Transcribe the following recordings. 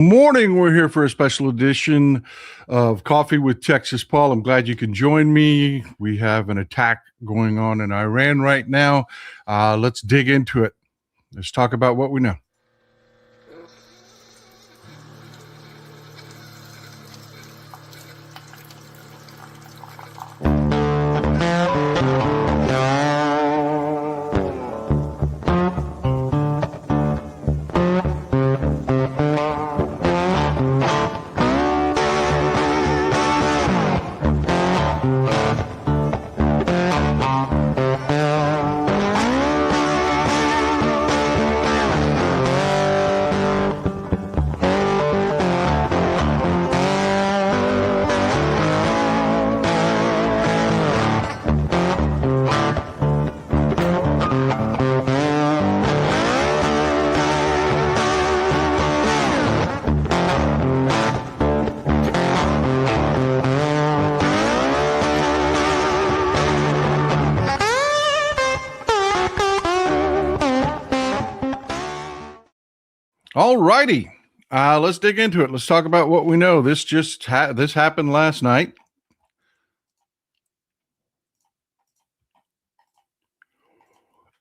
Morning. We're here for a special edition of Coffee with Texas Paul. I'm glad you can join me. We have an attack going on in Iran right now. Let's dig into it. Let's talk about what we know. All righty. Let's dig into it. Let's talk about what we know. This happened last night.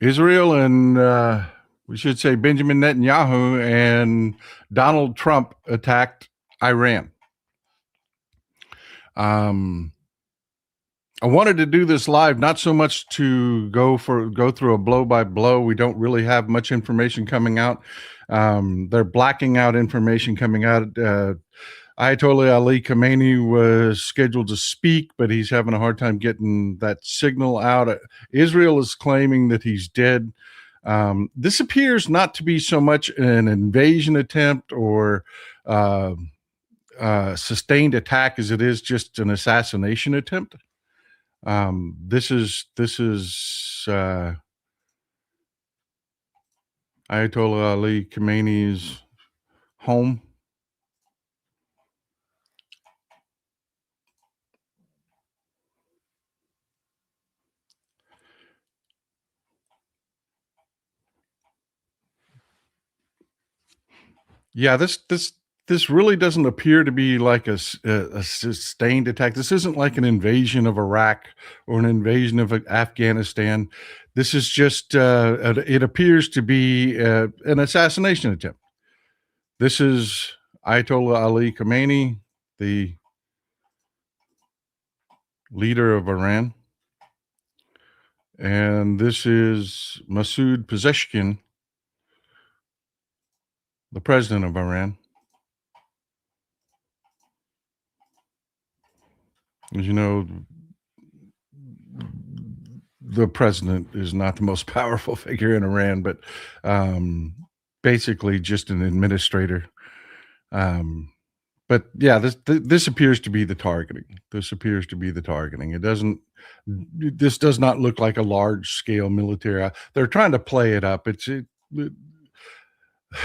Israel and we should say Benjamin Netanyahu and Donald Trump attacked Iran. I wanted to do this live, not so much to go through a blow by blow. We don't really have much information coming out. They're blacking out information coming out. Ayatollah Ali Khamenei was scheduled to speak, but he's having a hard time getting that signal out. Israel is claiming that he's dead. This appears not to be so much an invasion attempt or sustained attack as it is just an assassination attempt. This is Ayatollah Ali Khamenei's home. Yeah, this really doesn't appear to be like a sustained attack. This isn't like an invasion of Iraq or an invasion of Afghanistan. This is just, it appears to be an assassination attempt. This is Ayatollah Ali Khamenei, the leader of Iran. And this is Masoud Pezeshkian, the president of Iran. As you know, the president is not the most powerful figure in Iran, but basically just an administrator. But yeah, this appears to be the targeting. This appears to be the targeting. This does not look like a large scale military. They're trying to play it up.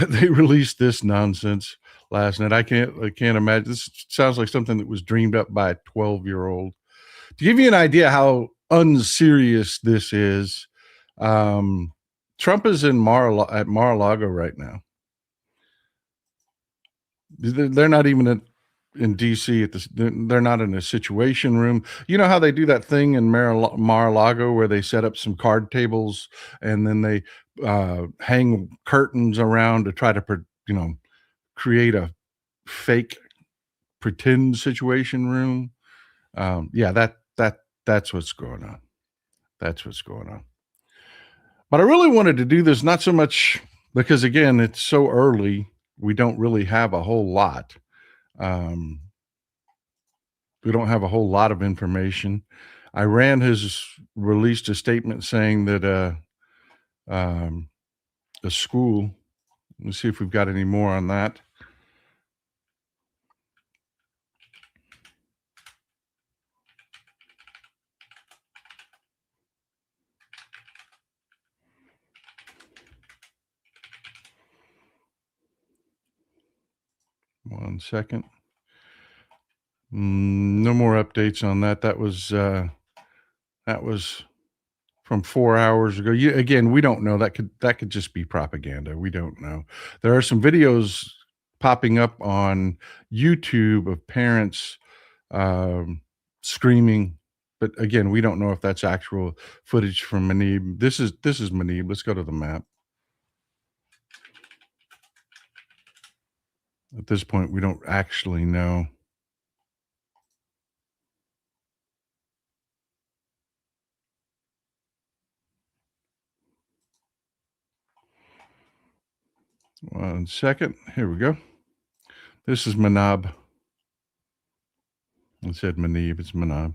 They released this nonsense last night. I can't imagine. This sounds like something that was dreamed up by a 12-year-old. To give you an idea how unserious this is, Trump is at Mar-a-Lago right now. They're not even in D.C. They're not in a situation room. You know how they do that thing in Mar-a-Lago where they set up some card tables and then they hang curtains around to try to create a fake pretend situation room. Yeah, that's what's going on. That's what's going on. But I really wanted to do this not so much because, again, it's so early. We don't really have a whole lot. We don't have a whole lot of information. Iran has released a statement saying that a school. Let's see if we've got any more on that. One second. No more updates on that. That was from 4 hours ago. Again, we don't know. That could just be propaganda. We don't know. There are some videos popping up on YouTube of parents um, screaming. But again, we don't know if that's actual footage from Manib. This is Manib. Let's go to the map. At this point, we don't actually know. One second. Here we go. This is Manab. I said Manib. It's Manab.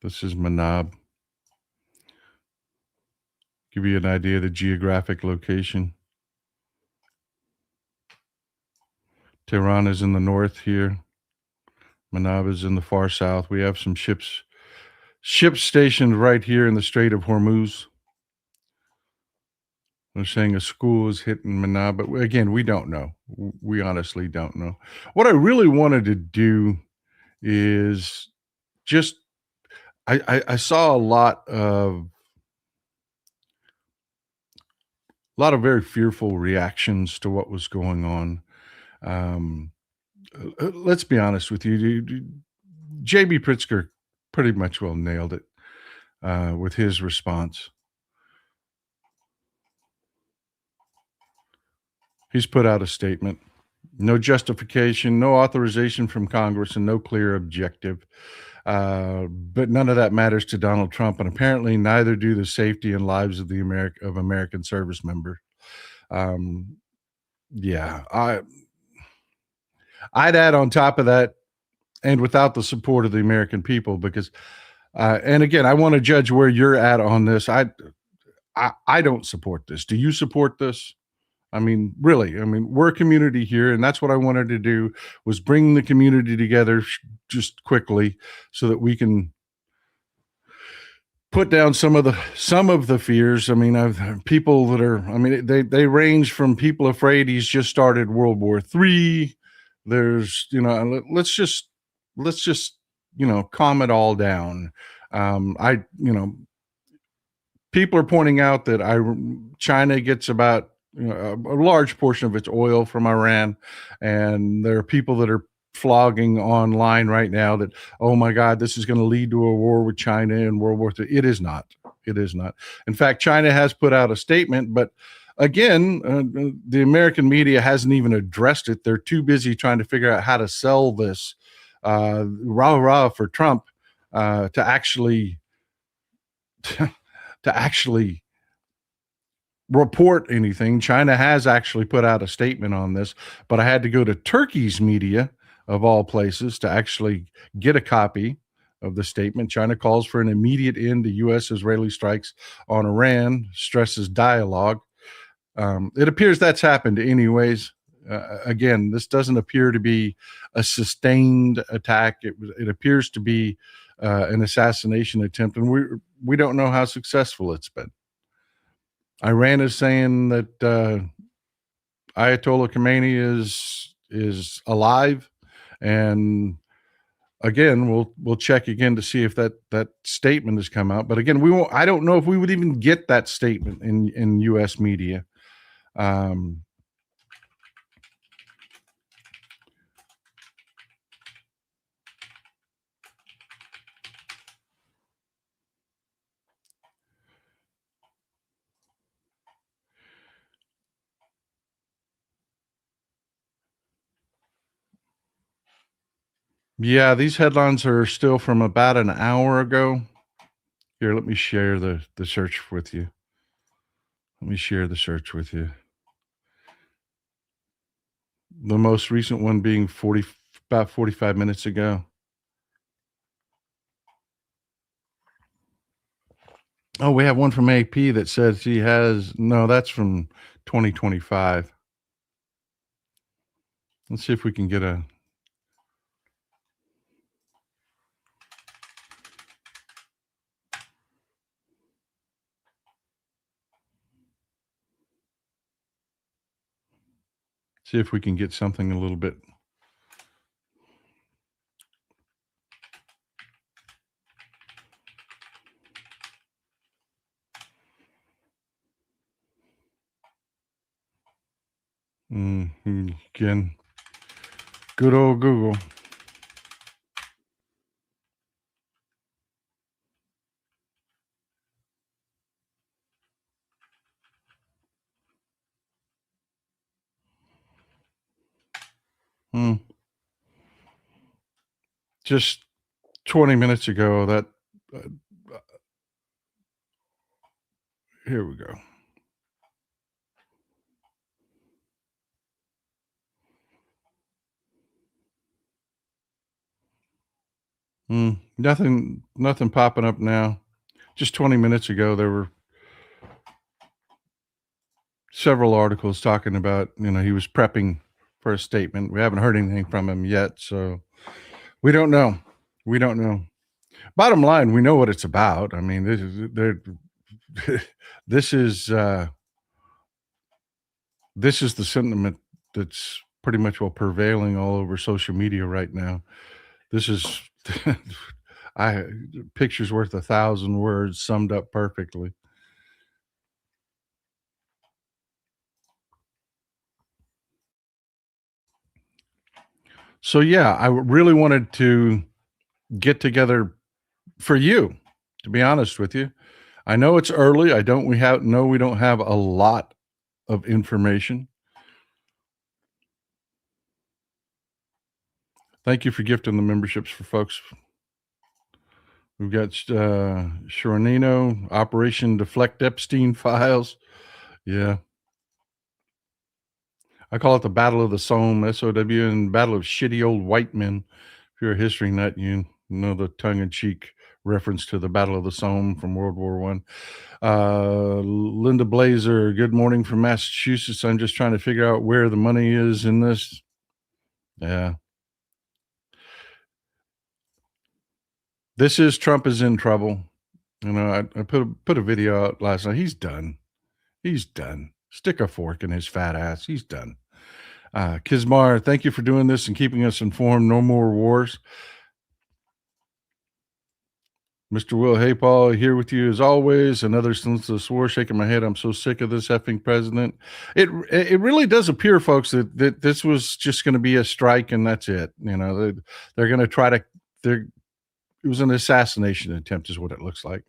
This is Manab. Give you an idea of the geographic location. Tehran is in the north here. Manab is in the far south. We have some ships stationed right here in the Strait of Hormuz. They're saying a school is hit in Manab, but again, we don't know. We honestly don't know. What I really wanted to do is just I saw a lot of very fearful reactions to what was going on. Um, let's be honest with you, JB Pritzker pretty much well nailed it with his response. He's put out a statement. No justification, no authorization from Congress, and no clear objective. But none of that matters to Donald Trump, and apparently neither do the safety and lives of American service members. Um, yeah, I'd add on top of that, and without the support of the American people, because, and again, I want to judge where you're at on this. I don't support this. Do you support this? I mean, really, I mean, we're a community here, and that's what I wanted to do was bring the community together just quickly so that we can put down some of the fears. I mean, I've people that are. I mean, they range from people afraid he's just started World War III. There's, let's just calm it all down. People are pointing out that China gets about a large portion of its oil from Iran, and there are people that are flogging online right now that, oh my God, this is going to lead to a war with China and World War III. It is not. It is not. In fact, China has put out a statement, but again, the American media hasn't even addressed it. They're too busy trying to figure out how to sell this rah rah for Trump to actually to actually report anything. China has actually put out a statement on this, but I had to go to Turkey's media, of all places, to actually get a copy of the statement. China calls for an immediate end to U.S. Israeli strikes on Iran, stresses dialogue. It appears that's happened anyways. Again, this doesn't appear to be a sustained attack. It appears to be an assassination attempt, and we don't know how successful it's been. Iran is saying that Ayatollah Khamenei is alive, and again, we'll check again to see if that statement has come out. But again, we won't. I don't know if we would even get that statement in U.S. media. Um, yeah, these headlines are still from about an hour ago. Here, let me share the search with you. Let me share the search with you. The most recent one being about 45 minutes ago. Oh, we have one from AP that says he has no, that's from 2025. Let's see if we can get something a little bit. again. Good old Google. Hmm. Just 20 minutes ago, that uh, here we go. Nothing popping up now. Just 20 minutes ago, there were several articles talking about, he was prepping for a statement. We haven't heard anything from him yet, so we don't know. We don't know. Bottom line, we know what it's about. I mean, this is this is the sentiment that's pretty much well prevailing all over social media right now. This is I pictures worth 1,000 words summed up perfectly. So yeah, I really wanted to get together for you, to be honest with you. I know it's early. I don't we have no we don't have a lot of information. Thank you for gifting the memberships for folks. We've got Shorinino, Operation Deflect Epstein Files. Yeah. I call it the Battle of the Somme, SOW, and Battle of Shitty Old White Men. If you're a history nut, you know the tongue-in-cheek reference to the Battle of the Somme from World War One. Linda Blazer, good morning from Massachusetts. I'm just trying to figure out where the money is in this. Yeah. This is Trump is in trouble. I put a video out last night. He's done. He's done. Stick a fork in his fat ass. He's done. Kismar, thank you for doing this and keeping us informed. No more wars. Mr. Will, hey, Paul, here with you as always. Another senseless war. Shaking my head. I'm so sick of this effing president. It really does appear, folks, that this was just going to be a strike and that's it. They're going to try to. It was an assassination attempt, is what it looks like.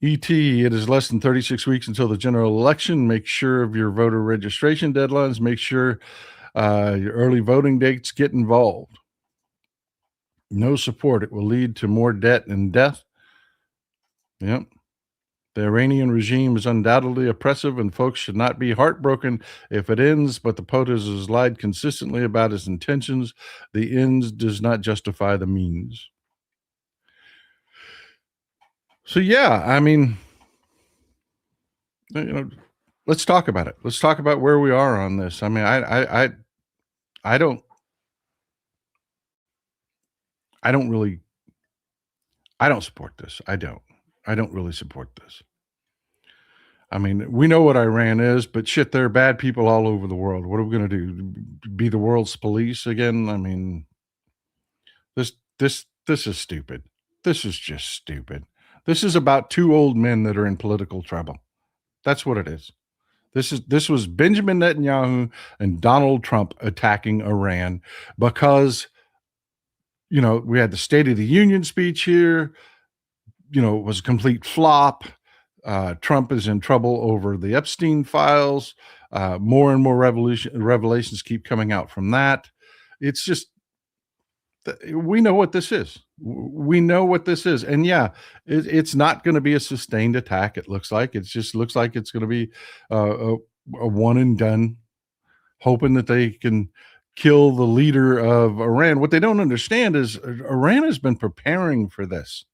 ET, it is less than 36 weeks until the general election. Make sure of your voter registration deadlines. Make sure your early voting dates get involved. No support. It will lead to more debt and death. Yep. The Iranian regime is undoubtedly oppressive, and folks should not be heartbroken if it ends, but the POTUS has lied consistently about its intentions. The ends does not justify the means. So, yeah, I mean, let's talk about it. Let's talk about where we are on this. I mean, I don't really, I don't support this. I don't really support this. I mean, we know what Iran is, but shit, there are bad people all over the world. What are we going to do? Be the world's police again? I mean, this is stupid. This is just stupid. This is about two old men that are in political trouble. That's what it is. This was Benjamin Netanyahu and Donald Trump attacking Iran because we had the State of the Union speech here. It was a complete flop. Trump is in trouble over the Epstein files. More and more revelations keep coming out from that. It's just we know what this is. We know what this is, and yeah, it's not going to be a sustained attack. It looks like it just looks like it's going to be a one and done. Hoping that they can kill the leader of Iran. What they don't understand is Iran has been preparing for this.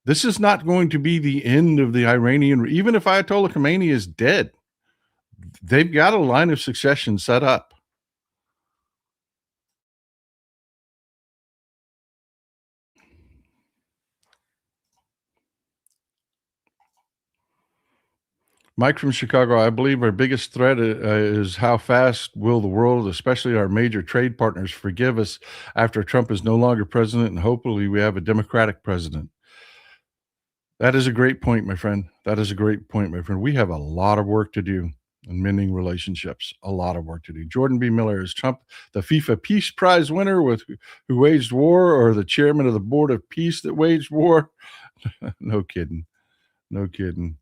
This is not going to be the end of the Iranian. Even if Ayatollah Khomeini is dead, they've got a line of succession set up. Mike from Chicago, I believe our biggest threat is how fast will the world, especially our major trade partners, forgive us after Trump is no longer president, and hopefully we have a Democratic president. That is a great point, my friend. That is a great point, my friend. We have a lot of work to do. and mending relationships. A lot of work to do. Jordan B. Miller, is Trump the FIFA Peace Prize winner who waged war, or the chairman of the board of peace that waged war? No kidding. No kidding.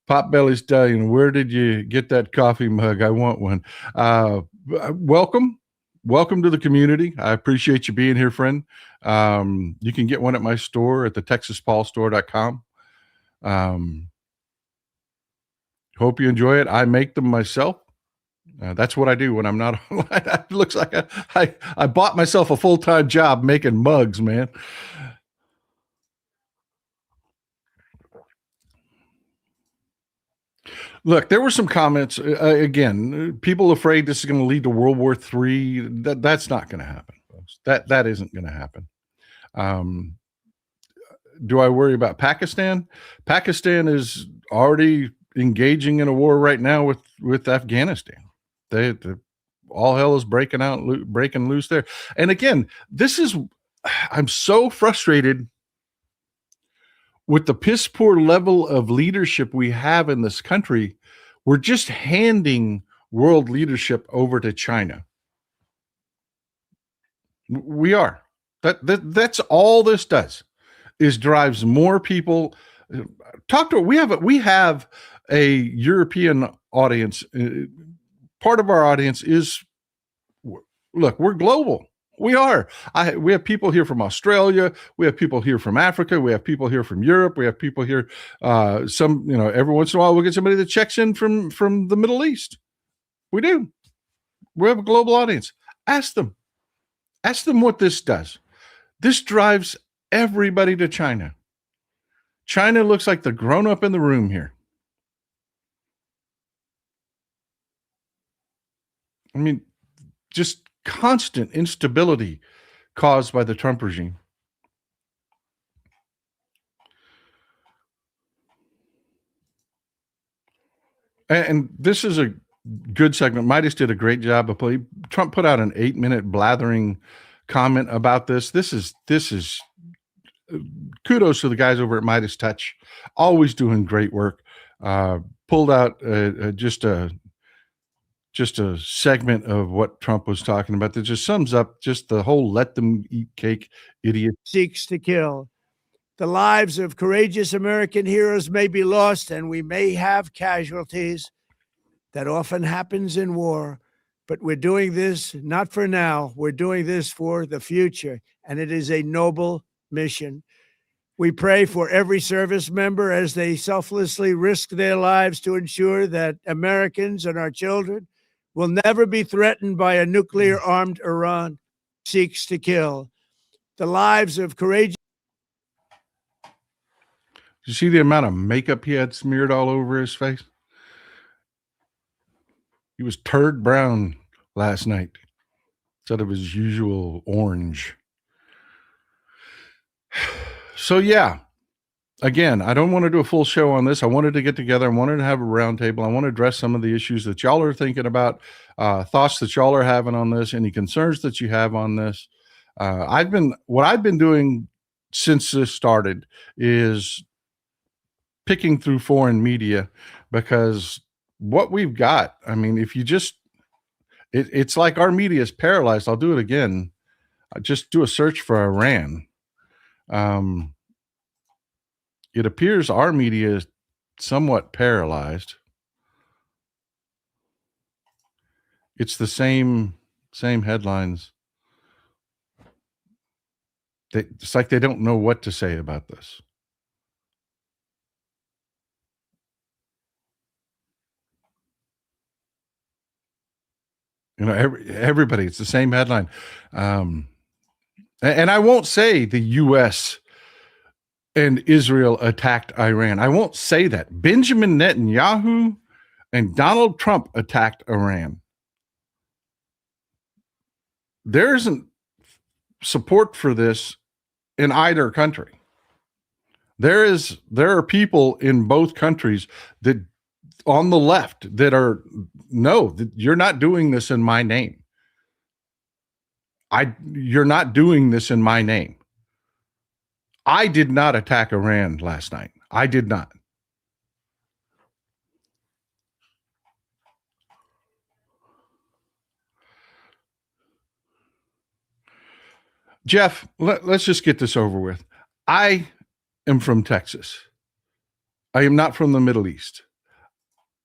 Potbelly Stallion, where did you get that coffee mug? I want one. Welcome. Welcome to the community. I appreciate you being here, friend. You can get one at my store at the texaspaulstore.com. Hope you enjoy it. I make them myself. That's what I do when I'm not online. It looks like I bought myself a full-time job making mugs, man. Look, there were some comments. Again, people afraid this is going to lead to World War III. That's not going to happen, folks. That isn't going to happen. Do I worry about Pakistan? Pakistan is already engaging in a war right now with Afghanistan. They all hell is breaking loose there. And again, I'm so frustrated with the piss poor level of leadership we have in this country. We're just handing world leadership over to China. We are. That's all this does, is drives more people. We have a European audience. Part of our audience is, look, we're global. We are. We have people here from Australia. We have people here from Africa. We have people here from Europe. We have people here. Every once in a while we'll get somebody that checks in from the Middle East. We do. We have a global audience. Ask them what this does. This drives everybody to China. China looks like the grown-up in the room here. I mean, just constant instability caused by the Trump regime. And this is a good segment. Midas did a great job of playing. Trump put out an 8-minute blathering comment about this. This is kudos to the guys over at Midas Touch, always doing great work. Pulled out just a segment of what Trump was talking about that just sums up just the whole let them eat cake idiot. Seeks to kill. The lives of courageous American heroes may be lost, and we may have casualties. That often happens in war. But we're doing this not for now. We're doing this for the future, and it is a noble mission. We pray for every service member as they selflessly risk their lives to ensure that Americans and our children will never be threatened by a nuclear-armed Iran seeks to kill. The lives of courageous. You see the amount of makeup he had smeared all over his face? He was turd brown last night instead of his usual orange. So yeah, again, I don't want to do a full show on this. I wanted to get together. I wanted to have a roundtable. I want to address some of the issues that y'all are thinking about, thoughts that y'all are having on this, any concerns that you have on this. What I've been doing since this started is picking through foreign media, because what we've got, I mean, if you just, it's like our media is paralyzed. I'll do it again. Just do a search for Iran. It appears our media is somewhat paralyzed. It's the same headlines. It's like they don't know what to say about this. Everybody, it's the same headline. And I won't say the U.S. and Israel attacked Iran. I won't say that. Benjamin Netanyahu and Donald Trump attacked Iran. There isn't support for this in either country. There are people in both countries that on the left that are, no, you're not doing this in my name. You're not doing this in my name. I did not attack Iran last night. I did not. Jeff, let's just get this over with. I am from Texas. I am not from the Middle East.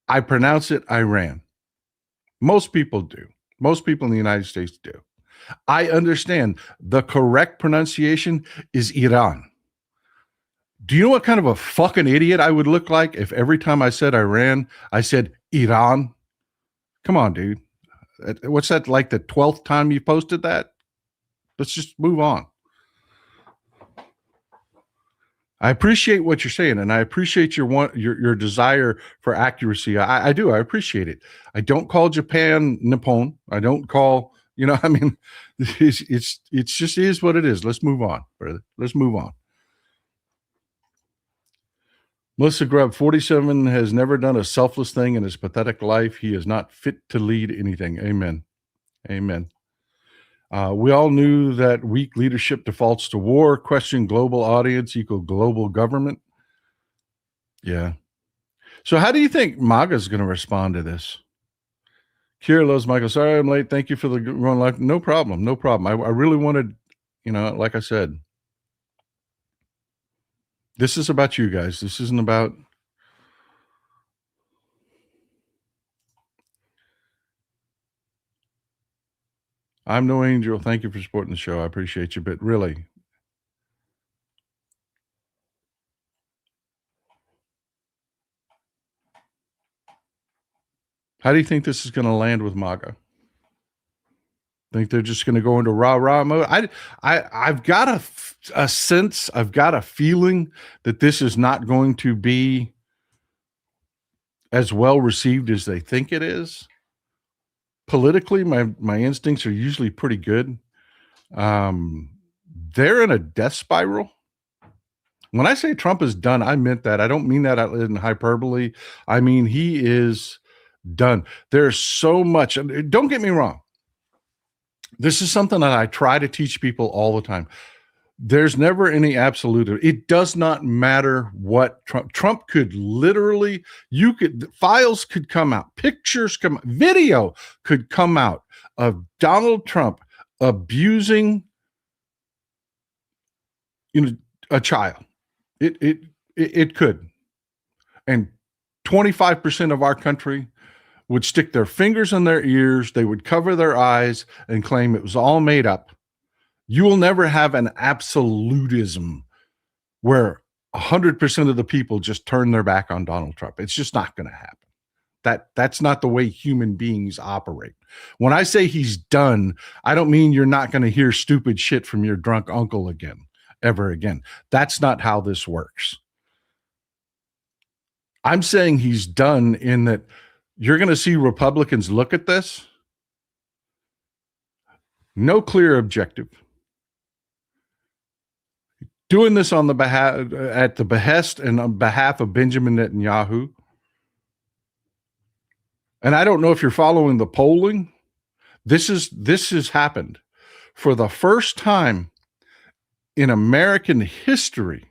I pronounce it Iran. Most people do. Most people in the United States do. I understand the correct pronunciation is Iran. Do you know what kind of a fucking idiot I would look like if every time I said Iran, I said Iran? Come on, dude. What's that, like the 12th time you posted that? Let's just move on. I appreciate what you're saying, and I appreciate your desire for accuracy. I do. I appreciate it. I don't call Japan Nippon. I don't call, I mean, it's just is what it is. Let's move on, brother. Let's move on. Melissa Grubb, 47, has never done a selfless thing in his pathetic life. He is not fit to lead anything. Amen. Amen. We all knew that weak leadership defaults to war. Question global audience equal global government. Yeah. So how do you think MAGA is going to respond to this? Kira loves Michael. Sorry I'm late. Thank you for the run live. No problem. No problem. I really wanted, like I said, this is about you guys. This isn't about. I'm no angel. Thank you for supporting the show. I appreciate you, but really, how do you think this is going to land with MAGA? Think they're just going to go into rah-rah mode? I've got a sense, I've got a feeling that this is not going to be as well received as they think it is. Politically, my instincts are usually pretty good. They're in a death spiral. When I say Trump is done, I meant that. I don't mean that in hyperbole. I mean, he is done. There's so much. Don't get me wrong. This is something that I try to teach people all the time. There's never any absolute. It does not matter what Trump could literally, files could come out, pictures come, video could come out of Donald Trump abusing, a child. It could. And 25% of our country would stick their fingers in their ears, they would cover their eyes and claim it was all made up. You will never have an absolutism where 100% of the people just turn their back on Donald Trump. It's just not going to happen. That's not the way human beings operate. When I say he's done, I don't mean you're not going to hear stupid shit from your drunk uncle again, ever again. That's not how this works. I'm saying he's done in that you're going to see Republicans look at this. No clear objective. Doing this at the behest and on behalf of Benjamin Netanyahu. And I don't know if you're following the polling. This has happened for the first time in American history.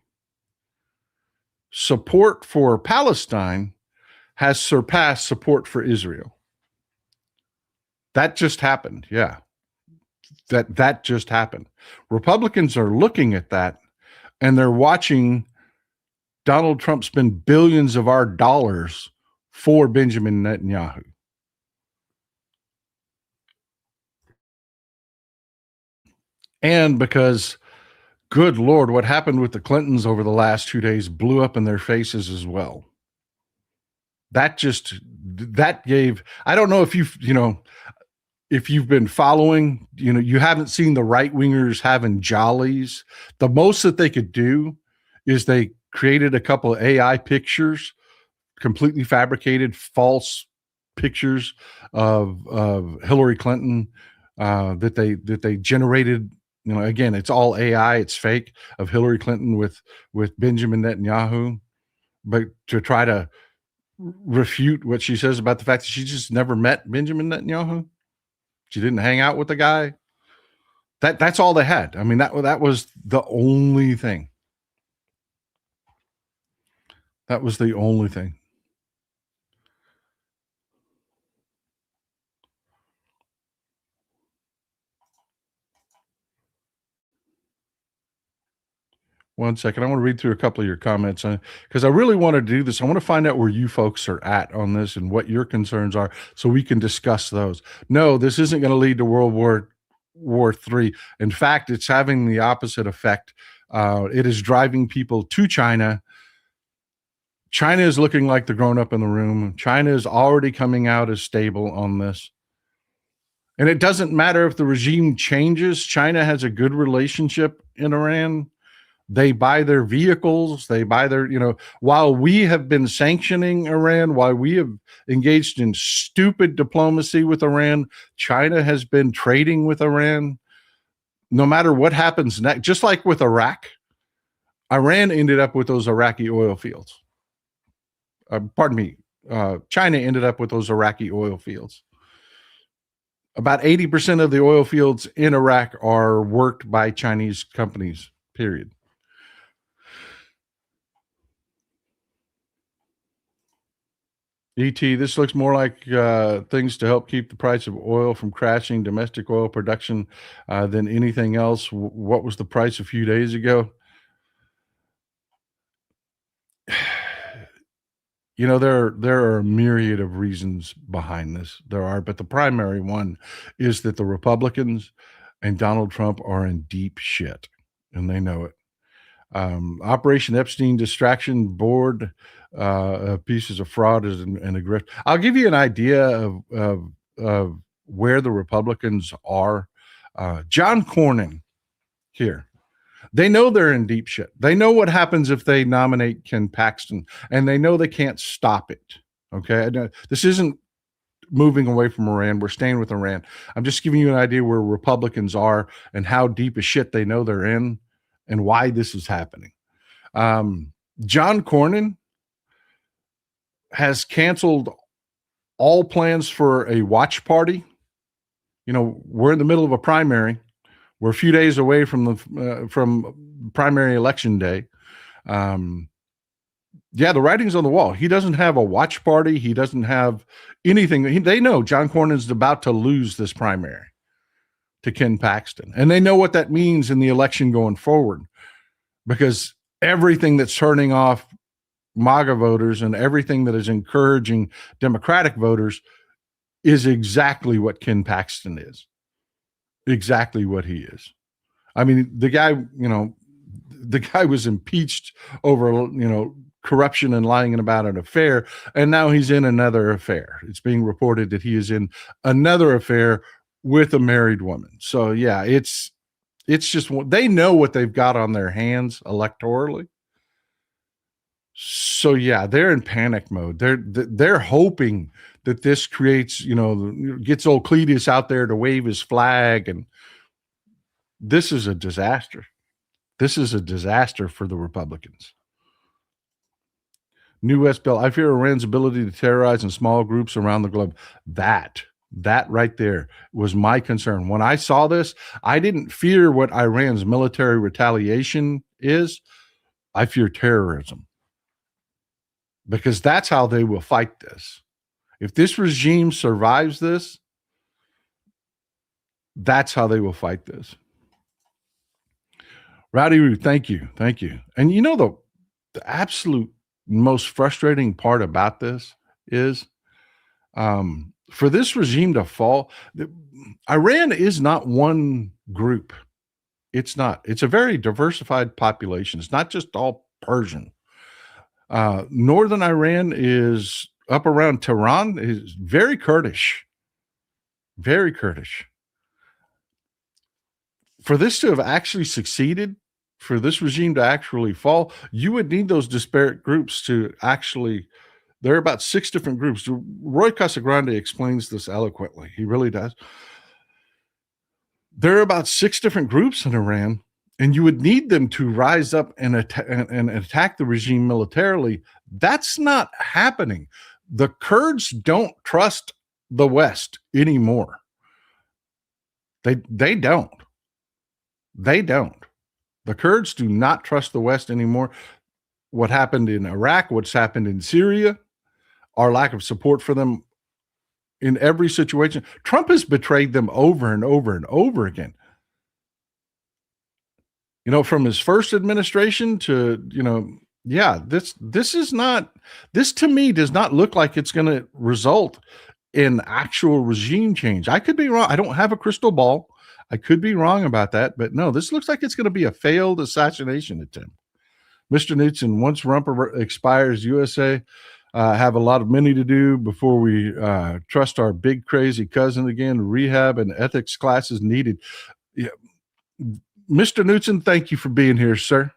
Support for Palestine has surpassed support for Israel. That just happened. Yeah. That just happened. Republicans are looking at that and they're watching Donald Trump spend billions of our dollars for Benjamin Netanyahu. And because, good Lord, what happened with the Clintons over the last 2 days blew up in their faces as well. That gave, I don't know if you've been following, you haven't seen the right wingers having jollies. The most that they could do is they created a couple of AI pictures, completely fabricated, false pictures of Hillary Clinton that they generated. Again, it's all AI, it's fake, of Hillary Clinton with Benjamin Netanyahu, but to try to refute what she says about the fact that she just never met Benjamin Netanyahu. She didn't hang out with the guy. That's all they had. I mean, that was the only thing. That was the only thing. One second. I want to read through a couple of your comments because I really want to do this. I want to find out where you folks are at on this and what your concerns are so we can discuss those. No, this isn't going to lead to War III. In fact, it's having the opposite effect. It is driving people to China. China is looking like the grown up in the room. China is already coming out as stable on this. And it doesn't matter if the regime changes. China has a good relationship in Iran. They buy their vehicles. They buy their, while we have been sanctioning Iran, while we have engaged in stupid diplomacy with Iran, China has been trading with Iran. No matter what happens next, just like with Iraq, Iran ended up with those Iraqi oil fields. China ended up with those Iraqi oil fields. About 80% of the oil fields in Iraq are worked by Chinese companies, period. ET, this looks more like things to help keep the price of oil from crashing domestic oil production than anything else. What was the price a few days ago? There are a myriad of reasons behind this. There are, but the primary one is that the Republicans and Donald Trump are in deep shit, and they know it. Operation Epstein distraction board pieces of fraud and a grift. I'll give you an idea of where the Republicans are. John Cornyn here. They know they're in deep shit. They know what happens if they nominate Ken Paxton, and they know they can't stop it. Okay. This isn't moving away from Iran. We're staying with Iran. I'm just giving you an idea where Republicans are and how deep a shit they know they're in and why this is happening. John Cornyn has canceled all plans for a watch party. We're in the middle of a primary. We're a few days away from primary election day. The writing's on the wall. He doesn't have a watch party. He doesn't have anything. They know John Cornyn's about to lose this primary to Ken Paxton. And they know what that means in the election going forward, because everything that's turning off MAGA voters and everything that is encouraging Democratic voters is exactly what Ken Paxton is. Exactly what he is. I mean, the guy was impeached over, corruption and lying about an affair, and now he's in another affair. It's being reported that he is in another affair with a married woman. So yeah, it's just, they know what they've got on their hands electorally. So yeah, they're in panic mode. They're hoping that this creates, gets old Cletus out there to wave his flag, and this is a disaster. This is a disaster for the Republicans. New West Bill, I fear Iran's ability to terrorize in small groups around the globe. That right there was my concern. When I saw this, I didn't fear what Iran's military retaliation is. I fear terrorism, because that's how they will fight this. If this regime survives this, that's how they will fight this. Rowdy Root, thank you. Thank you. And the absolute most frustrating part about this is for this regime to fall, Iran is not one group. It's not. It's a very diversified population. It's not just all Persian. Northern Iran is up around Tehran, is very Kurdish. Very Kurdish. For this to have actually succeeded, for this regime to actually fall, you would need those disparate groups to actually, there are about 6 different groups. Roy Casagrande explains this eloquently. He really does. There are about 6 different groups in Iran, and you would need them to rise up and attack the regime militarily. That's not happening. The Kurds don't trust the West anymore. They don't. They don't. The Kurds do not trust the West anymore. What happened in Iraq, what's happened in Syria, our lack of support for them in every situation. Trump has betrayed them over and over and over again. From his first administration to, yeah, this to me does not look like it's going to result in actual regime change. I could be wrong. I don't have a crystal ball. I could be wrong about that, but no, this looks like it's going to be a failed assassination attempt. Mr. Knudsen, once Rumper expires, USA have a lot of money to do before we trust our big crazy cousin again. Rehab and ethics classes needed. Yeah. Mr. Knudsen, thank you for being here, sir.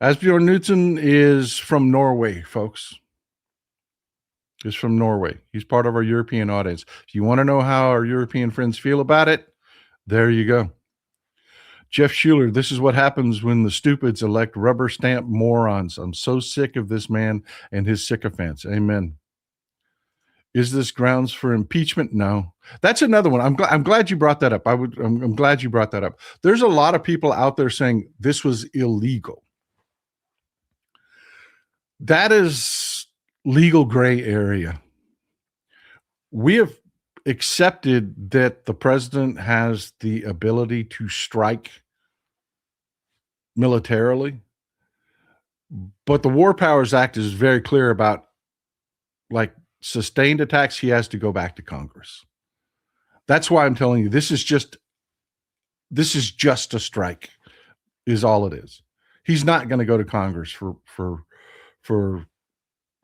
Asbjørn Knudsen is from Norway, folks. Is from Norway. He's part of our European audience. If you want to know how our European friends feel about it, there you go. Jeff Schuler, this is what happens when the stupids elect rubber stamp morons. I'm so sick of this man and his sycophants. Amen. Is this grounds for impeachment? No. That's another one. I'm glad you brought that up. I'm glad you brought that up. There's a lot of people out there saying this was illegal. That is legal gray area. We have accepted that the president has the ability to strike militarily, but the War Powers Act is very clear about, like, sustained attacks. He has to go back to Congress. That's why I'm telling you, this is just a strike, is all it is. He's not going to go to Congress for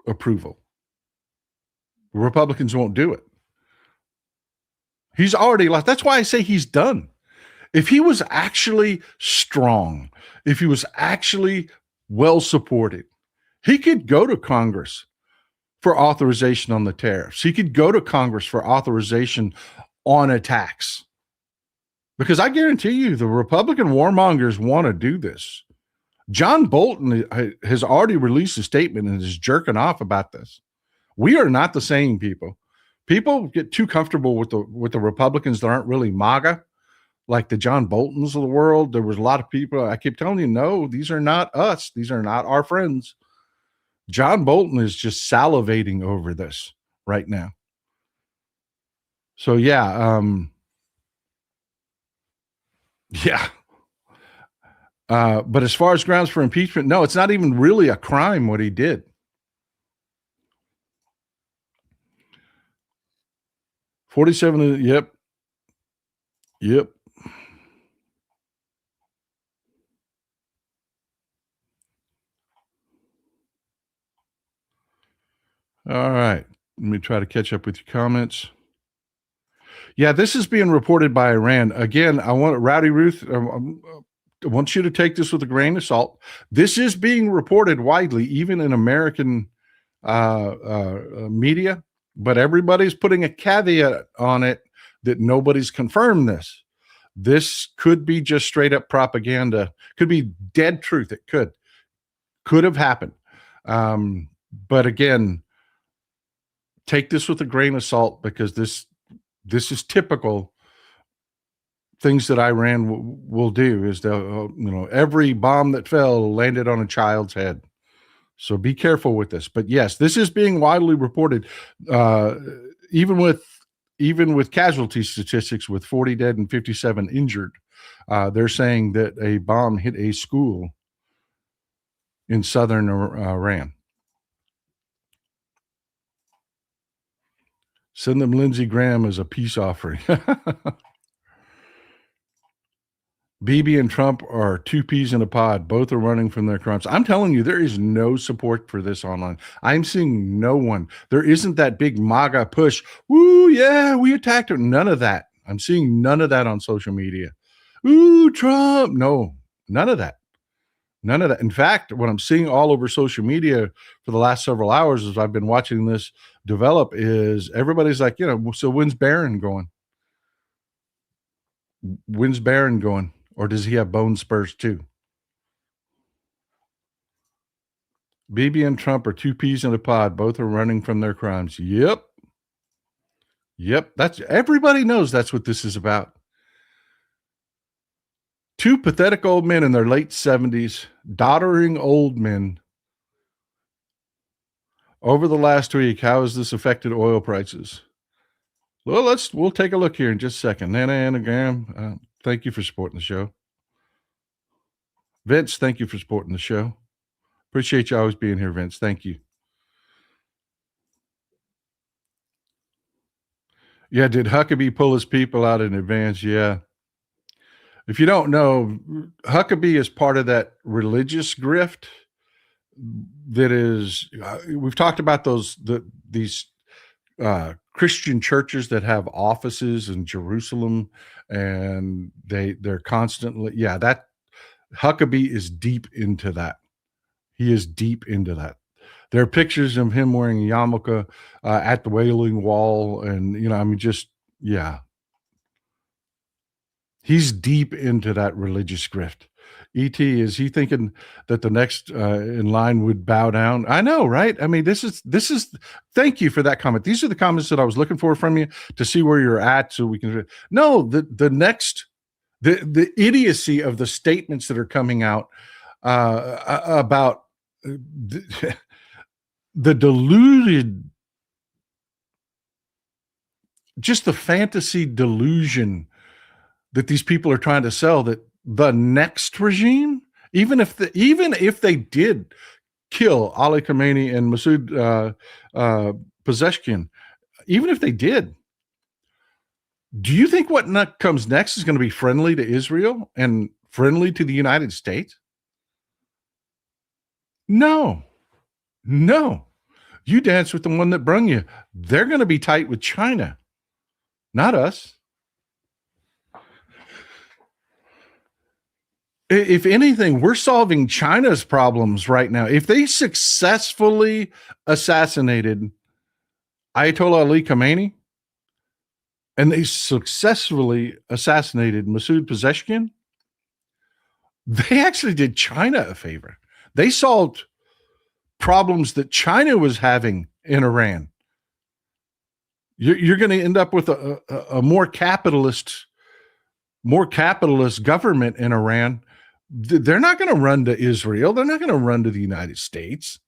approval. Republicans won't do it. He's already lost. That's why I say he's done. If he was actually strong, if he was actually well supported, he could go to Congress for authorization on the tariffs. He could go to Congress for authorization on attacks. Because I guarantee you, the Republican warmongers want to do this. John Bolton has already released a statement and is jerking off about this. We are not the same, people. People get too comfortable with the Republicans that aren't really MAGA, like the John Boltons of the world. There was a lot of people. I keep telling you, no, these are not us. These are not our friends. John Bolton is just salivating over this right now. So yeah, yeah. But as far as grounds for impeachment, no, it's not even really a crime what he did. $47. Yep. All right. Let me try to catch up with your comments. Yeah, this is being reported by Iran. Again, I want Rowdy Ruth. I want you to take this with a grain of salt. This is being reported widely, even in American media, but everybody's putting a caveat on it that nobody's confirmed this. This could be just straight up propaganda. Could be dead truth. It could have happened. But again, take this with a grain of salt, because this is typical things that Iran will do. Is they'll, every bomb that fell landed on a child's head. So be careful with this. But yes, this is being widely reported, even with casualty statistics, with 40 dead and 57 injured. They're saying that a bomb hit a school in southern Iran. Send them Lindsey Graham as a peace offering. Bibi and Trump are two peas in a pod. Both are running from their crimes. I'm telling you, there is no support for this online. I'm seeing no one. There isn't that big MAGA push. Woo, yeah, we attacked her. None of that. I'm seeing none of that on social media. Ooh, Trump. No, none of that. None of that. In fact, what I'm seeing all over social media for the last several hours as I've been watching this develop is everybody's like, so when's Barron going? When's Barron going? Or does he have bone spurs too? Bibi and Trump are two peas in a pod. Both are running from their crimes. Yep. That's everybody knows that's what this is about. Two pathetic old men in their late 70s, doddering old men. Over the last week, how has this affected oil prices? Well, we'll take a look here in just a second. Nana Anagram, thank you for supporting the show. Vince, thank you for supporting the show. Appreciate you always being here, Vince. Thank you. Yeah, did Huckabee pull his people out in advance? Yeah. If you don't know, Huckabee is part of that religious grift that is. We've talked about these Christian churches that have offices in Jerusalem, and they're constantly that Huckabee is deep into that. He is deep into that. There are pictures of him wearing a yarmulke at the Wailing Wall, and yeah, he's deep into that religious grift. Et, is he thinking that the next in line would bow down? I know, right? I mean, this is. Thank you for that comment. These are the comments that I was looking for from you to see where you're at, so we can. No, the next the idiocy of the statements that are coming out about the deluded, just the fantasy delusion that these people are trying to sell, that the next regime, even if they did kill Ali Khamenei and Masoud Pezeshkian, even if they did, do you think what comes next is going to be friendly to Israel and friendly to the United States? No. You dance with the one that brung you. They're going to be tight with China, not us. If anything, we're solving China's problems right now. If they successfully assassinated Ayatollah Ali Khamenei and they successfully assassinated Masoud Pezeshkian, they actually did China a favor. They solved problems that China was having in Iran. You're going to end up with a more capitalist government in Iran. They're not going to run to Israel. They're not going to run to the United States.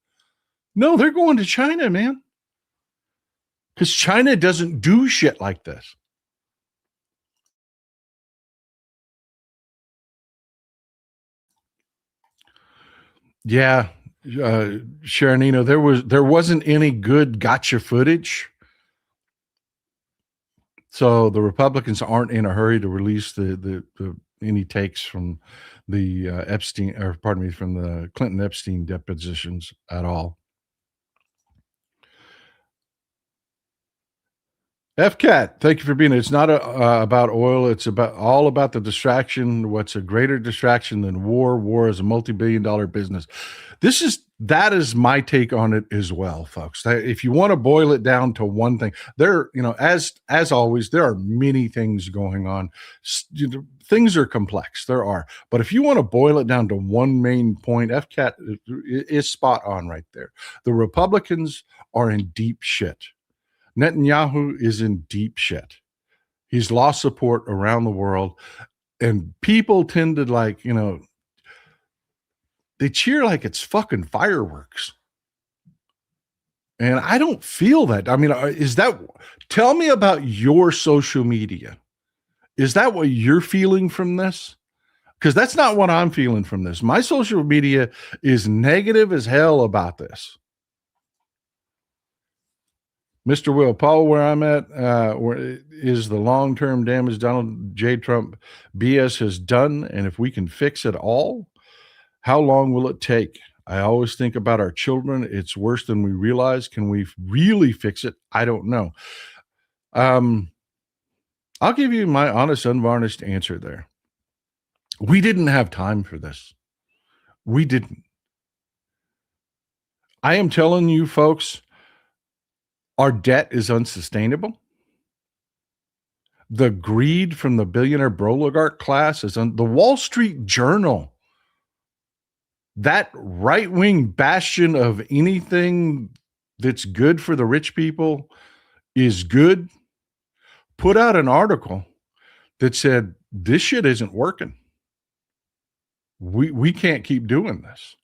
No, they're going to China, man. Because China doesn't do shit like this. Yeah, Sharonino, there wasn't any good gotcha footage. So the Republicans aren't in a hurry to release the any takes from the from the Clinton Epstein depositions at all. FCAT, thank you for being here. It's not about oil. It's all about the distraction. What's a greater distraction than war? War is a multi-billion-dollar business. That is my take on it as well, folks. If you want to boil it down to one thing, as always, there are many things going on. Things are complex. There are. But if you want to boil it down to one main point, FCAT is spot on right there. The Republicans are in deep shit. Netanyahu is in deep shit. He's lost support around the world, and people tend to they cheer like it's fucking fireworks. And I don't feel that. I mean, tell me about your social media. Is that what you're feeling from this? Because that's not what I'm feeling from this. My social media is negative as hell about this. Mr. Will, Paul, where I'm at, is the long-term damage Donald J. Trump BS has done, and if we can fix it all, how long will it take? I always think about our children. It's worse than we realize. Can we really fix it? I don't know. I'll give you my honest, unvarnished answer there. We didn't have time for this. We didn't. I am telling you, folks, our debt is unsustainable. The greed from the billionaire oligarch class is the Wall Street Journal. That right-wing bastion of anything that's good for the rich people is good, put out an article that said, this shit isn't working. We can't keep doing this.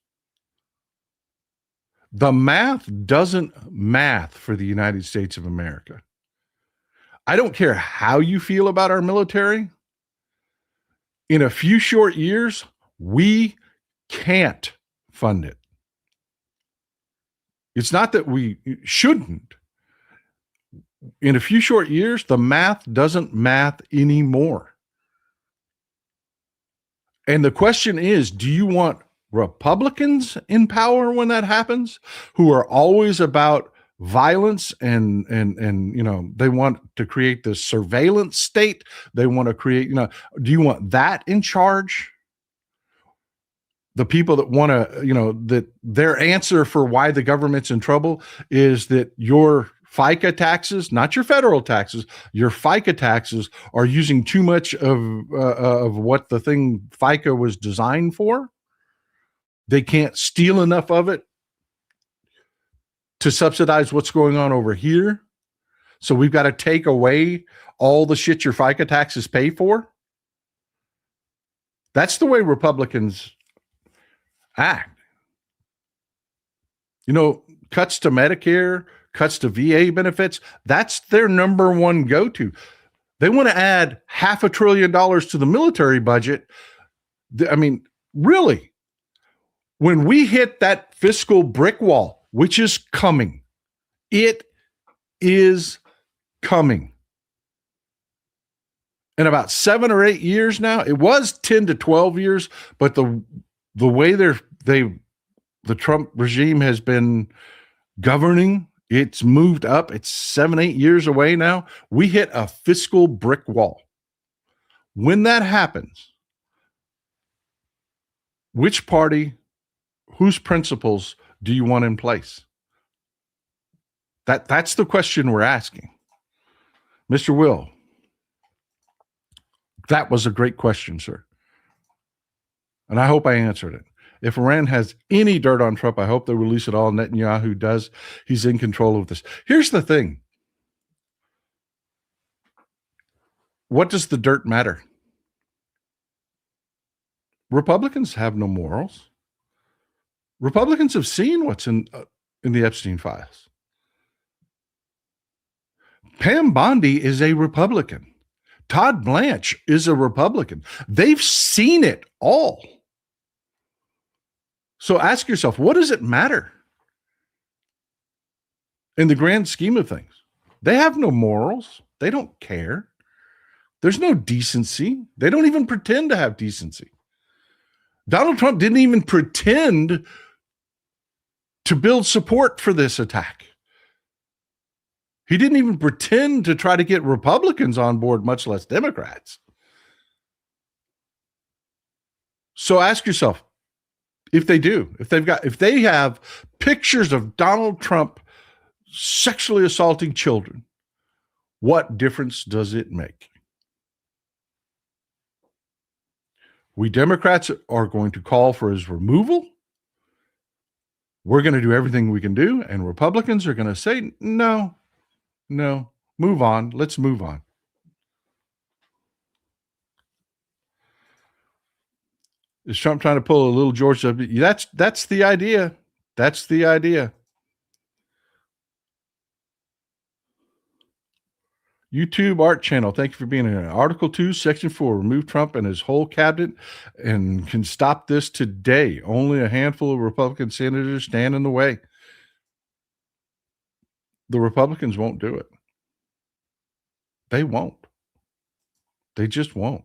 The math doesn't math for the United States of America. I don't care how you feel about our military. In a few short years, we can't fund it. It's not that we shouldn't. In a few short years, the math doesn't math anymore. And the question is, do you want Republicans in power when that happens, who are always about violence and they want to create this surveillance state? They want to create, do you want that in charge? The people that want to, that their answer for why the government's in trouble is that your FICA taxes, not your federal taxes, your FICA taxes are using too much of what the thing FICA was designed for. They can't steal enough of it to subsidize what's going on over here. So we've got to take away all the shit your FICA taxes pay for. That's the way Republicans act. Cuts to Medicare, cuts to VA benefits, that's their number one go-to. They want to add $500 billion to the military budget. I mean, really, when we hit that fiscal brick wall, which is coming, it is coming. In about 7 or 8 years now, it was 10 to 12 years, but the way the Trump regime has been governing, it's moved up. It's 7, 8 years away now. We hit a fiscal brick wall. When that happens, which party, whose principles do you want in place? That's the question we're asking. Mr. Will, that was a great question, sir. And I hope I answered it. If Iran has any dirt on Trump, I hope they release it all. Netanyahu does. He's in control of this. Here's the thing. What does the dirt matter? Republicans have no morals. Republicans have seen what's in the Epstein files. Pam Bondi is a Republican. Todd Blanche is a Republican. They've seen it all. So ask yourself, what does it matter in the grand scheme of things? They have no morals. They don't care. There's no decency. They don't even pretend to have decency. Donald Trump didn't even pretend to build support for this attack. He didn't even pretend to try to get Republicans on board, much less Democrats. So ask yourself, if they have pictures of Donald Trump sexually assaulting children, what difference does it make? We Democrats are going to call for his removal. We're going to do everything we can do. And Republicans are going to say, no, move on. Let's move on. Is Trump trying to pull a little George W? That's the idea. That's the idea. YouTube Art Channel, thank you for being here. Article 2, Section 4, remove Trump and his whole cabinet and can stop this today. Only a handful of Republican senators stand in the way. The Republicans won't do it. They won't. They just won't.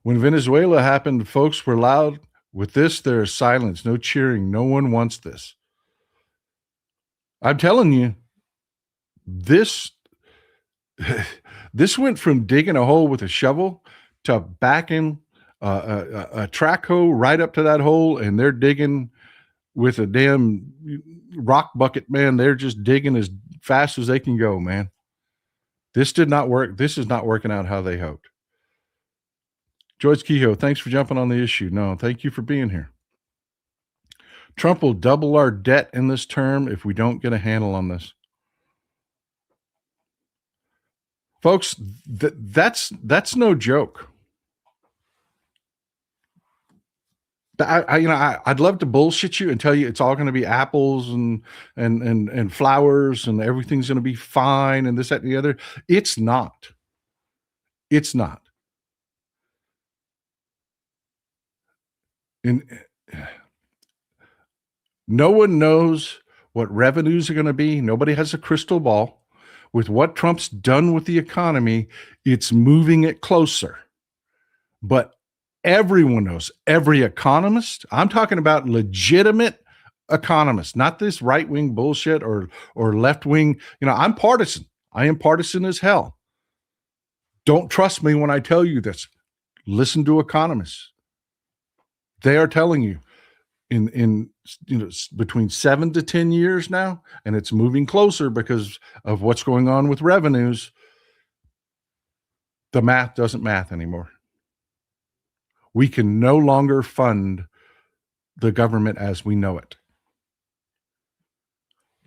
When Venezuela happened, folks were loud. With this, there is silence, no cheering. No one wants this. I'm telling you, this went from digging a hole with a shovel to backing a track hoe right up to that hole, and they're digging with a damn rock bucket, man. They're just digging as fast as they can go, man. This did not work. This is not working out how they hoped. Joyce Kehoe, thanks for jumping on the issue. No, thank you for being here. Trump will double our debt in this term if we don't get a handle on this. Folks, that's no joke. I'd love to bullshit you and tell you it's all going to be apples and flowers and everything's going to be fine and this, that, and the other. It's not. It's not. No one knows what revenues are going to be. Nobody has a crystal ball. With what Trump's done with the economy, it's moving it closer. But everyone knows, every economist, I'm talking about legitimate economists, not this right-wing bullshit or left-wing. I'm partisan. I am partisan as hell. Don't trust me when I tell you this. Listen to economists. They are telling you in between 7 to 10 years now, and it's moving closer because of what's going on with revenues. The math doesn't math anymore. We can no longer fund the government as we know it.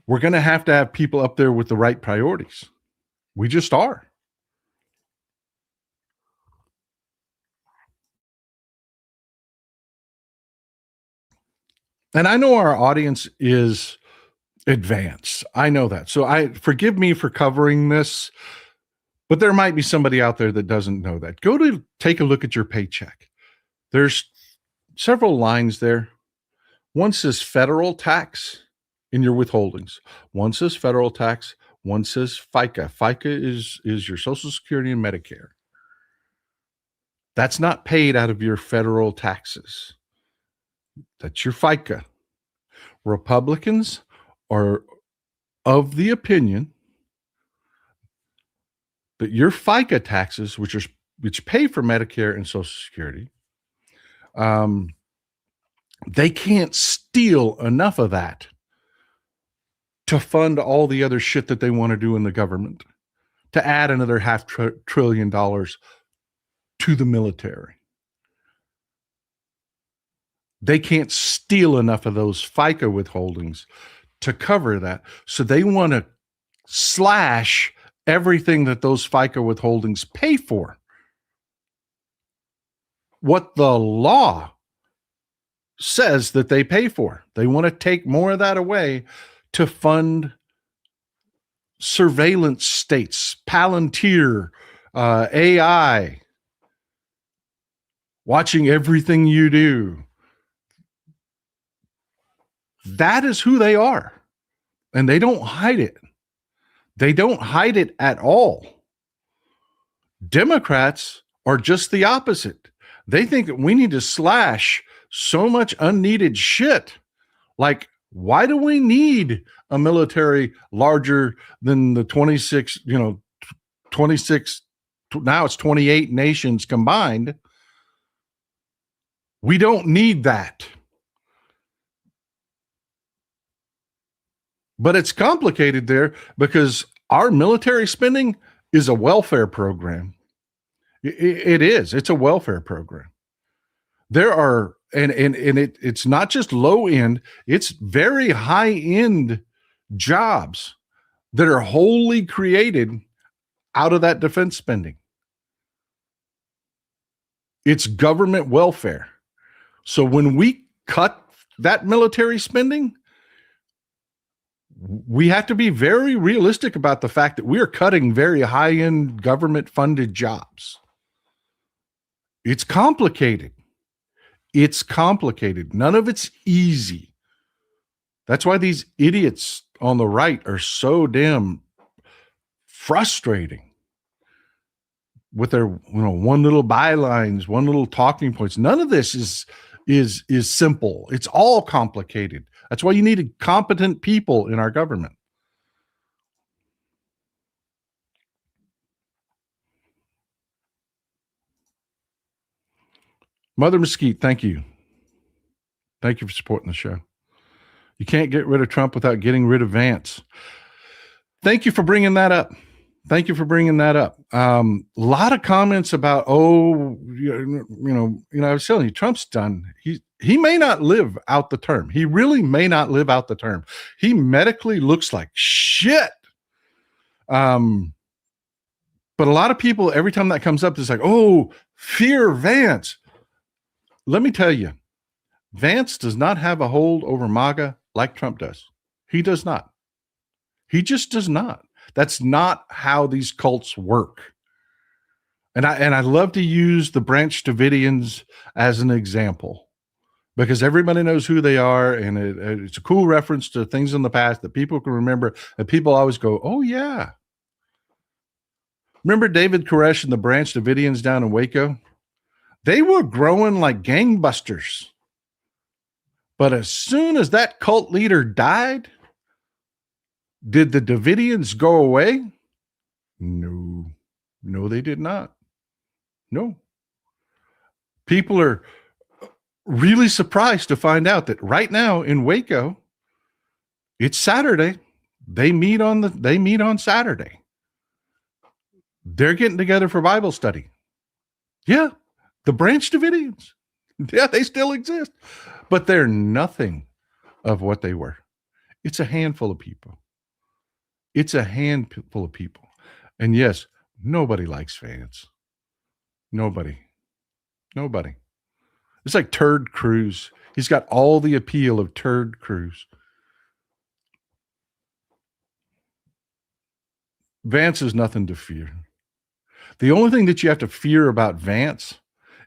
We're going to have people up there with the right priorities. We just are. And I know our audience is advanced. I know that. So forgive me for covering this, but there might be somebody out there that doesn't know that. Go to take a look at your paycheck. There's several lines there. One says federal tax in your withholdings. One says federal tax. One says FICA. FICA is your Social Security and Medicare. That's not paid out of your federal taxes. That's your FICA. Republicans are of the opinion that your FICA taxes, which pay for Medicare and Social Security, they can't steal enough of that to fund all the other shit that they want to do in the government, to add another $500 billion to the military. They can't steal enough of those FICA withholdings to cover that. So they want to slash everything that those FICA withholdings pay for. What the law says that they pay for. They want to take more of that away to fund surveillance states, Palantir, AI, watching everything you do. That is who they are. And they don't hide it. They don't hide it at all. Democrats are just the opposite. They think that we need to slash so much unneeded shit. Like, why do we need a military larger than the 26, 26, now it's 28 nations combined? We don't need that. But it's complicated there because our military spending is a welfare program. It is. It's a welfare program. There are, it's not just low end, it's very high end jobs that are wholly created out of that defense spending. It's government welfare. So when we cut that military spending, we have to be very realistic about the fact that we are cutting very high-end government-funded jobs. It's complicated. It's complicated. None of it's easy. That's why these idiots on the right are so damn frustrating with their, one little bylines, one little talking points. None of this is simple. It's all complicated. That's why you need competent people in our government. Mother Mesquite, thank you. Thank you for supporting the show. You can't get rid of Trump without getting rid of Vance. Thank you for bringing that up. Thank you for bringing that up. A lot of comments about, I was telling you, Trump's done. He may not live out the term. He really may not live out the term. He medically looks like shit. But a lot of people, every time that comes up, it's like, oh, fear Vance. Let me tell you, Vance does not have a hold over MAGA like Trump does. He does not. He just does not. That's not how these cults work. And I love to use the Branch Davidians as an example. because everybody knows who they are, and it's a cool reference to things in the past that people can remember, and people always go, oh yeah. Remember David Koresh and the Branch Davidians down in Waco? They were growing like gangbusters. But as soon as that cult leader died, did the Davidians go away? No. No, they did not. No. People are really surprised to find out that right now in Waco, it's Saturday. They meet on Saturday. They're getting together for Bible study. Yeah, the Branch Davidians. Yeah, they still exist, but they're nothing of what they were. It's a handful of people. It's a handful of people. And yes, nobody likes Vance. Nobody. It's like Turd Cruz. He's got all the appeal of Turd Cruz. Vance is nothing to fear. The only thing that you have to fear about Vance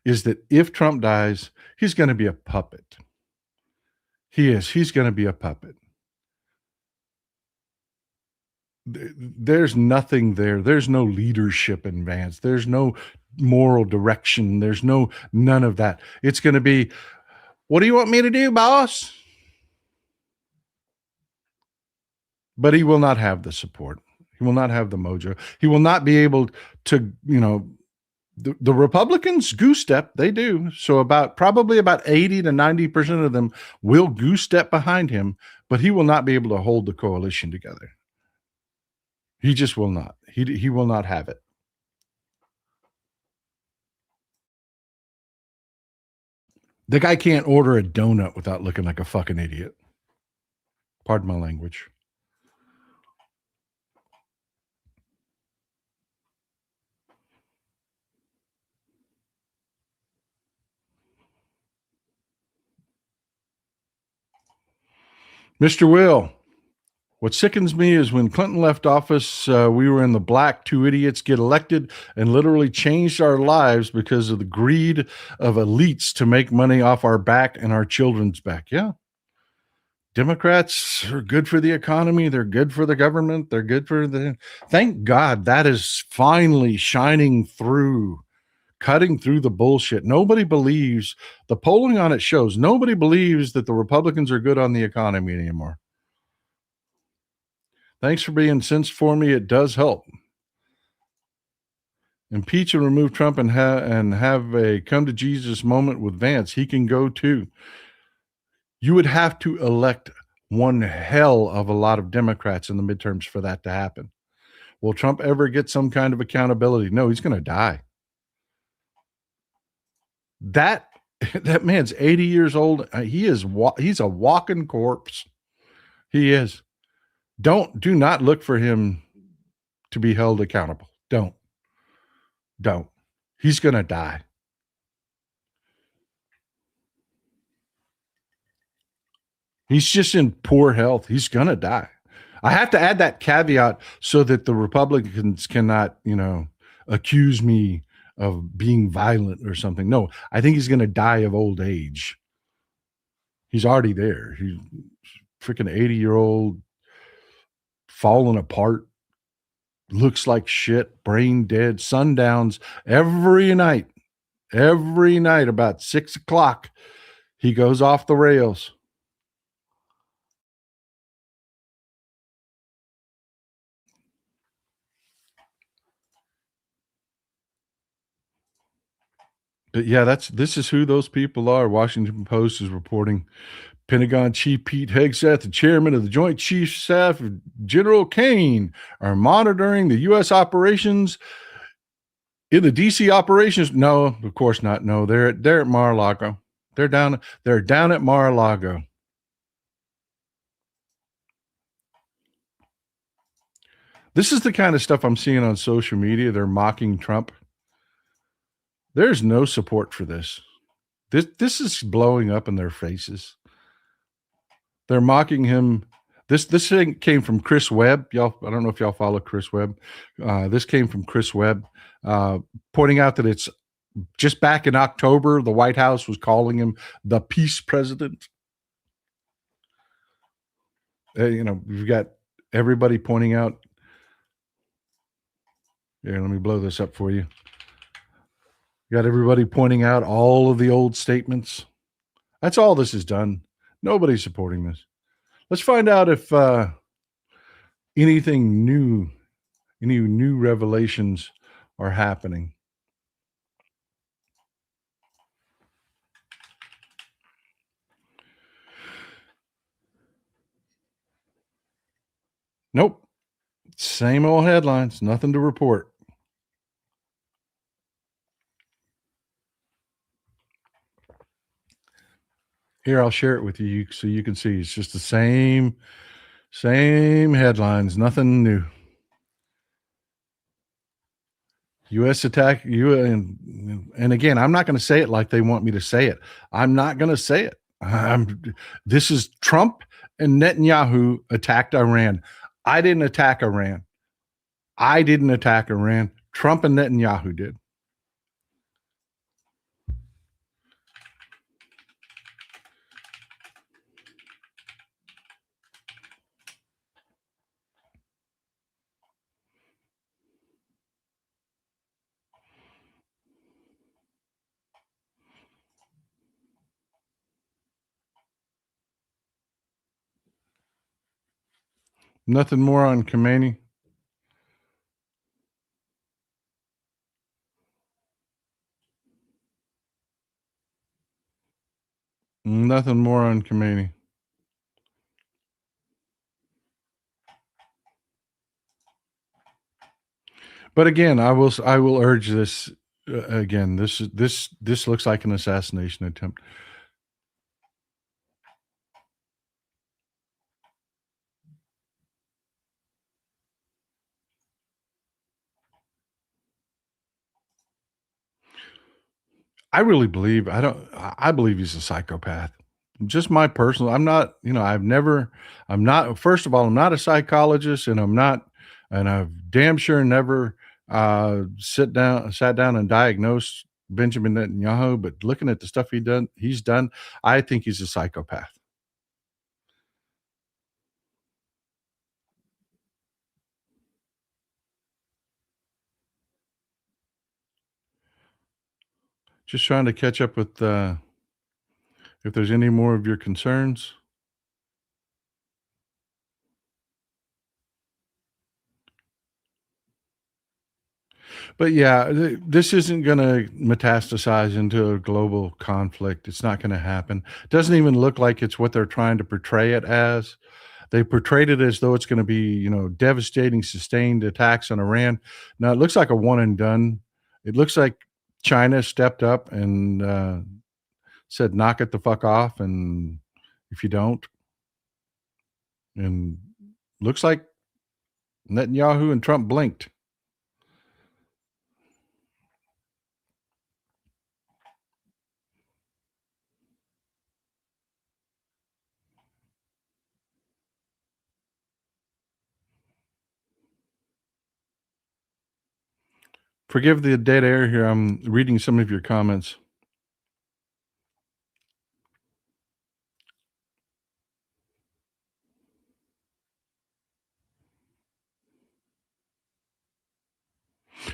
is that if Trump dies, he's going to be a puppet. He is. He's going to be a puppet. There's nothing there. There's no leadership in Vance. There's no moral direction. There's none of that. It's going to be, what do you want me to do, boss? But he will not have the support. He will not have the mojo. He will not be able to, the Republicans goose step. They do. So probably about 80 to 90% of them will goose step behind him, but he will not be able to hold the coalition together. He just will not. He will not have it. The guy can't order a donut without looking like a fucking idiot. Pardon my language. Mr. Will, what sickens me is when Clinton left office, we were in the black. Two idiots get elected and literally changed our lives because of the greed of elites to make money off our back and our children's back. Yeah. Democrats are good for the economy. They're good for the government. They're good for thank God that is finally shining through, cutting through the bullshit. Nobody believes, the polling on it shows, nobody believes that the Republicans are good on the economy anymore. Thanks for being sensed for me. It does help. Impeach and remove Trump and have a come to Jesus moment with Vance. He can go too. You would have to elect one hell of a lot of Democrats in the midterms for that to happen. Will Trump ever get some kind of accountability? No, he's going to die. That man's 80 years old. He's a walking corpse. He is. Do not look for him to be held accountable. Don't. He's going to die. He's just in poor health. He's going to die. I have to add that caveat so that the Republicans cannot, accuse me of being violent or something. No, I think he's going to die of old age. He's already there. He's freaking 80-year-old, falling apart, looks like shit, brain dead, sundowns every night about 6 o'clock. He goes off the rails. But yeah, this is who those people are. Washington Post is reporting Pentagon Chief Pete Hegseth, the chairman of the Joint Chiefs Staff, General Kane, are monitoring the U.S. operations in the D.C. operations. No, of course not. No, they're at Mar-a-Lago. They're down at Mar-a-Lago. This is the kind of stuff I'm seeing on social media. They're mocking Trump. There's no support for this. This is blowing up in their faces. They're mocking him. This thing came from Chris Webb. I don't know if y'all follow Chris Webb. This came from Chris Webb, pointing out that it's just back in October, the White House was calling him the peace president. We've got everybody pointing out. Here, let me blow this up for you. Got everybody pointing out all of the old statements. That's all this has done. Nobody's supporting this. Let's find out if anything new, any new revelations are happening. Nope. Same old headlines. Nothing to report. Here, I'll share it with you so you can see. It's just the same headlines. Nothing new. U.S. attack and again, I'm not going to say it like they want me to say it. I'm not going to say it. This is Trump and Netanyahu attacked Iran. I didn't attack Iran. Trump and Netanyahu did. Nothing more on Khomeini. Nothing more on Khomeini. But again, I will urge this again. This looks like an assassination attempt. I really believe I believe he's a psychopath. Just my personal. I'm not. I'm not. First of all, I'm not a psychologist, and I've damn sure never sat down and diagnosed Benjamin Netanyahu. But looking at the stuff he's done, I think he's a psychopath. Just trying to catch up with if there's any more of your concerns. But yeah, this isn't going to metastasize into a global conflict. It's not going to happen. It doesn't even look like it's what they're trying to portray it as. They portrayed it as though it's going to be, devastating, sustained attacks on Iran. Now it looks like a one and done. It looks like China stepped up and said, "Knock it the fuck off," and if you don't, and looks like Netanyahu and Trump blinked. Forgive the dead air here. I'm reading some of your comments.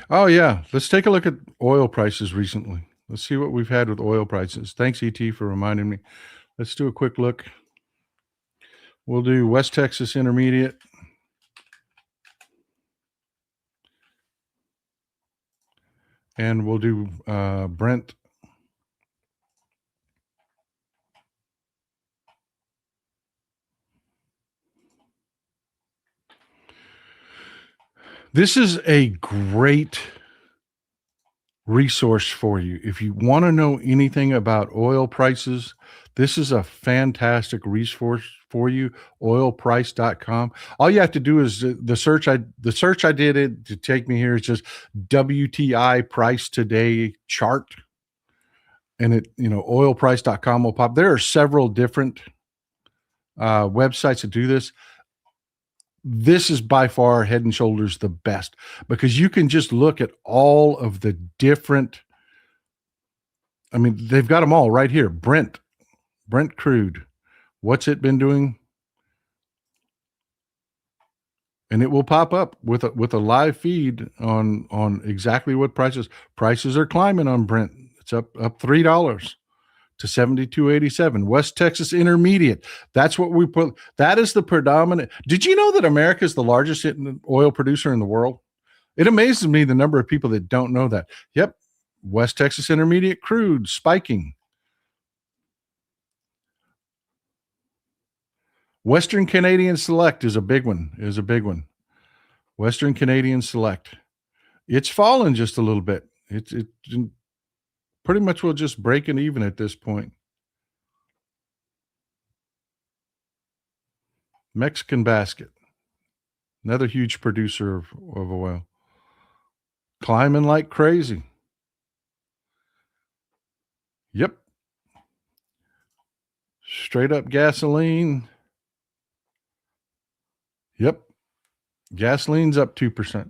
Oh yeah, let's take a look at oil prices recently. Let's see what we've had with oil prices. Thanks, ET, for reminding me. Let's do a quick look. We'll do West Texas Intermediate. And we'll do Brent. This is a great resource for you. If you want to know anything about oil prices, this is a fantastic resource for you, oilprice.com. All you have to do is the search I did it to take me here is just WTI price today chart. And oilprice.com will pop. There are several different websites that do this. This is by far head and shoulders the best because you can just look at all of the different I mean, they've got them all right here. Brent crude. What's it been doing? And it will pop up with a live feed on exactly what prices. Prices are climbing on Brent. It's up $3 to 72.87. West Texas Intermediate. That's what we put. That is the predominant. Did you know that America is the largest oil producer in the world? It amazes me the number of people that don't know that. Yep. West Texas Intermediate crude spiking. Western Canadian Select is a big one. Western Canadian Select. It's fallen just a little bit. It's pretty much will just breaking even at this point. Mexican Basket, another huge producer of oil, climbing like crazy. Yep. Straight up gasoline. Yep. Gasoline's up 2%.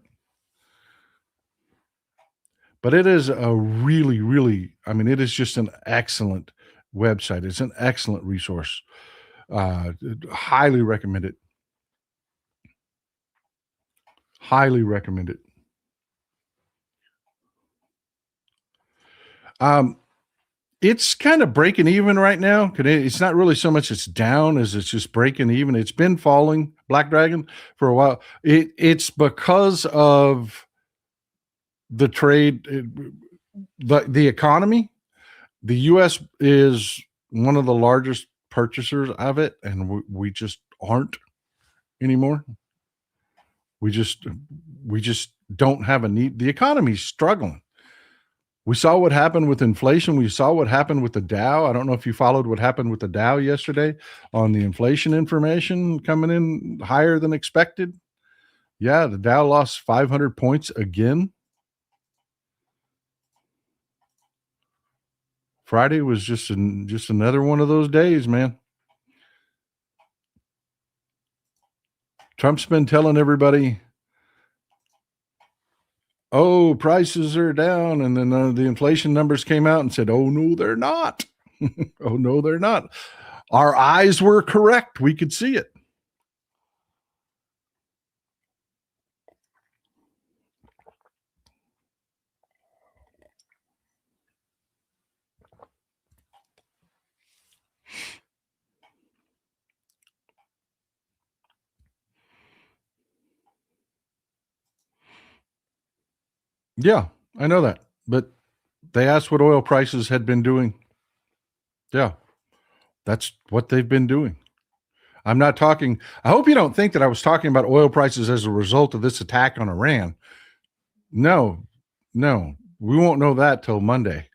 But it is a really, really, I mean, it is just an excellent website. It's an excellent resource. Highly recommend it. Highly recommend it. It's kind of breaking even right now. It's not really so much it's down as it's just breaking even. It's been falling, Black Dragon, for a while. It's because of the trade, the economy. The U.S. is one of the largest purchasers of it, and we just aren't anymore. We just don't have a need. The economy's struggling. We saw what happened with inflation. We saw what happened with the Dow. I don't know if you followed what happened with the Dow yesterday on the inflation information coming in higher than expected. Yeah, the Dow lost 500 points again. Friday was just another one of those days, man. Trump's been telling everybody, oh, prices are down. And then the inflation numbers came out and said, oh, no, they're not. Oh, no, they're not. Our eyes were correct. We could see it. Yeah, I know that. But they asked what oil prices had been doing. Yeah, that's what they've been doing. I'm not talking. I hope you don't think that I was talking about oil prices as a result of this attack on Iran. No, we won't know that till Monday.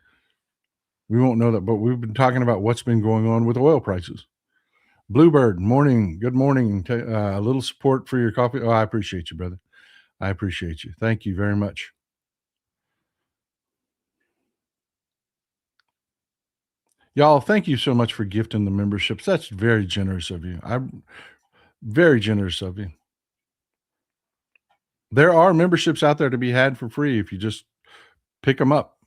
We won't know that, but we've been talking about what's been going on with oil prices. Bluebird, morning. Good morning. A little support for your coffee. Oh, I appreciate you, brother. I appreciate you. Thank you very much. Y'all, thank you so much for gifting the memberships. That's very generous of you. I'm very generous of you. There are memberships out there to be had for free if you just pick them up.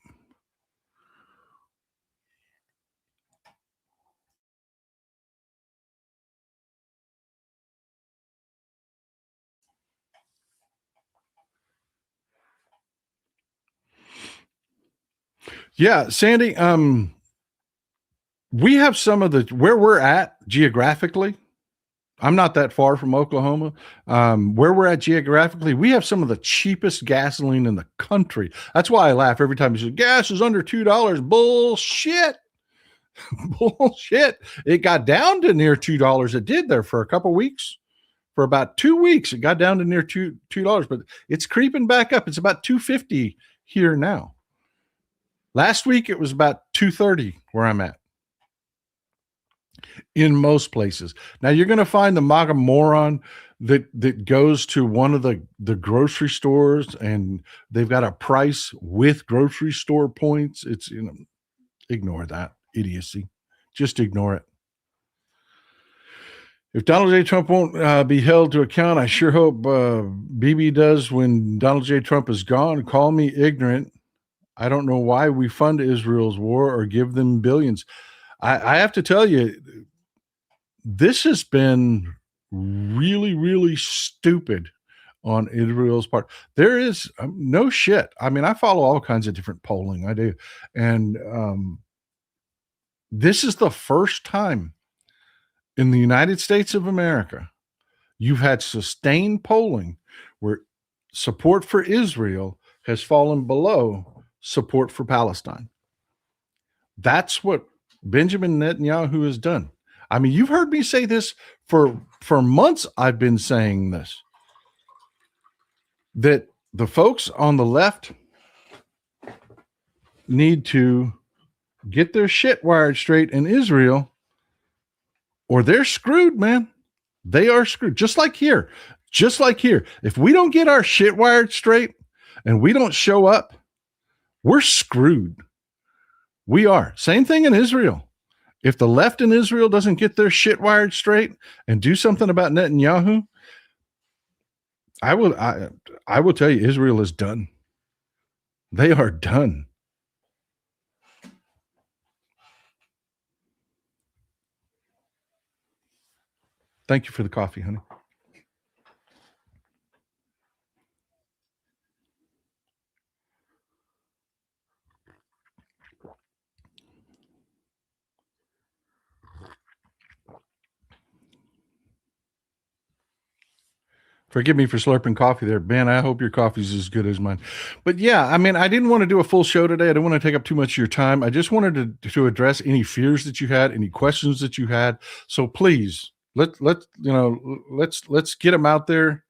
Yeah, Sandy, we have some of the where we're at geographically. I'm not that far from Oklahoma. Where we're at geographically, we have some of the cheapest gasoline in the country. That's why I laugh every time you say gas is under $2. Bullshit. Bullshit. It got down to near $2. It did there for a couple weeks. For about 2 weeks, it got down to near $2, but it's creeping back up. It's about $2.50 here now. Last week it was about $2.30 where I'm at. In most places. Now you're going to find the MAGA moron that goes to one of the grocery stores and they've got a price with grocery store points. It's, ignore that idiocy. Just ignore it. If Donald J. Trump won't be held to account, I sure hope BB does when Donald J. Trump is gone. Call me ignorant. I don't know why we fund Israel's war or give them billions. I have to tell you, this has been really, really stupid on Israel's part. There is no shit. I mean, I follow all kinds of different polling. I do. And this is the first time in the United States of America you've had sustained polling where support for Israel has fallen below support for Palestine. That's what Benjamin Netanyahu has done. I mean, you've heard me say this for months. I've been saying this, that the folks on the left need to get their shit wired straight in Israel, or they're screwed, man. They are screwed. Just like here. If we don't get our shit wired straight and we don't show up, we're screwed. We are. Same thing in Israel. If the left in Israel doesn't get their shit wired straight and do something about Netanyahu, I will tell you, Israel is done. They are done. Thank you for the coffee, honey. Forgive me for slurping coffee there, Ben. I hope your coffee's as good as mine. But yeah, I mean, I didn't want to do a full show today. I didn't want to take up too much of your time. I just wanted to address any fears that you had, any questions that you had. So please, let's get them out there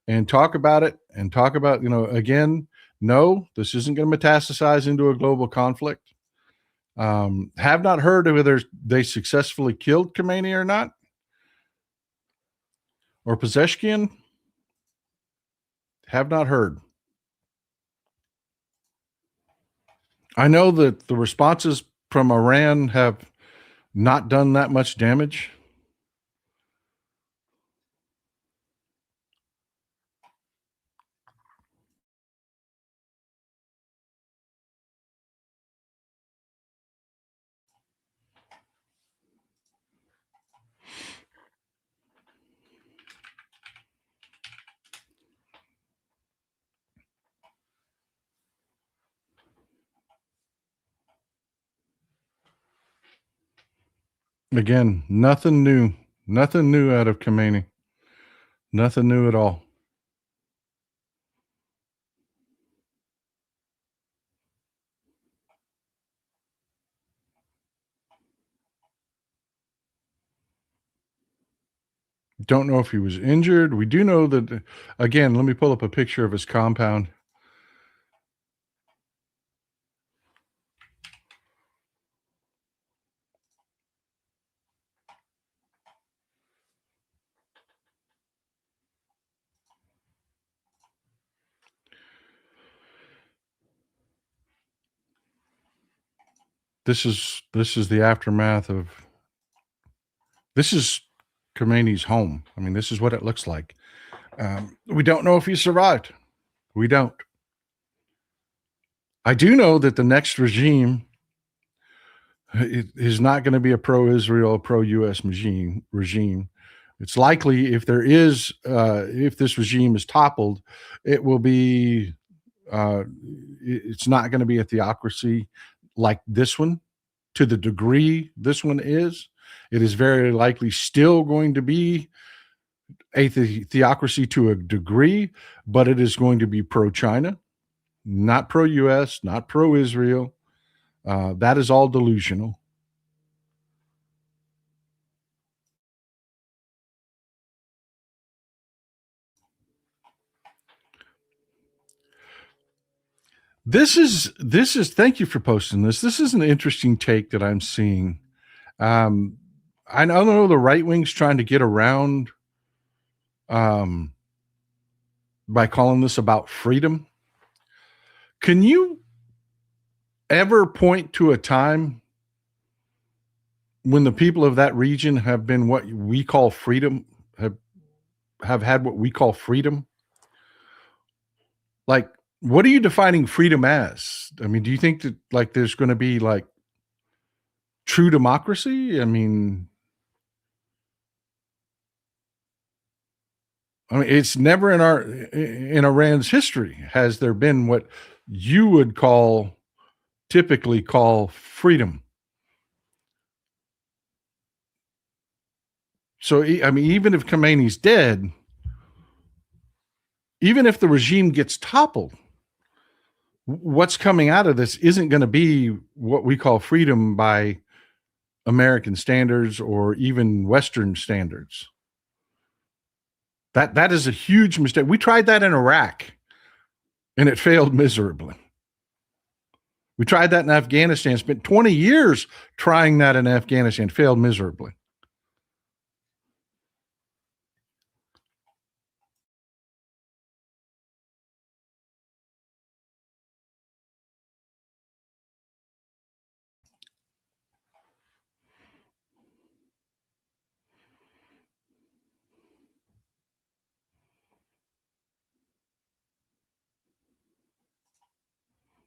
and talk about it, and talk about, again, no, this isn't going to metastasize into a global conflict. Have not heard whether they successfully killed Khamenei or not, or Pezeshkian. Have not heard. I know that the responses from Iran have not done that much damage. Again, nothing new. Nothing new out of Khamenei. Nothing new at all. Don't know if he was injured. We do know that, again, let me pull up a picture of his compound. This is the aftermath of, this is Khamenei's home. I mean, this is what it looks like. We don't know if he survived. We don't. I do know that the next regime is not going to be a pro-Israel, pro-U.S. regime. It's likely, if there is, if this regime is toppled, it will be. It's not going to be a theocracy like this one, to the degree this one is. It is very likely still going to be a theocracy to a degree, but it is going to be pro-China, not pro-U.S., not pro-Israel. That is all delusional. This is thank you for posting this. This is an interesting take that I'm seeing. I know the right wing's trying to get around by calling this about freedom. Can you ever point to a time when the people of that region have been what we call freedom, have had what we call freedom? Like, what are you defining freedom as? I mean, do you think that like there's going to be like true democracy? I mean, it's never in Iran's history has there been what you would typically call freedom. So, I mean, even if Khomeini's dead, even if the regime gets toppled, what's coming out of this isn't going to be what we call freedom by American standards or even Western standards. That is a huge mistake. We tried that in Iraq and it failed miserably. We tried that in Afghanistan, spent 20 years trying that in Afghanistan, failed miserably.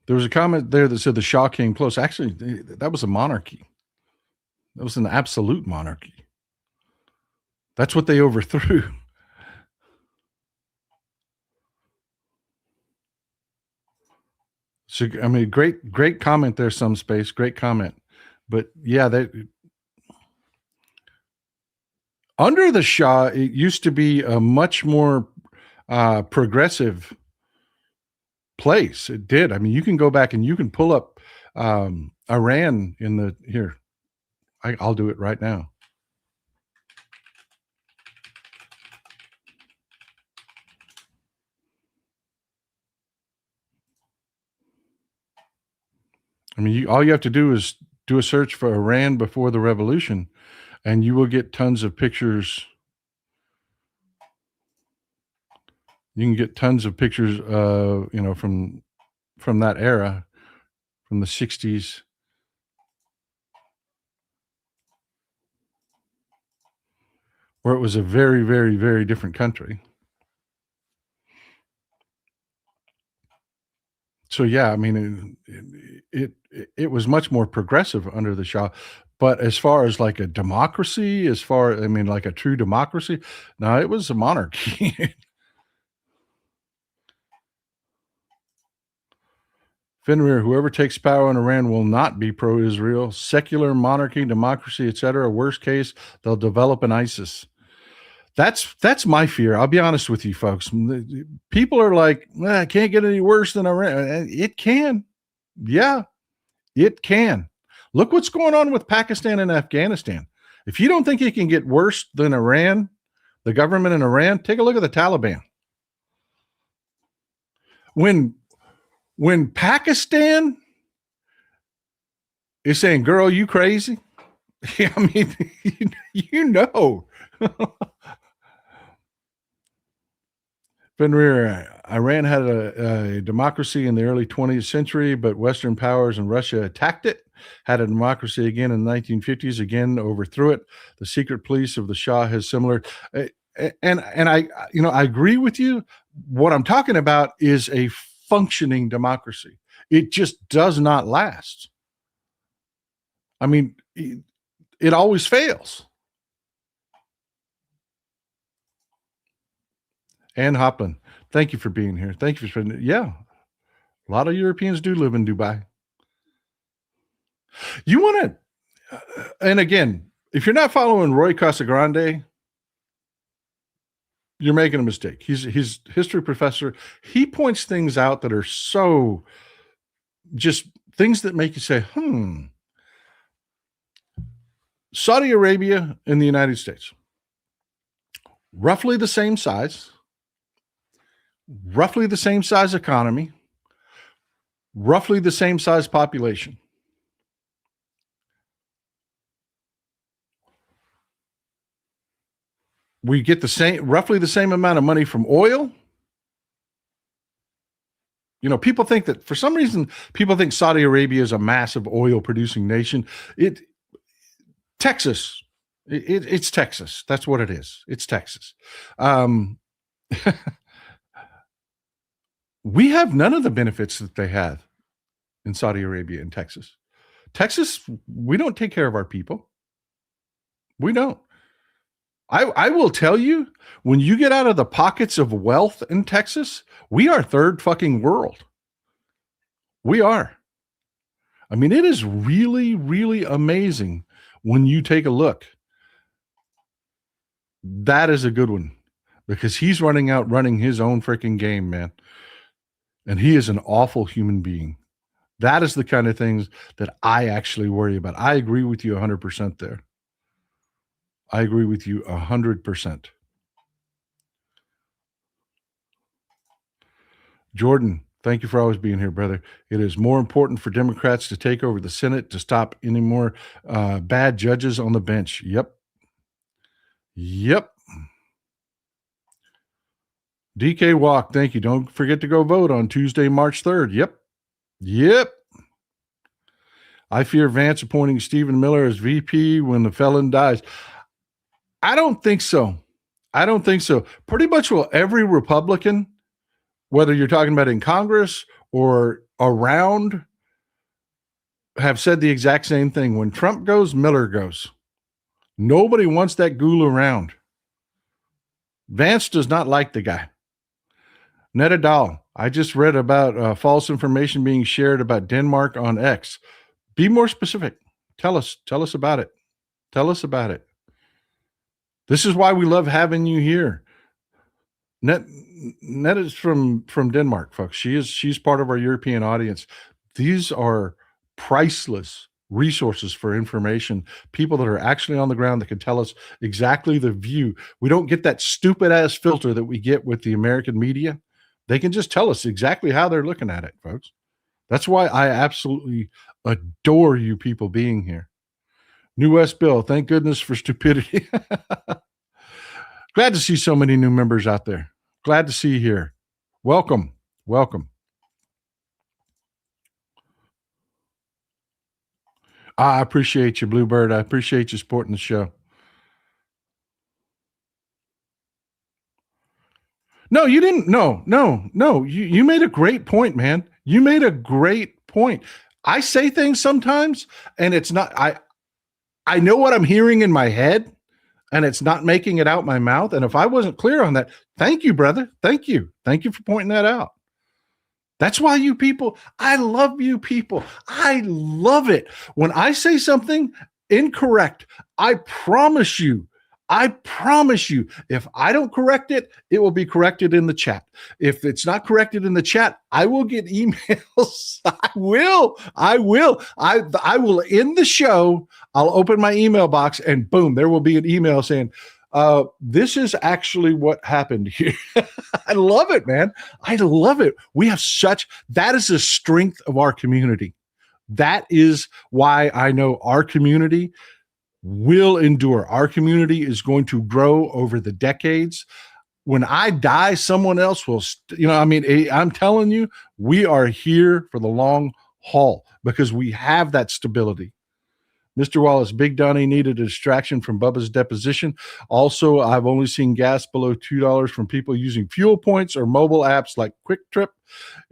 There was a comment there that said the Shah came close. Actually, that was a monarchy. That was an absolute monarchy. That's what they overthrew. So, I mean, great comment there, some space, great comment. But yeah, under the Shah, it used to be a much more progressive place. It did. I mean, you can go back and you can pull up Iran in the here. I'll do it right now. I mean, all you have to do is do a search for Iran before the revolution, and you will get tons of pictures. You can get tons of pictures, from that era, from the '60s, where it was a very, very, very different country. So yeah, I mean, it was much more progressive under the Shah. But as far as like a democracy, like a true democracy, no, it was a monarchy. Fenrir, whoever takes power in Iran will not be pro-Israel. Secular monarchy, democracy, etc. Worst case, they'll develop an ISIS. That's my fear. I'll be honest with you, folks. People are like, it can't get any worse than Iran. It can. Yeah, it can. Look what's going on with Pakistan and Afghanistan. If you don't think it can get worse than Iran, the government in Iran, take a look at the Taliban. When Pakistan is saying, "Girl, you crazy?" I mean, you know. Fenrir, Iran had a democracy in the early 20th century, but Western powers and Russia attacked it. Had a democracy again in the 1950s, again overthrew it. The secret police of the Shah has similar. And I agree with you. What I'm talking about is a functioning democracy. It just does not last. I mean, it always fails. Ann Hoplin, thank you for being here. Thank you for spending. Yeah, a lot of Europeans do live in Dubai. You want to, and again, if you're not following Roy Casagrande, you're making a mistake. He's history professor. He points things out that are so just things that make you say, Saudi Arabia and the United States, roughly the same size, roughly the same size economy, roughly the same size population. We get roughly the same amount of money from oil. You know, people think that for some reason, people think Saudi Arabia is a massive oil producing nation. Texas, it's Texas. That's what it is. It's Texas. We have none of the benefits that they have in Saudi Arabia and Texas. Texas, we don't take care of our people. We don't. I will tell you, when you get out of the pockets of wealth in Texas, we are third fucking world. We are. I mean, it is really, really amazing when you take a look. That is a good one because he's running his own freaking game, man. And he is an awful human being. That is the kind of things that I actually worry about. I agree with you 100% there. I agree with you 100%. Jordan, thank you for always being here, brother. It is more important for Democrats to take over the Senate to stop any more bad judges on the bench. Yep. DK Walk, thank you. Don't forget to go vote on Tuesday, March 3rd. Yep. I fear Vance appointing Stephen Miller as VP when the felon dies. I don't think so. Pretty much every Republican, whether you're talking about in Congress or around, have said the exact same thing. When Trump goes, Miller goes. Nobody wants that ghoul around. Vance does not like the guy. Netta Dahl, I just read about false information being shared about Denmark on X. Be more specific. Tell us about it. This is why we love having you here. Net is from Denmark, folks. She's part of our European audience. These are priceless resources for information. People that are actually on the ground that can tell us exactly the view. We don't get that stupid ass filter that we get with the American media. They can just tell us exactly how they're looking at it, folks. That's why I absolutely adore you people being here. New West Bill, thank goodness for stupidity. Glad to see so many new members out there. Glad to see you here. Welcome. I appreciate you, Bluebird. I appreciate you supporting the show. No, you didn't. No. You made a great point, man. You made a great point. I say things sometimes, and it's not. I know what I'm hearing in my head, and it's not making it out my mouth. And if I wasn't clear on that, thank you, brother. Thank you for pointing that out. That's why you people, I love you people. I love it. When I say something incorrect, I promise you, if I don't correct it, it will be corrected in the chat. If it's not corrected in the chat, I will get emails. I will end the show. I'll open my email box and boom, there will be an email saying, this is actually what happened here. I love it, man. I love it. That is the strength of our community. That is why I know our community will endure. Our community is going to grow over the decades. When I die, someone else will, I'm telling you, we are here for the long haul because we have that stability. Mr. Wallace, Big Donnie needed a distraction from Bubba's deposition. Also, I've only seen gas below $2 from people using fuel points or mobile apps like Quick Trip.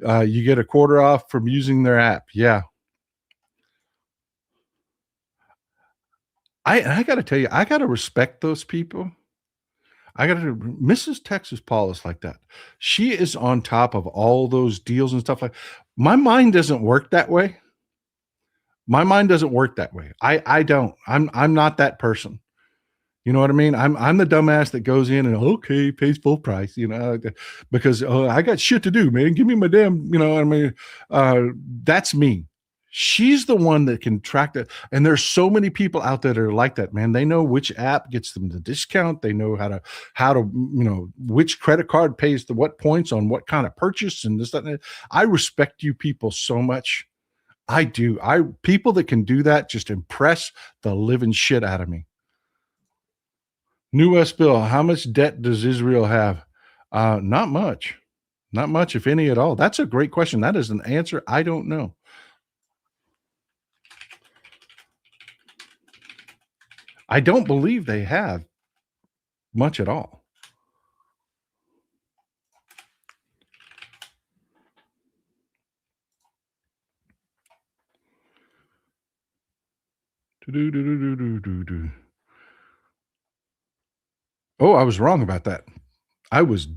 You get a quarter off from using their app. Yeah. I got to tell you, I got to respect those people. Mrs. Texas Paul is like that. She is on top of all those deals and stuff like. My mind doesn't work that way. I don't. I'm not that person. You know what I mean? I'm the dumbass that goes in and okay, pays full price, because I got shit to do, man. Give me my damn, that's me. She's the one that can track that. And there's so many people out there that are like that, man. They know which app gets them the discount. They know how to, which credit card pays the what points on what kind of purchase and this, that, and that. I respect you people so much. I do. People that can do that just impress the living shit out of me. New West Bill, how much debt does Israel have? Not much, if any at all. That's a great question. That is an answer I don't know. I don't believe they have much at all. Do-do-do-do-do-do-do. Oh, I was wrong about that. I was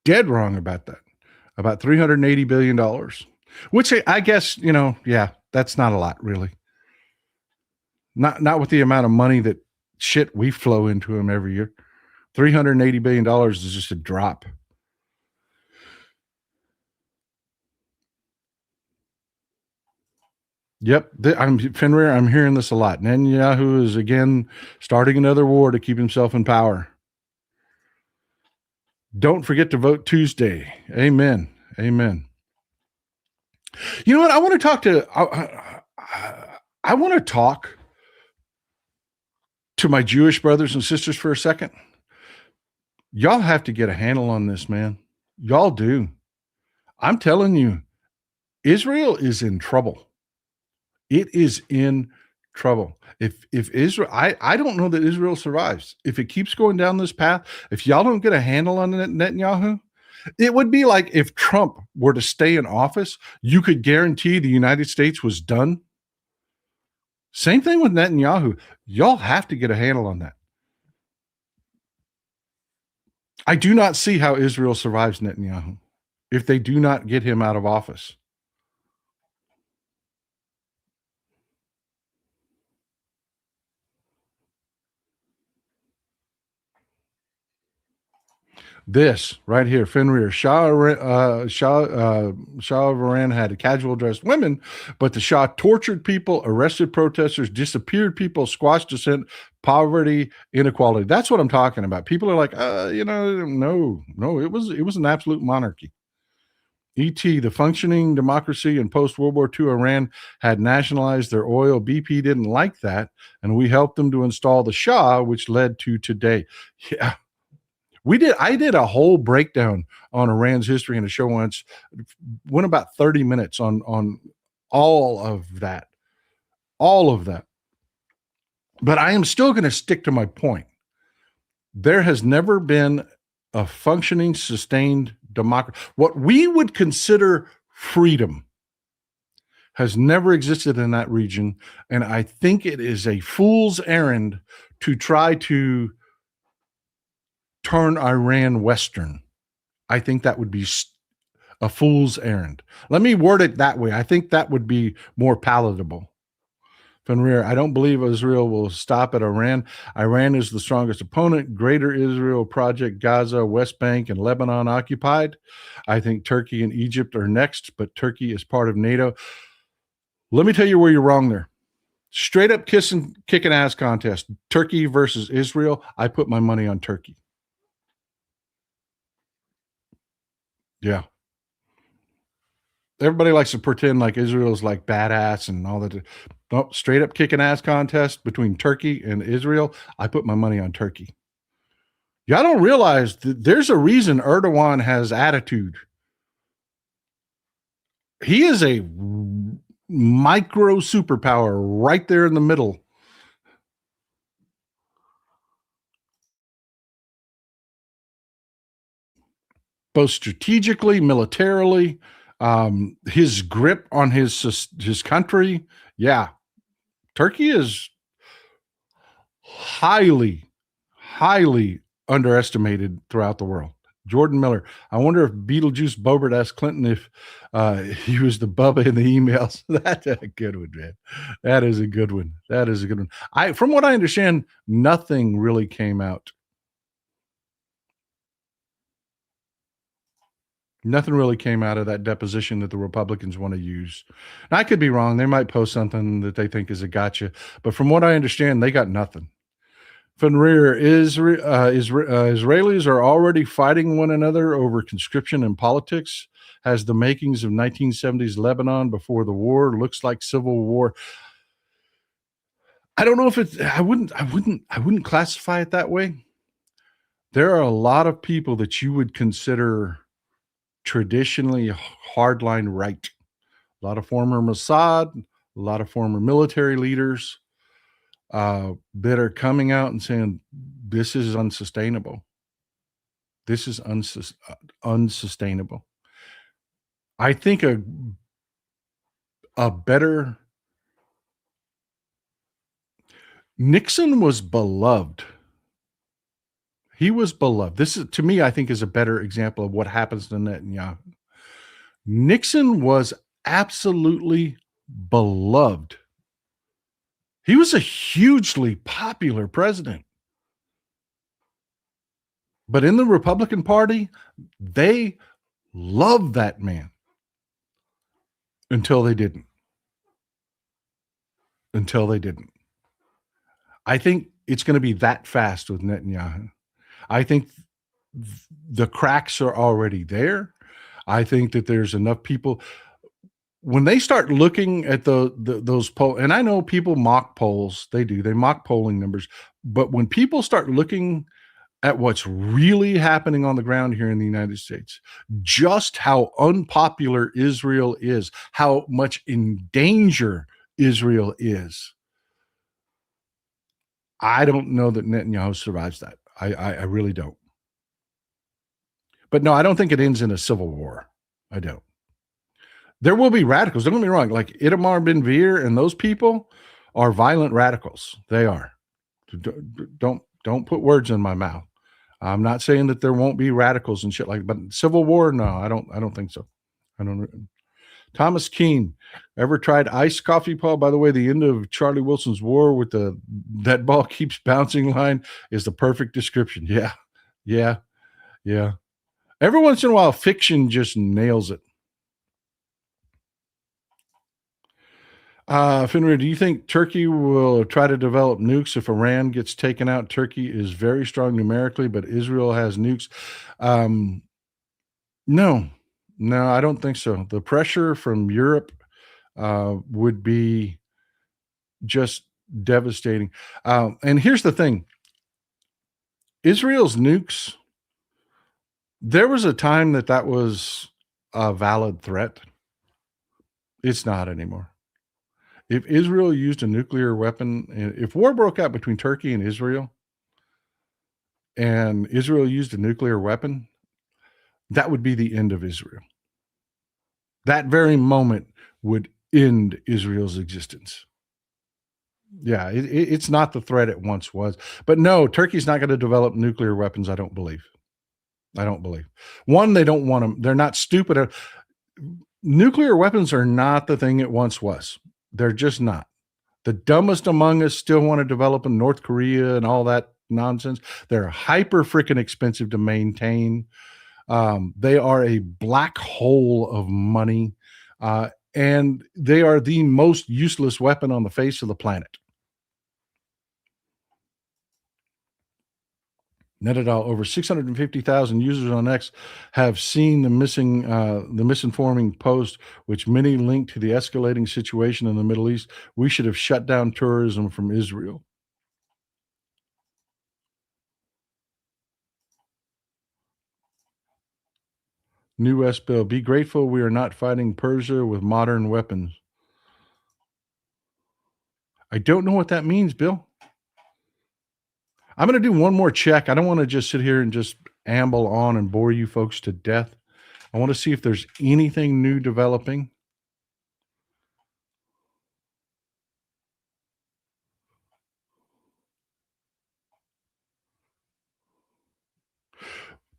dead wrong about that. About $380 billion, which I guess, yeah, that's not a lot, really. Not with the amount of money that shit we flow into them every year. $380 billion is just a drop. Yep. Fenrir, I'm hearing this a lot. Netanyahu is again starting another war to keep himself in power. Don't forget to vote Tuesday. Amen. Amen. You know what? I want to talk to. I want to talk to my Jewish brothers and sisters for a second. Y'all have to get a handle on this, man. Y'all do. I'm telling you, Israel is in trouble. It is in trouble. If Israel, I don't know that Israel survives. If it keeps going down this path, if y'all don't get a handle on Netanyahu, it would be like if Trump were to stay in office, you could guarantee the United States was done. Same thing with Netanyahu. Y'all have to get a handle on that. I do not see how Israel survives Netanyahu if they do not get him out of office. This right here, Fenrir, Shah of Iran had casual dressed women, but the Shah tortured people, arrested protesters, disappeared people, squashed dissent, poverty, inequality. That's what I'm talking about. People are like, no, it was an absolute monarchy. ET, the functioning democracy in post World War II Iran had nationalized their oil. BP didn't like that, and we helped them to install the Shah, which led to today. Yeah. I did a whole breakdown on Iran's history in a show once. Went about 30 minutes on all of that. All of that. But I am still going to stick to my point. There has never been a functioning, sustained democracy. What we would consider freedom has never existed in that region. And I think it is a fool's errand to try to turn Iran Western. I think that would be a fool's errand. Let me word it that way. I think that would be more palatable. Fenrir, I don't believe Israel will stop at Iran. Iran is the strongest opponent. Greater Israel Project, Gaza, West Bank, and Lebanon occupied. I think Turkey and Egypt are next, but Turkey is part of NATO. Let me tell you where you're wrong there. Straight up kicking ass contest. Turkey versus Israel. I put my money on Turkey. Yeah. Everybody likes to pretend like Israel's like badass and all that. Nope, straight up kicking ass contest between Turkey and Israel. I put my money on Turkey. Y'all don't realize that there's a reason Erdogan has attitude. He is a micro superpower right there in the middle. Both strategically, militarily, his grip on his country. Yeah, Turkey is highly underestimated throughout the world. Jordan Miller. I wonder if Beetlejuice Bobert asked Clinton if he was the Bubba in the emails. That's a good one, man. That is a good one. That is a good one. From what I understand, nothing really came out. Nothing really came out of that deposition that the Republicans want to use. Now, I could be wrong. They might post something that they think is a gotcha. But from what I understand, they got nothing. Fenrir, Israelis are already fighting one another over conscription and politics. Has the makings of 1970s Lebanon before the war. Looks like civil war. I don't know if it's. I wouldn't classify it that way. There are a lot of people that you would consider traditionally hardline right. A lot of former Mossad, a lot of former military leaders that are coming out and saying this is unsustainable. This is unsustainable. I think a better Nixon was beloved. He was beloved. This is, to me, I think, is a better example of what happens to Netanyahu. Nixon was absolutely beloved. He was a hugely popular president. But in the Republican Party, they loved that man until they didn't. Until they didn't. I think it's going to be that fast with Netanyahu. I think the cracks are already there. I think that there's enough people when they start looking at those poll, and I know people mock polls, they mock polling numbers, but when people start looking at what's really happening on the ground here in the United States, just how unpopular Israel is, how much in danger Israel is, I don't know that Netanyahu survives that. I really don't. But no, I don't think it ends in a civil war. I don't. There will be radicals. Don't get me wrong. Like Itamar Ben-Gvir and those people are violent radicals. They are. Don't put words in my mouth. I'm not saying that there won't be radicals and shit like. But civil war, no, I don't think so. I don't. Thomas Keene, ever tried iced coffee, Paul? By the way, the end of Charlie Wilson's war with the that ball keeps bouncing line is the perfect description. Yeah. Every once in a while, fiction just nails it. Finra, do you think Turkey will try to develop nukes if Iran gets taken out? Turkey is very strong numerically, but Israel has nukes. No, I don't think so. The pressure from Europe would be just devastating. And here's the thing. Israel's nukes, there was a time that was a valid threat. It's not anymore. If Israel used a nuclear weapon, if war broke out between Turkey and Israel used a nuclear weapon, that would be the end of Israel. That very moment would end Israel's existence. Yeah, it's not the threat it once was. But no, Turkey's not going to develop nuclear weapons, I don't believe. One, they don't want them. They're not stupid. Nuclear weapons are not the thing it once was. They're just not. The dumbest among us still want to develop in North Korea and all that nonsense. They're hyper freaking expensive to maintain. They are a black hole of money, and they are the most useless weapon on the face of the planet. Netadal, over 650,000 users on X have seen the misinforming post, which many link to the escalating situation in the Middle East. We should have shut down tourism from Israel. New West Bill, be grateful we are not fighting Persia with modern weapons. I don't know what that means, Bill. I'm going to do one more check. I don't want to just sit here and just amble on and bore you folks to death. I want to see if there's anything new developing.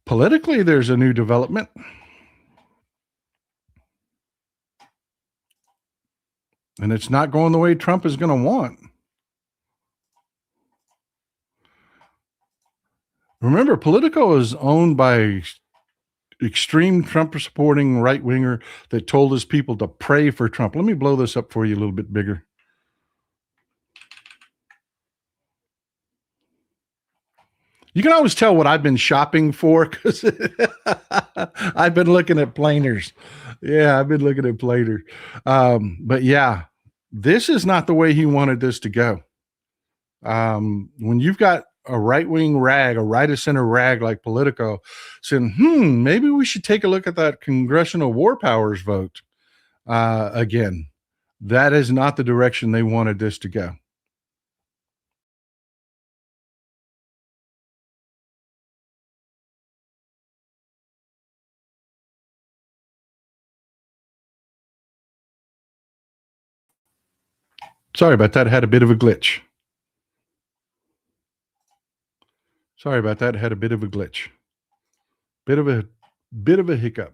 Politically, there's a new development. And it's not going the way Trump is going to want. Remember, Politico is owned by extreme Trump supporting right winger that told his people to pray for Trump. Let me blow this up for you a little bit bigger. You can always tell what I've been shopping for because I've been looking at planers. Yeah, I've been looking at planers. But yeah, this is not the way he wanted this to go. When you've got a right-wing rag, a right-of-center rag like Politico saying, maybe we should take a look at that congressional war powers vote again. That is not the direction they wanted this to go. Sorry about that. I had a bit of a glitch. Sorry about that. Had a bit of a glitch. Bit of a hiccup.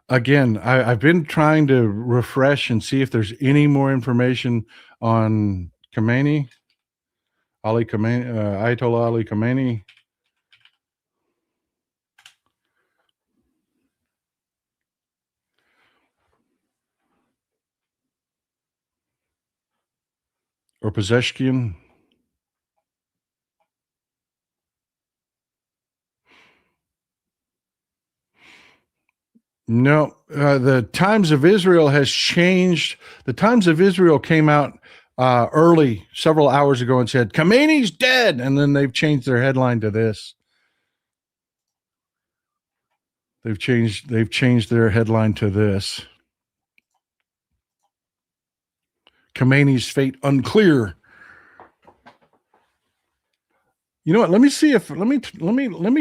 Again, I've been trying to refresh and see if there's any more information on Khamenei, Ayatollah Ali Khamenei. Or Pezeshkian. No, the Times of Israel has changed. The Times of Israel came out early, several hours ago, and said Khamenei's dead, and then they've changed their headline to this. They've changed their headline to this. Khamenei's fate unclear. You know what? Let me see if let me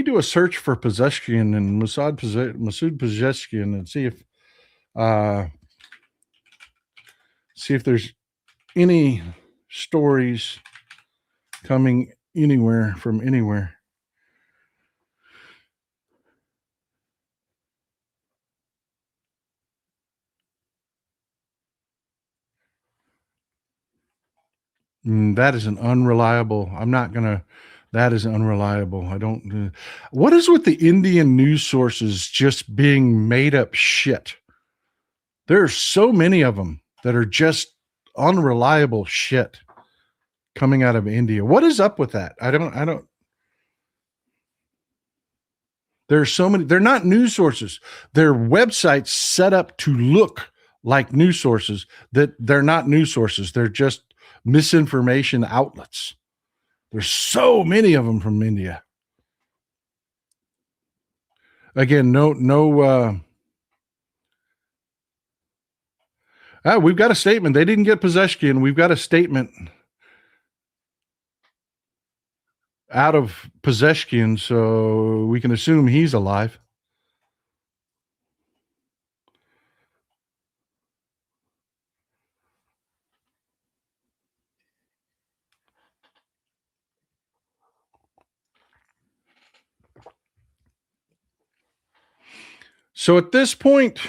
do a search for Pezeshkian and Masoud Pezeshkian and uh, see if there's any stories coming anywhere from anywhere. That is an unreliable. I'm not gonna. That is unreliable. I don't. What is with the Indian news sources just being made up shit? There are so many of them that are just unreliable shit coming out of India. What is up with that? I don't. There's so many. They're not news sources. They're websites set up to look like news sources that they're not news sources. They're just misinformation outlets. There's so many of them from India. Again, no. We've got a statement. They didn't get Pezeshkian. We've got a statement out of Pezeshkian, so we can assume he's alive. So at this point,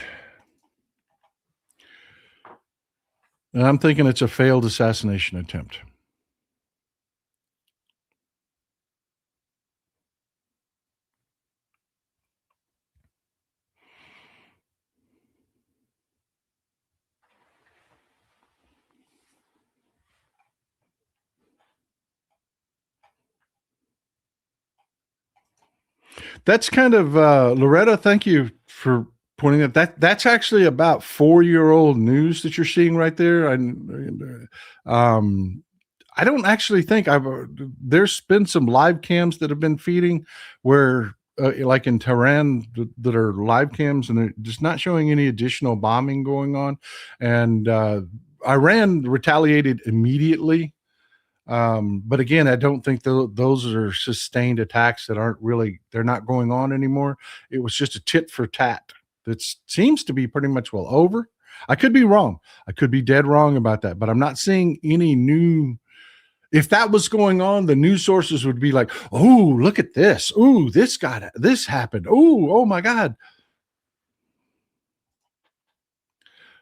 I'm thinking it's a failed assassination attempt. That's kind of Loretta. Thank you for pointing that. That's actually about 4-year-old news that you're seeing right there. I don't actually think there's been some live cams that have been feeding where, like in Tehran, that are live cams, and they're just not showing any additional bombing going on. And Iran retaliated immediately. But again, I don't think those are sustained attacks that they're not going on anymore. It was just a tit for tat that seems to be pretty much well over. I could be wrong. I could be dead wrong about that, but I'm not seeing any new. If that was going on, the news sources would be like, "Oh, look at this! Oh, this happened! Oh my God!"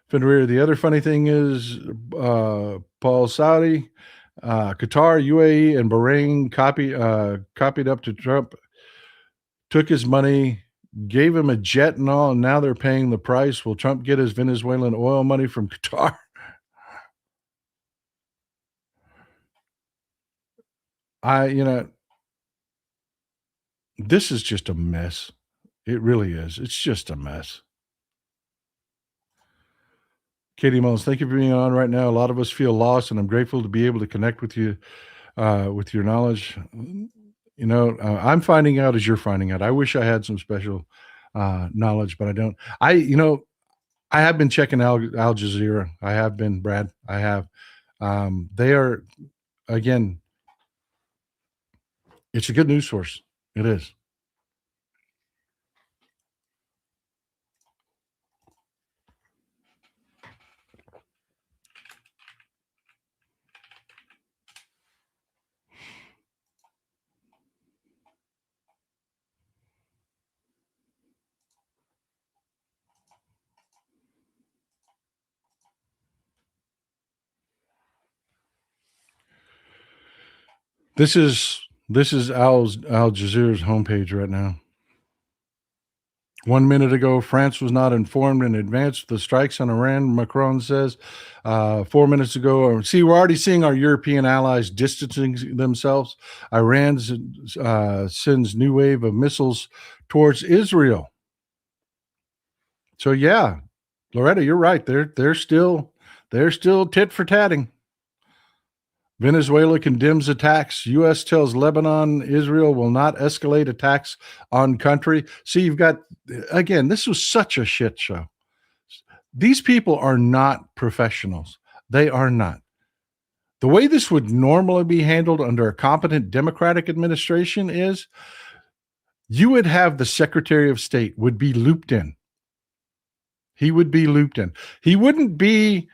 Fenrir, the other funny thing is, Paul Saudi, Qatar, UAE, and Bahrain copied up to Trump, took his money, gave him a jet and all, and now they're paying the price. Will Trump get his Venezuelan oil money from Qatar? This is just a mess. It really is. It's just a mess. Katie Mullins, thank you for being on right now. A lot of us feel lost, and I'm grateful to be able to connect with you with your knowledge. I'm finding out as you're finding out. I wish I had some special knowledge, but I don't. I have been checking Al Jazeera. I have been, Brad. I have. They are, again, it's a good news source. It is. This is Al Jazeera's homepage right now. 1 minute ago, France was not informed in advance of the strikes on Iran, Macron says. 4 minutes ago, see, we're already seeing our European allies distancing themselves. Iran sends new wave of missiles towards Israel. So yeah, Loretta, you're right. They're still tit for tatting. Venezuela condemns attacks. U.S. tells Lebanon Israel will not escalate attacks on country. See, you've got, again, this was such a shit show. These people are not professionals. They are not. The way this would normally be handled under a competent Democratic administration is you would have the Secretary of State would be looped in. He would be looped in. He wouldn't be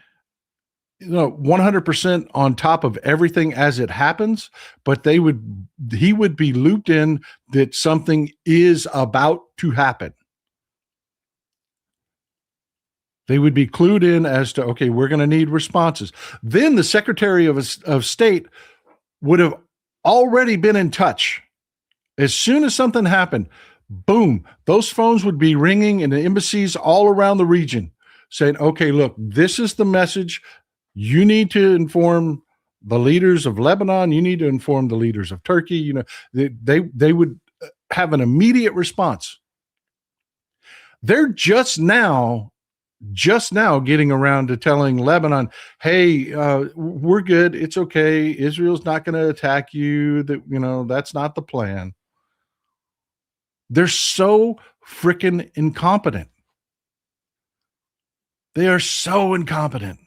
100% on top of everything as it happens, but he would be looped in that something is about to happen. They would be clued in as to, okay, we're going to need responses. Then the Secretary of State would have already been in touch. As soon as something happened, boom, those phones would be ringing in the embassies all around the region saying, okay, look, this is the message. You need to inform the leaders of Lebanon. You need to inform the leaders of Turkey. They would have an immediate response. They're just now getting around to telling Lebanon, hey, we're good. It's okay. Israel's not going to attack you. That's not the plan. They're so freaking incompetent. They are so incompetent.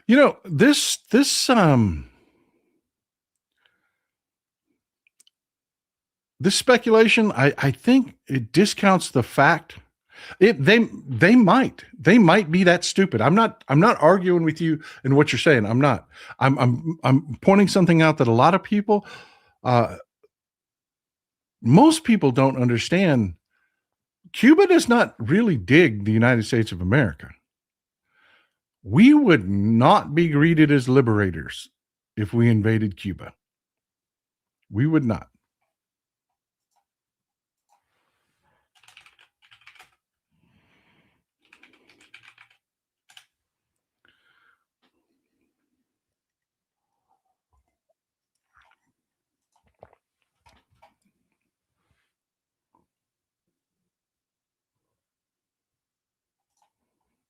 This speculation, I think it discounts the fact they might be that stupid. I'm not arguing with you in what you're saying. I'm not. I'm pointing something out that a lot of people, most people don't understand. Cuba does not really dig the United States of America. We would not be greeted as liberators if we invaded Cuba. We would not.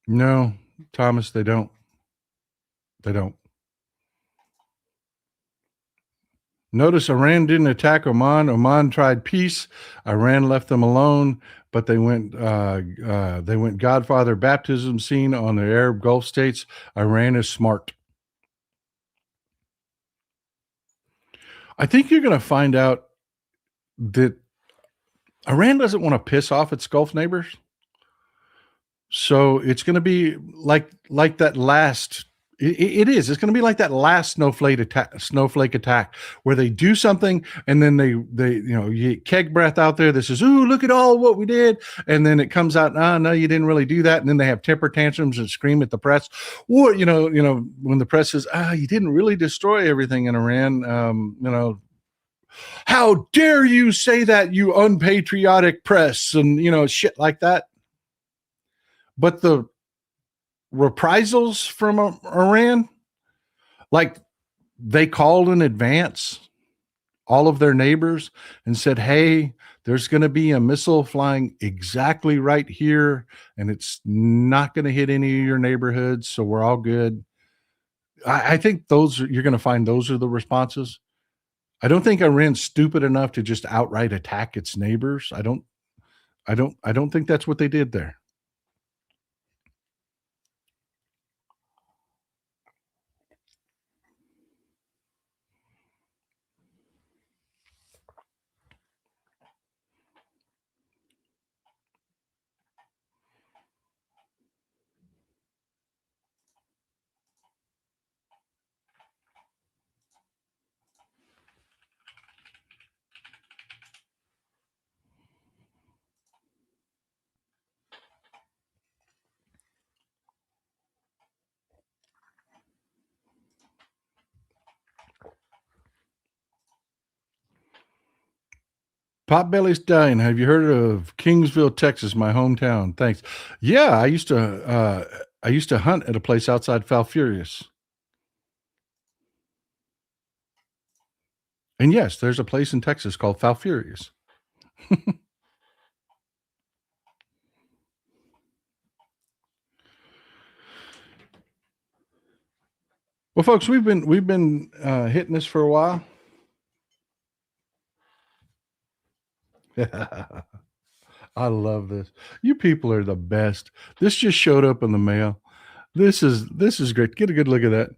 No, Thomas, they don't. They don't. Notice Iran didn't attack Oman. Oman tried peace. Iran left them alone, but they went Godfather baptism scene on the Arab Gulf states. Iran is smart. I think you're going to find out that Iran doesn't want to piss off its Gulf neighbors. So it's going to be like that last. It is. It's going to be like that last snowflake attack where they do something and then they you get keg breath out there that says, "Ooh, look at all what we did," and then it comes out, no, you didn't really do that, and then they have temper tantrums and scream at the press, or when the press says, you didn't really destroy everything in Iran, how dare you say that, you unpatriotic press, and shit like that. But the reprisals from Iran, like they called in advance all of their neighbors and said, hey, there's going to be a missile flying exactly right here, and it's not going to hit any of your neighborhoods, so we're all good. I think you're going to find those are the responses. I don't think Iran's stupid enough to just outright attack its neighbors. I don't think that's what they did there. Potbelly's dying. Have you heard of Kingsville, Texas, my hometown? Thanks. Yeah, I used to hunt at a place outside Falfurrias. And yes, there's a place in Texas called Falfurrias. Well, folks, we've been hitting this for a while. I love this. You people are the best. This just showed up in the mail. This is great. Get a good look at that.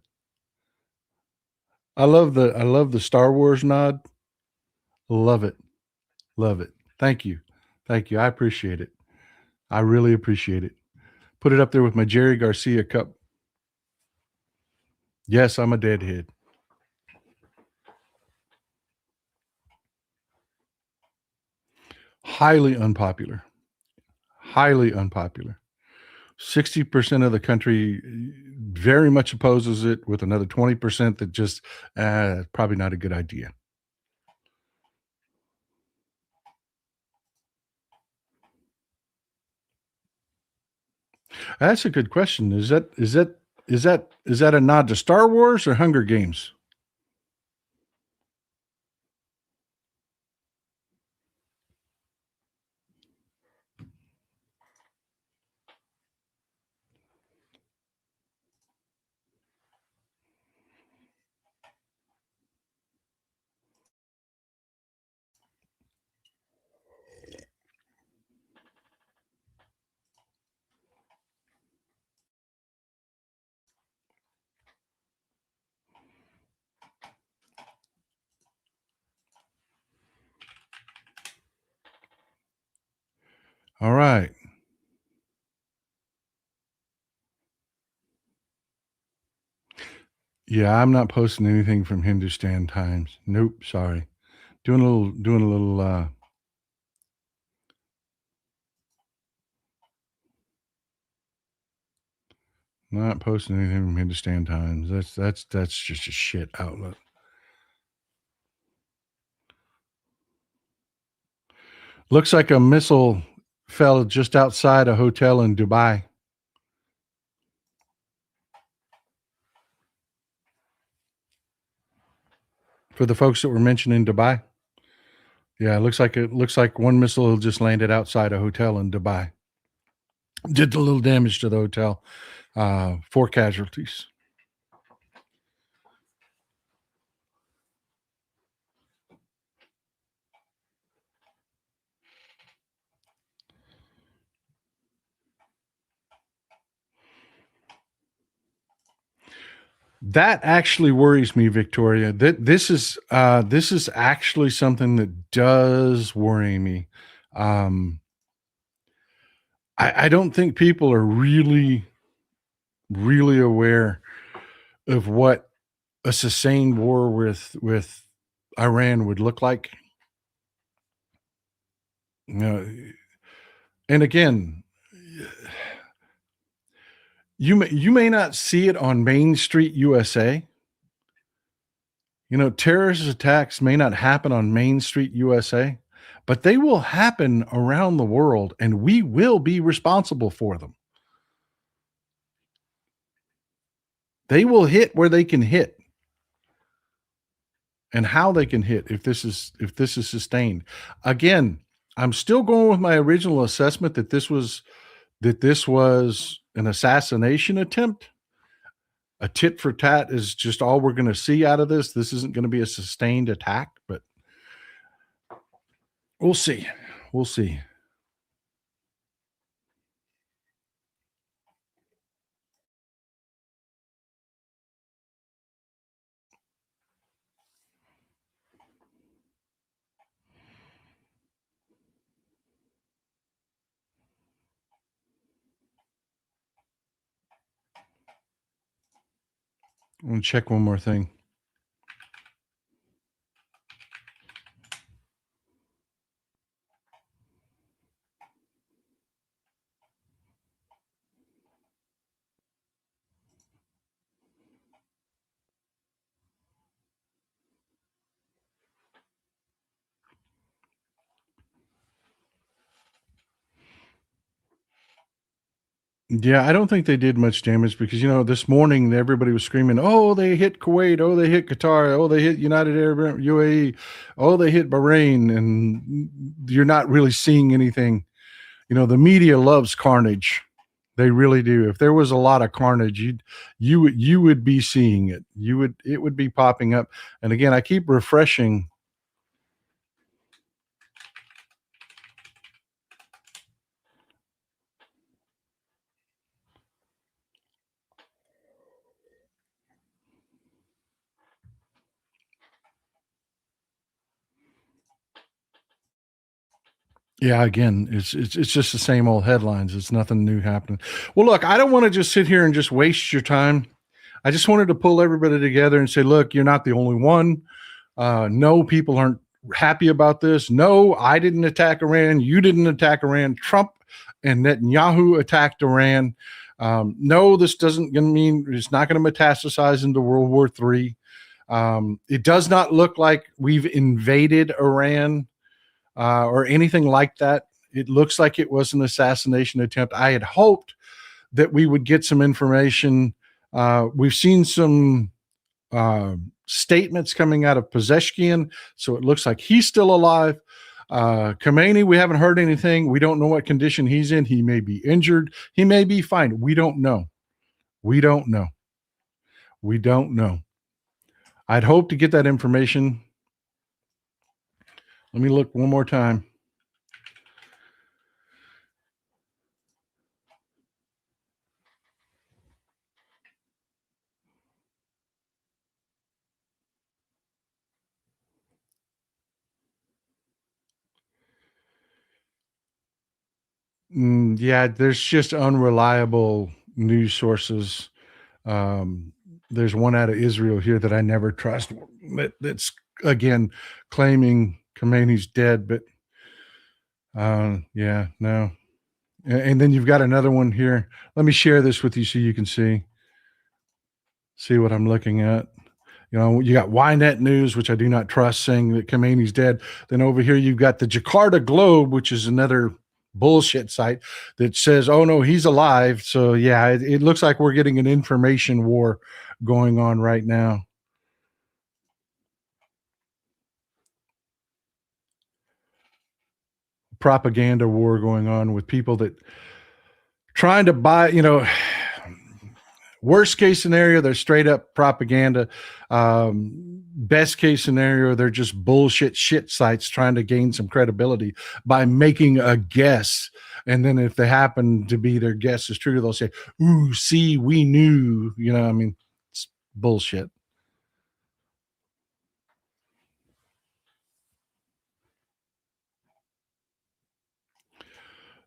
I love the Star Wars nod. Love it. Love it. Thank you. Thank you. I appreciate it. I really appreciate it. Put it up there with my Jerry Garcia cup. Yes, I'm a deadhead. Highly unpopular. Highly unpopular. 60% of the country very much opposes it, with another 20% that just probably not a good idea. That's a good question. Is that a nod to Star Wars or Hunger Games? All right. Yeah, I'm not posting anything from Hindustan Times. Nope, sorry. Doing a little not posting anything from Hindustan Times. That's just a shit outlet. Looks like a missile fell just outside a hotel in Dubai. For the folks that were mentioning Dubai. Yeah, it looks like one missile just landed outside a hotel in Dubai. Did a little damage to the hotel. Four casualties. That actually worries me, Victoria. This is actually something that does worry me. Um, I don't think people are really aware of what a sustained war with Iran would look like. You know, and again, you may not see it on Main Street USA. Terrorist attacks may not happen on Main Street USA, but they will happen around the world, and we will be responsible for them. They will hit where they can hit and how they can hit if this is sustained. Again, I'm still going with my original assessment that this was an assassination attempt. A tit for tat is just all we're going to see out of this. This isn't going to be a sustained attack, but we'll see. We'll see. I'm going to check one more thing. Yeah, I don't think they did much damage because, this morning everybody was screaming, "Oh, they hit Kuwait. Oh, they hit Qatar. Oh, they hit United Arab UAE. Oh, they hit Bahrain." And you're not really seeing anything. The media loves carnage. They really do. If there was a lot of carnage, you would be seeing it. It would be popping up. And again, I keep refreshing. Yeah, again, it's just the same old headlines. It's nothing new happening. Well, look, I don't want to just sit here and just waste your time. I just wanted to pull everybody together and say, look, you're not the only one. No, people aren't happy about this. No, I didn't attack Iran. You didn't attack Iran. Trump and Netanyahu attacked Iran. No, this doesn't going to mean it's not going to metastasize into World War III. It does not look like we've invaded Iran or anything like that. It looks like it was an assassination attempt. I had hoped that we would get some information. We've seen some statements coming out of Pezeshkian, so it looks like he's still alive. Khomeini, we haven't heard anything. We don't know what condition he's in. He may be injured. He may be fine. We don't know. We don't know. We don't know. I'd hope to get that information. Let me look one more time. Yeah, there's just unreliable news sources. Um, there's one out of Israel here that I never trust. That's again claiming Khomeini's dead, but yeah, no. And then you've got another one here. Let me share this with you so you can see what I'm looking at. You got Ynet News, which I do not trust, saying that Khomeini's dead. Then over here, you've got the Jakarta Globe, which is another bullshit site that says, oh, no, he's alive. So, yeah, it looks like we're getting an information war going on right now. Propaganda war going on with people that trying to buy, worst case scenario, they're straight up propaganda. Best case scenario, they're just bullshit shit sites trying to gain some credibility by making a guess. And then if they happen to be their guess is true, they'll say, ooh, see, we knew, it's bullshit.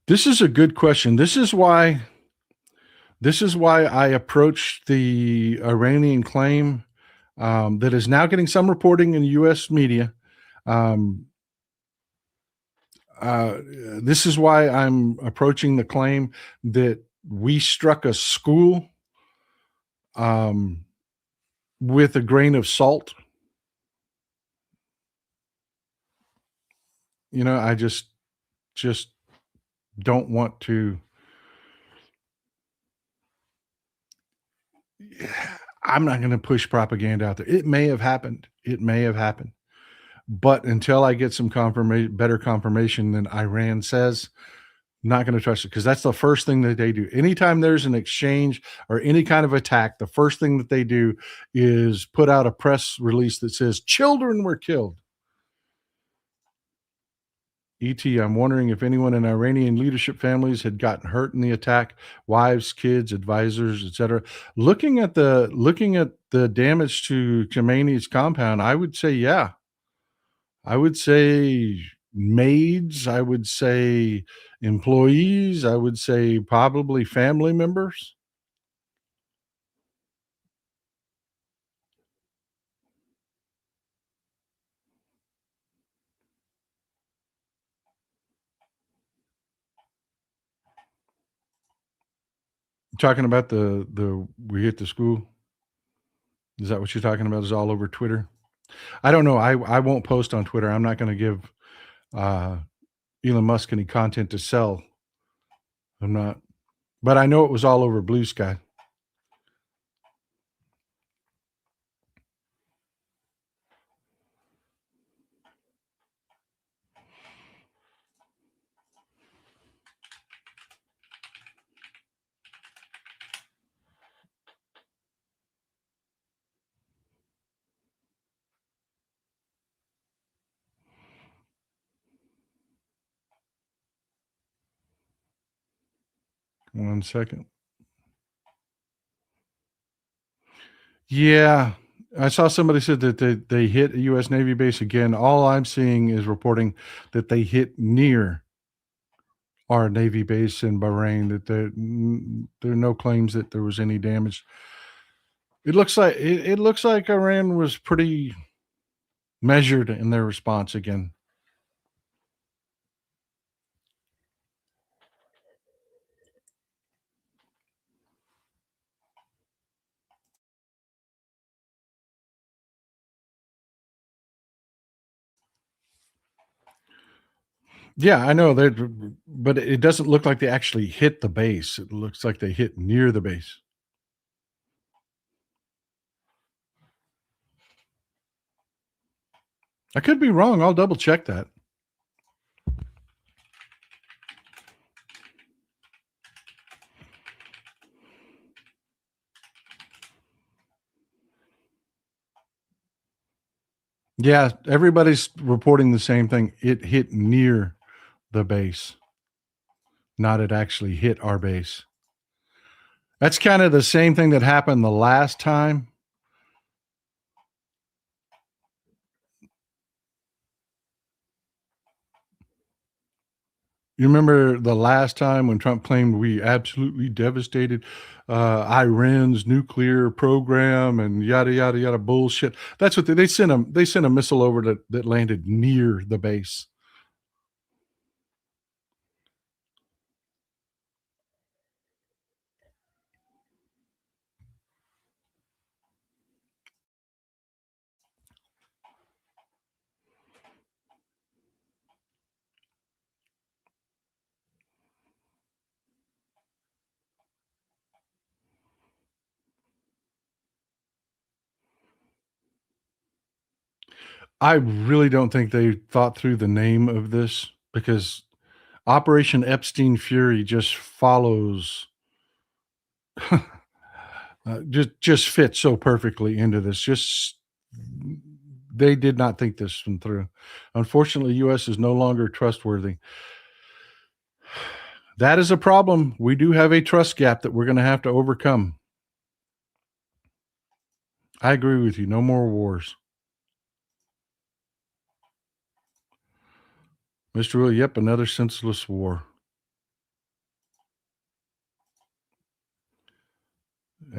This is a good question. This is why I approached the Iranian claim that is now getting some reporting in U.S. media. Um, this is why I'm approaching the claim that we struck a school with a grain of salt. I just don't want to. I'm not going to push propaganda out there. It may have happened. It may have happened. But until I get some better confirmation than Iran says, not going to trust it because that's the first thing that they do. Anytime there's an exchange or any kind of attack, the first thing that they do is put out a press release that says children were killed. I'm wondering if anyone in Iranian leadership families had gotten hurt in the attack, wives, kids, advisors, etc. Looking at the damage to Khomeini's compound, I would say yeah. I would say maids, I would say employees, I would say probably family members. Talking about the we hit the school. Is that what you're talking about? Is all over Twitter? I don't know. I won't post on Twitter. I'm not going to give uh, Elon Musk any content to sell. I'm not. but I know it was all over Blue Sky. One second. Yeah. I saw somebody said that they hit a US Navy base again. All I'm seeing is reporting that they hit near our Navy base in Bahrain, that there are no claims that there was any damage. It looks like Iran was pretty measured in their response again. Yeah, I know that, but it doesn't look like they actually hit the base. It looks like they hit near the base. I could be wrong. I'll double check that. Yeah, everybody's reporting the same thing. It hit near the base, not it actually hit our base. That's kind of the same thing that happened the last time. You remember the last time when Trump claimed we absolutely devastated Iran's nuclear program and yada yada yada bullshit. That's what they sent them. They sent a missile over that landed near the base. I really don't think they thought through the name of this because Operation Epstein Fury just follows just fits so perfectly into this. Just they did not think this one through. Unfortunately, U.S. is no longer trustworthy. That is a problem. We do have a trust gap that we're going to have to overcome. I agree with you. No more wars. Mr. Will, yep, another senseless war.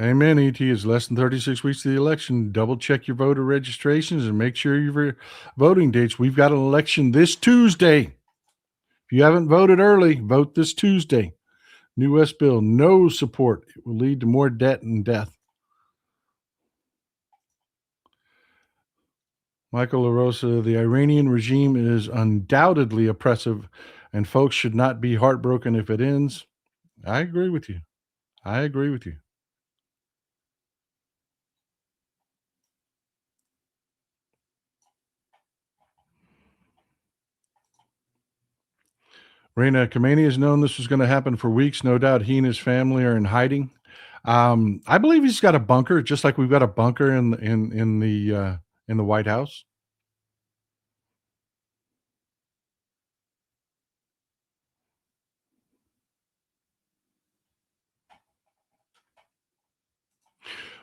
Amen, ET. It's less than 36 weeks to the election. Double check your voter registrations and make sure your voting dates. We've got an election this Tuesday. If you haven't voted early, vote this Tuesday. New West bill, no support. It will lead to more debt and death. Michael LaRosa, the Iranian regime is undoubtedly oppressive, and folks should not be heartbroken if it ends. I agree with you. I agree with you. Reina Khamenei has known this was going to happen for weeks. No doubt he and his family are in hiding. I believe he's got a bunker, just like we've got a bunker in the White House.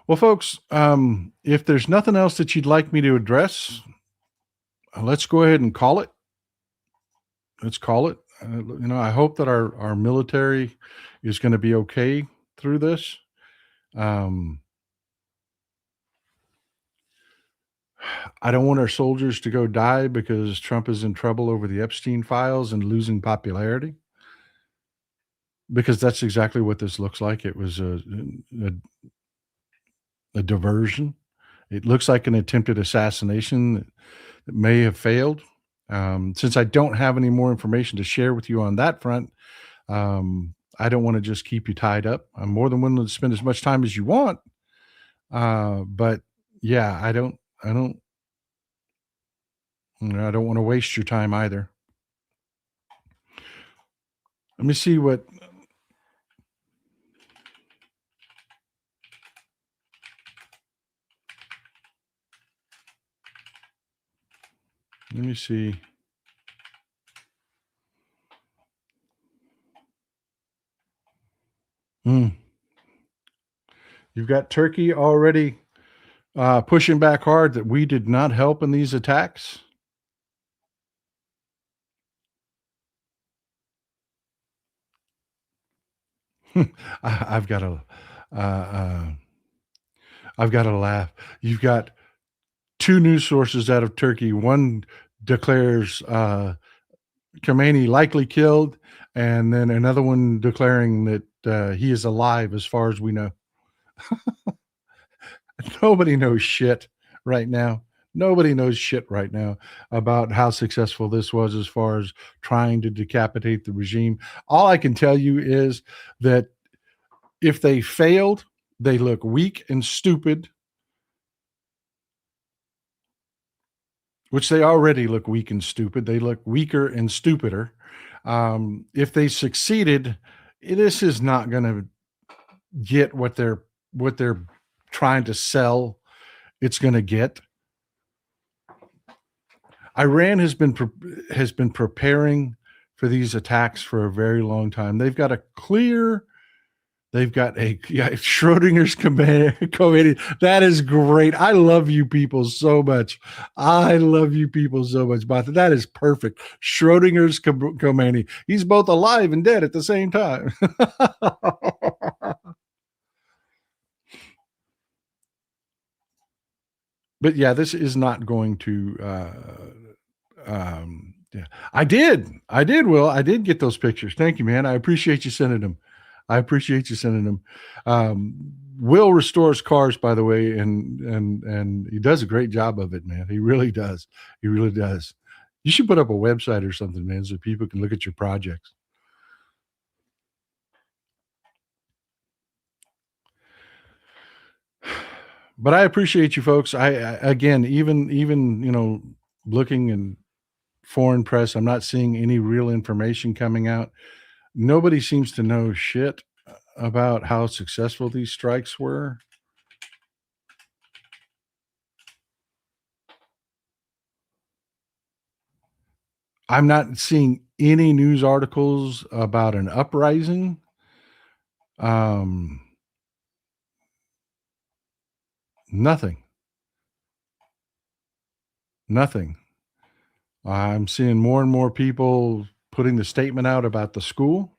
Well, folks, if there's nothing else that you'd like me to address, let's go ahead and call it. Let's call it. I hope that our military is going to be okay through this. Um, I don't want our soldiers to go die because Trump is in trouble over the Epstein files and losing popularity. Because that's exactly what this looks like. It was a, a diversion. It looks like an attempted assassination that may have failed. Since I don't have any more information to share with you on that front, I don't want to just keep you tied up. I'm more than willing to spend as much time as you want. But yeah, I don't, I don't want to waste your time either. Let me see what. Let me see. Mm. You've got Turkey already pushing back hard that we did not help in these attacks. I've got to, uh, I've got to laugh. You've got two news sources out of Turkey. One declares Khomeini likely killed, and then another one declaring that he is alive, as far as we know. Nobody knows shit right now. Nobody knows shit right now about how successful this was as far as trying to decapitate the regime. All I can tell you is that if they failed, they look weak and stupid, which they already look weak and stupid. They look weaker and stupider. If they succeeded, this is not going to get what they're trying to sell. It's going to get. Iran has been preparing for these attacks for a very long time. They've got a Schrodinger's committee. That is great. I love you people so much. Martha. That is perfect. Schrodinger's committee. He's both alive and dead at the same time. But yeah, this is not going to. Yeah, I did, Will. I did get those pictures. Thank you, man. I appreciate you sending them. Will restores cars, by the way, and he does a great job of it, man. He really does. You should put up a website or something, man, so people can look at your projects. But I appreciate you folks. I again, even looking in foreign press, I'm not seeing any real information coming out. Nobody seems to know shit about how successful these strikes were. I'm not seeing any news articles about an uprising. Nothing. I'm seeing more and more people putting the statement out about the school.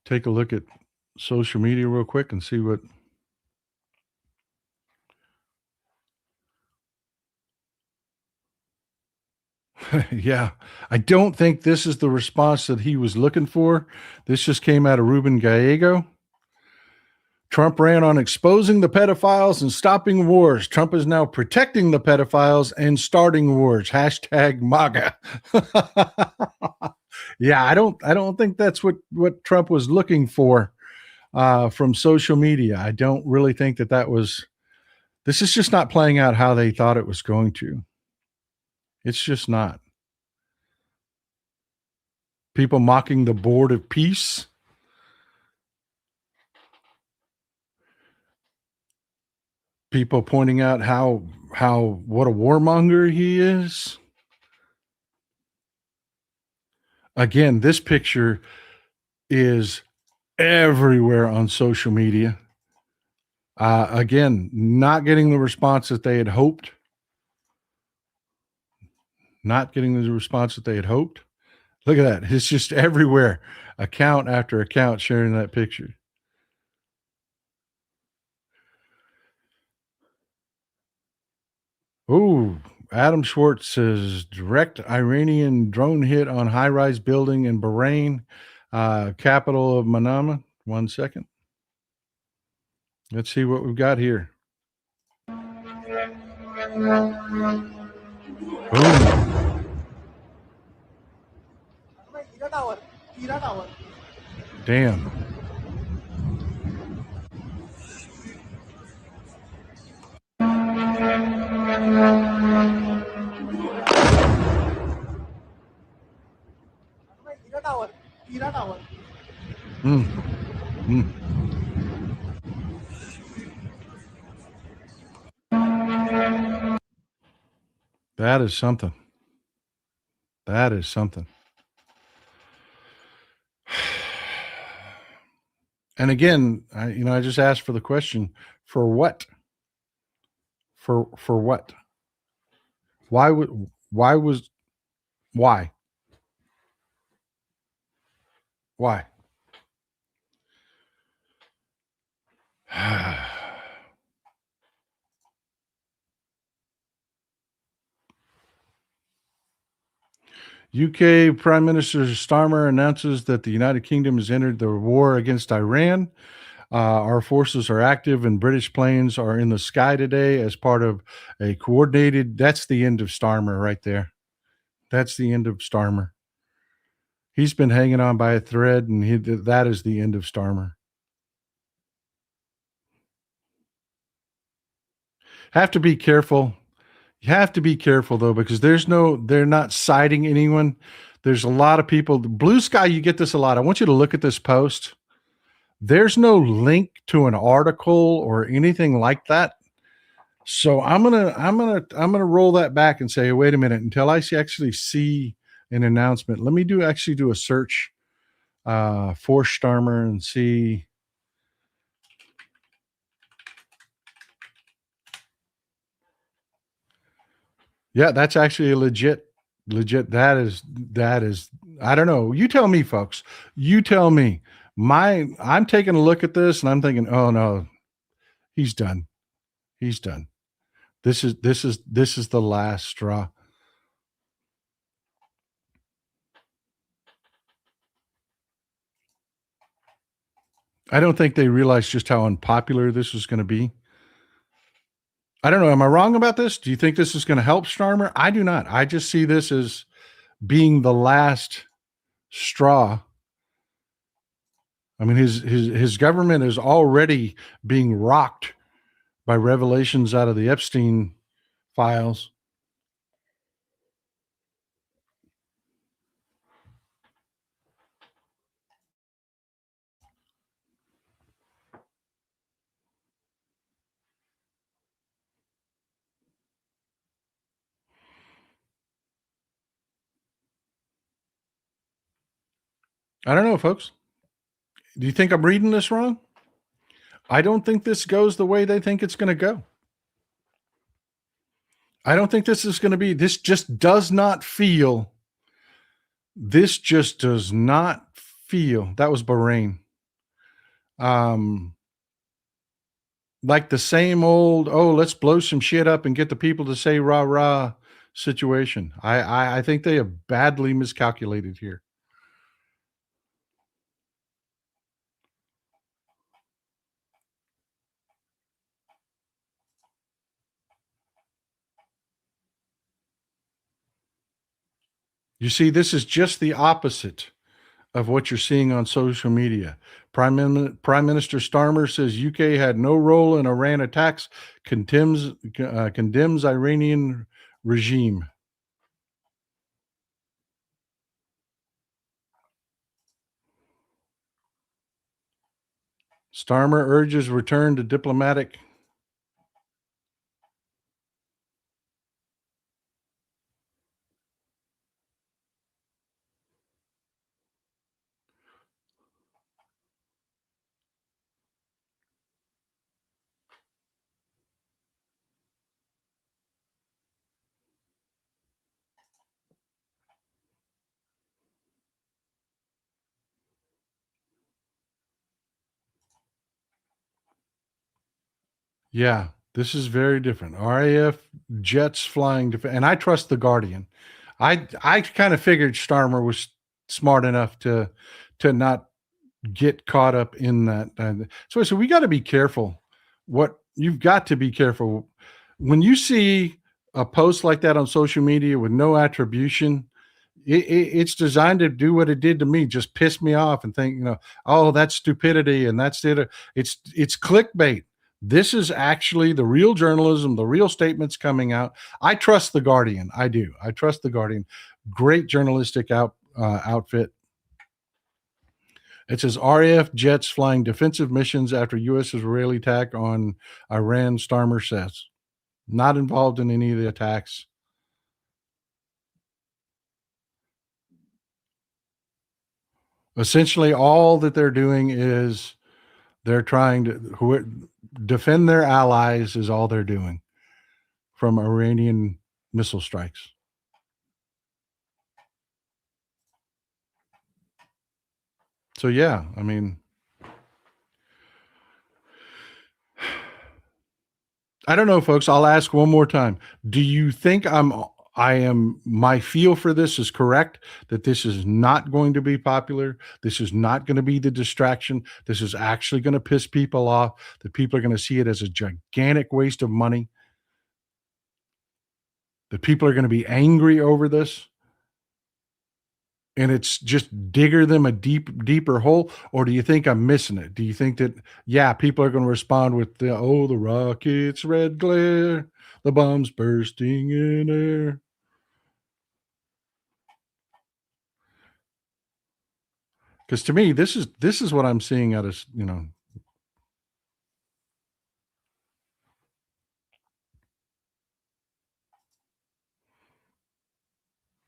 Take a look at social media real quick and see what. Yeah, I don't think this is the response that he was looking for. This just came out of Ruben Gallego. Trump ran on exposing the pedophiles and stopping wars. Trump is now protecting the pedophiles and starting wars. Hashtag MAGA. Yeah, I don't think that's what Trump was looking for from social media. I don't really think that was. This is just not playing out how they thought it was going to. It's just not. People mocking the Board of Peace. People pointing out how what a warmonger he is. Again, this picture is everywhere on social media. Again, not getting the response that they had hoped. Look at that. It's just everywhere. Account after account sharing that picture. Ooh, Adam Schwartz says direct Iranian drone hit on high-rise building in Bahrain, capital of Manama. 1 second. Let's see what we've got here. Boom. Damn. Mm. Mm. That is something. That is something. And again, I just asked for the question, for what? For what? Why would why was why? Why? UK Prime Minister Starmer announces that the United Kingdom has entered the war against Iran. Our forces are active and British planes are in the sky today as part of a coordinated. That's the end of Starmer right there. That's the end of Starmer. He's been hanging on by a thread, and that is the end of Starmer. Have to be careful. You have to be careful though, because they're not citing anyone. There's a lot of people. Blue Sky, you get this a lot. I want you to look at this post. There's no link to an article or anything like that. So I'm gonna roll that back and say, wait a minute, until I actually see an announcement. Let me do a search for Starmer and see. Yeah, that's actually a legit. That is. I don't know. You tell me, folks. You tell me. I'm taking a look at this and I'm thinking, oh no, he's done. He's done. This is the last straw. I don't think they realized just how unpopular this was going to be. I don't know. Am I wrong about this? Do you think this is going to help Starmer? I do not. I just see this as being the last straw. I mean, his government is already being rocked by revelations out of the Epstein files. I don't know, folks. Do you think I'm reading this wrong? I don't think this goes the way they think it's going to go. I don't think this is going to be, this just does not feel, that was Bahrain. Like the same old, oh, let's blow some shit up and get the people to say rah rah situation. I think they have badly miscalculated here. You see, this is just the opposite of what you're seeing on social media. Prime Minister Starmer says UK had no role in Iran attacks, condemns Iranian regime. Starmer urges return to diplomatic. Yeah, this is very different. RAF jets flying, and I trust the Guardian. I kind of figured Starmer was smart enough to not get caught up in that. So we got to be careful. What you've got to be careful when you see a post like that on social media with no attribution, it's designed to do what it did to me, just piss me off and think, oh, that's stupidity and that's it. It's clickbait. This is actually the real journalism, the real statements coming out. I trust the Guardian. I do. I trust the Guardian. Great journalistic outfit. It says RAF jets flying defensive missions after U.S. Israeli attack on Iran. Starmer says not involved in any of the attacks. Essentially, all that they're doing is they're trying to defend their allies, is all they're doing from Iranian missile strikes. So, yeah, I mean, I don't know, folks. I'll ask one more time. Do you think my feel for this is correct, that this is not going to be popular? This is not going to be the distraction. This is actually going to piss people off, that people are going to see it as a gigantic waste of money, that people are going to be angry over this, and it's just digger them a deeper hole? Or do you think I'm missing it? Do you think that, yeah, people are going to respond with the rockets, red glare, the bombs bursting in air? Because to me, this is what I'm seeing out of,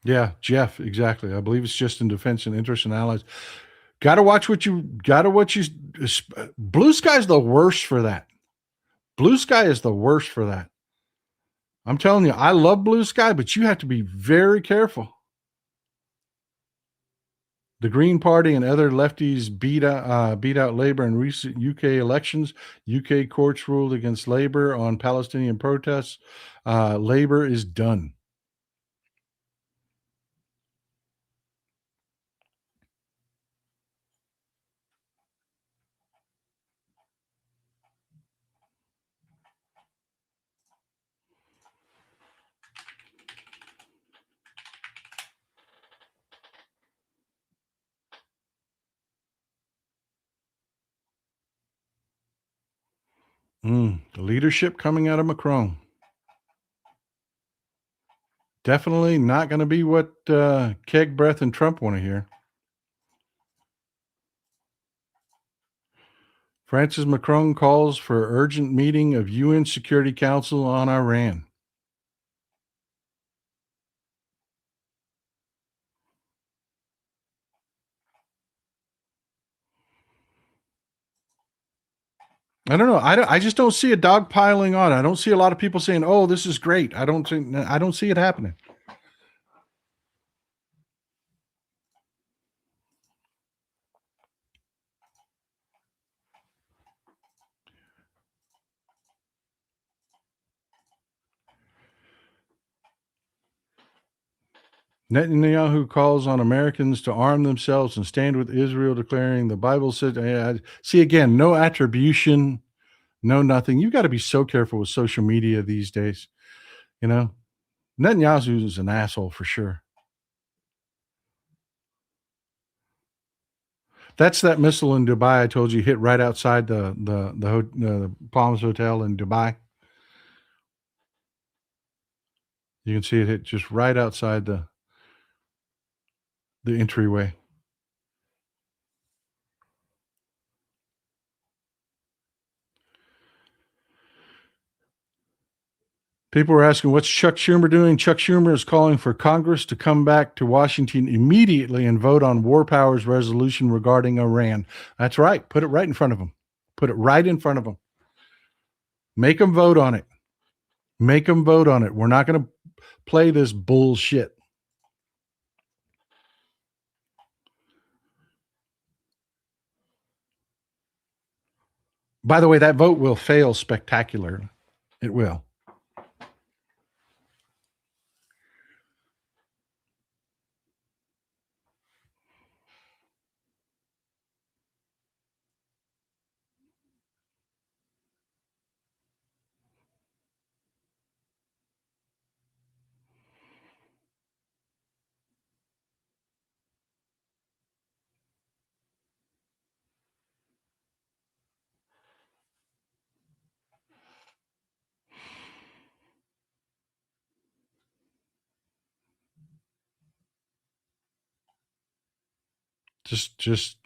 yeah, Jeff, exactly. I believe it's just in defense and interest and allies. Blue Sky's the worst for that. Blue Sky is the worst for that. I'm telling you, I love Blue Sky, but you have to be very careful. The Green Party and other lefties beat out Labor in recent UK elections. UK courts ruled against Labor on Palestinian protests. Labor is done. The leadership coming out of Macron. Definitely not going to be what Keg Breath and Trump want to hear. Francis Macron calls for urgent meeting of UN Security Council on Iran. I don't know. I just don't see a dog piling on. I don't see a lot of people saying, "Oh, this is great." I don't see it happening. Netanyahu calls on Americans to arm themselves and stand with Israel, declaring the Bible said, see again, no attribution, no nothing. You've got to be so careful with social media these days. Netanyahu is an asshole for sure. That's that missile in Dubai I told you hit right outside the Palms Hotel in Dubai. You can see it hit just right outside the entryway. People were asking, what's Chuck Schumer doing? Chuck Schumer is calling for Congress to come back to Washington immediately and vote on War Powers resolution regarding Iran. That's right. Put it right in front of them. Put it right in front of them. Make them vote on it. Make them vote on it. We're not going to play this bullshit. By the way, that vote will fail spectacularly. It will. Just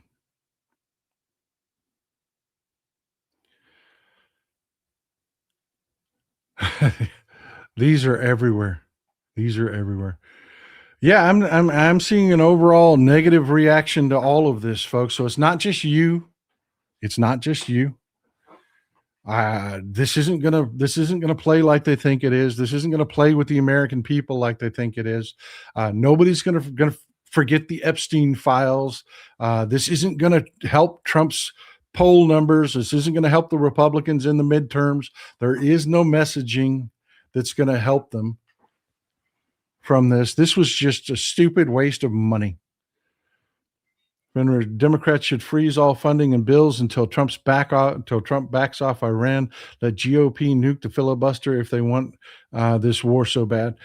these are everywhere. These are everywhere. Yeah, I'm seeing an overall negative reaction to all of this, folks. So it's not just you. It's not just you. This isn't gonna play like they think it is. This isn't gonna play with the American people like they think it is. Nobody's gonna forget the Epstein files. This isn't gonna help Trump's poll numbers. This isn't gonna help the Republicans in the midterms. There is no messaging that's gonna help them from this. This was just a stupid waste of money. When Democrats should freeze all funding and bills until Trump backs off Iran. Let GOP nuke the filibuster if they want this war so bad.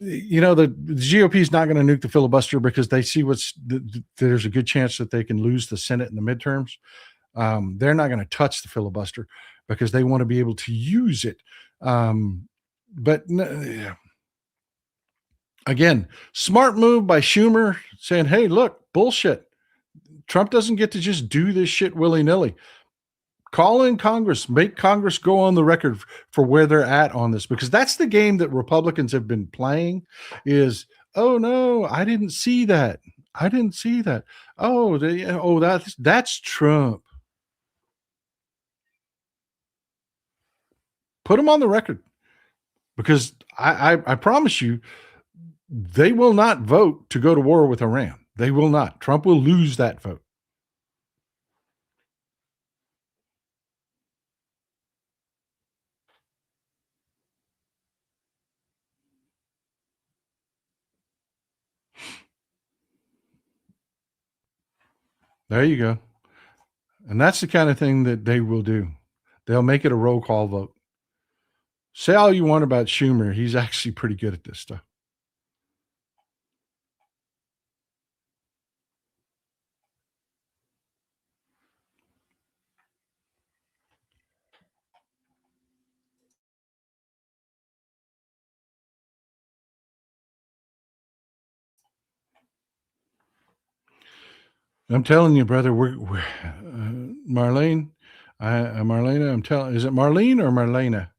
You know, the GOP is not going to nuke the filibuster because they see there's a good chance that they can lose the Senate in the midterms. They're not going to touch the filibuster because they want to be able to use it. But again, smart move by Schumer saying, "Hey, look, bullshit. Trump doesn't get to just do this shit willy-nilly. Call in Congress, make Congress go on the record for where they're at on this, because that's the game that Republicans have been playing is, oh no, I didn't see that. I didn't see that. That's Trump. Put them on the record, because I promise you, they will not vote to go to war with Iran. They will not. Trump will lose that vote. There you go. And that's the kind of thing that they will do. They'll make it a roll call vote. Say all you want about Schumer. He's actually pretty good at this stuff. I'm telling you, brother, we're Marlene, Marlena, is it Marlene or Marlena?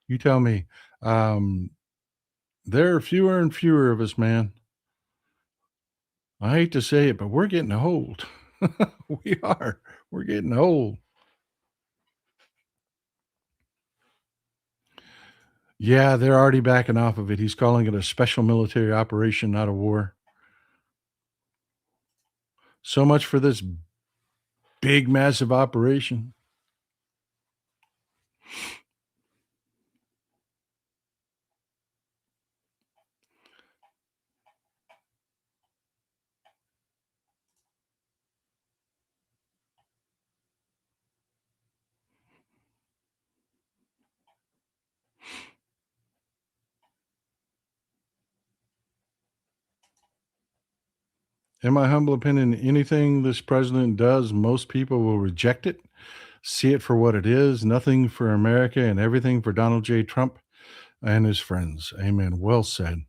You tell me. Um, there are fewer and fewer of us, man. I hate to say it, but we're getting old. We are. We're getting old. Yeah, they're already backing off of it. He's calling it a special military operation, not a war. So much for this big, massive operation. In my humble opinion, anything this president does, most people will reject it, see it for what it is, nothing for America and everything for Donald J. Trump and his friends. Amen. Well said.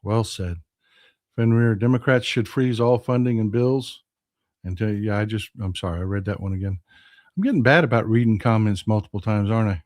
Well said. Fenrir, Democrats should freeze all funding and bills. I'm sorry, I read that one again. I'm getting bad about reading comments multiple times, aren't I?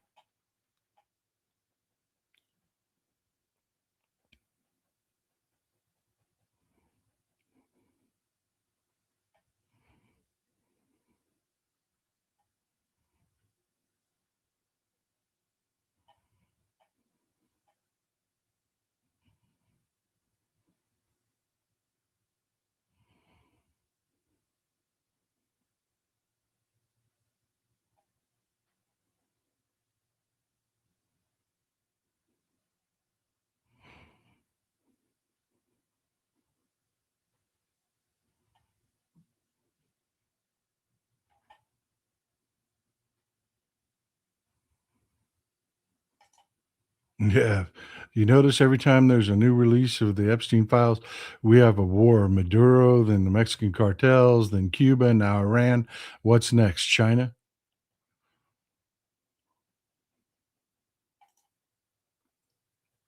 Yeah. You notice every time there's a new release of the Epstein files, we have a war. Maduro, then the Mexican cartels, then Cuba, now Iran. What's next? China?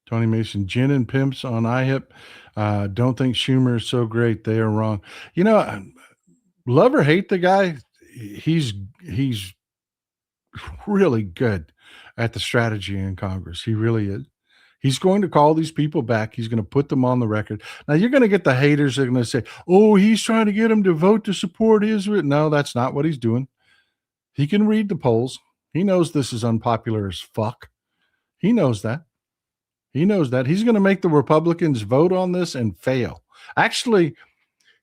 Tony Mason, gin and pimps on IHIP. Don't think Schumer is so great. They are wrong. You know, love or hate the guy, he's really good at the strategy in Congress. He really is. He's going to call these people back. He's going to put them on the record. Now you're going to get the haters that are going to say, "Oh, he's trying to get them to vote to support Israel." No, that's not what he's doing. He can read the polls. He knows this is unpopular as fuck. He knows that. He knows that. He's going to make the Republicans vote on this and fail. Actually,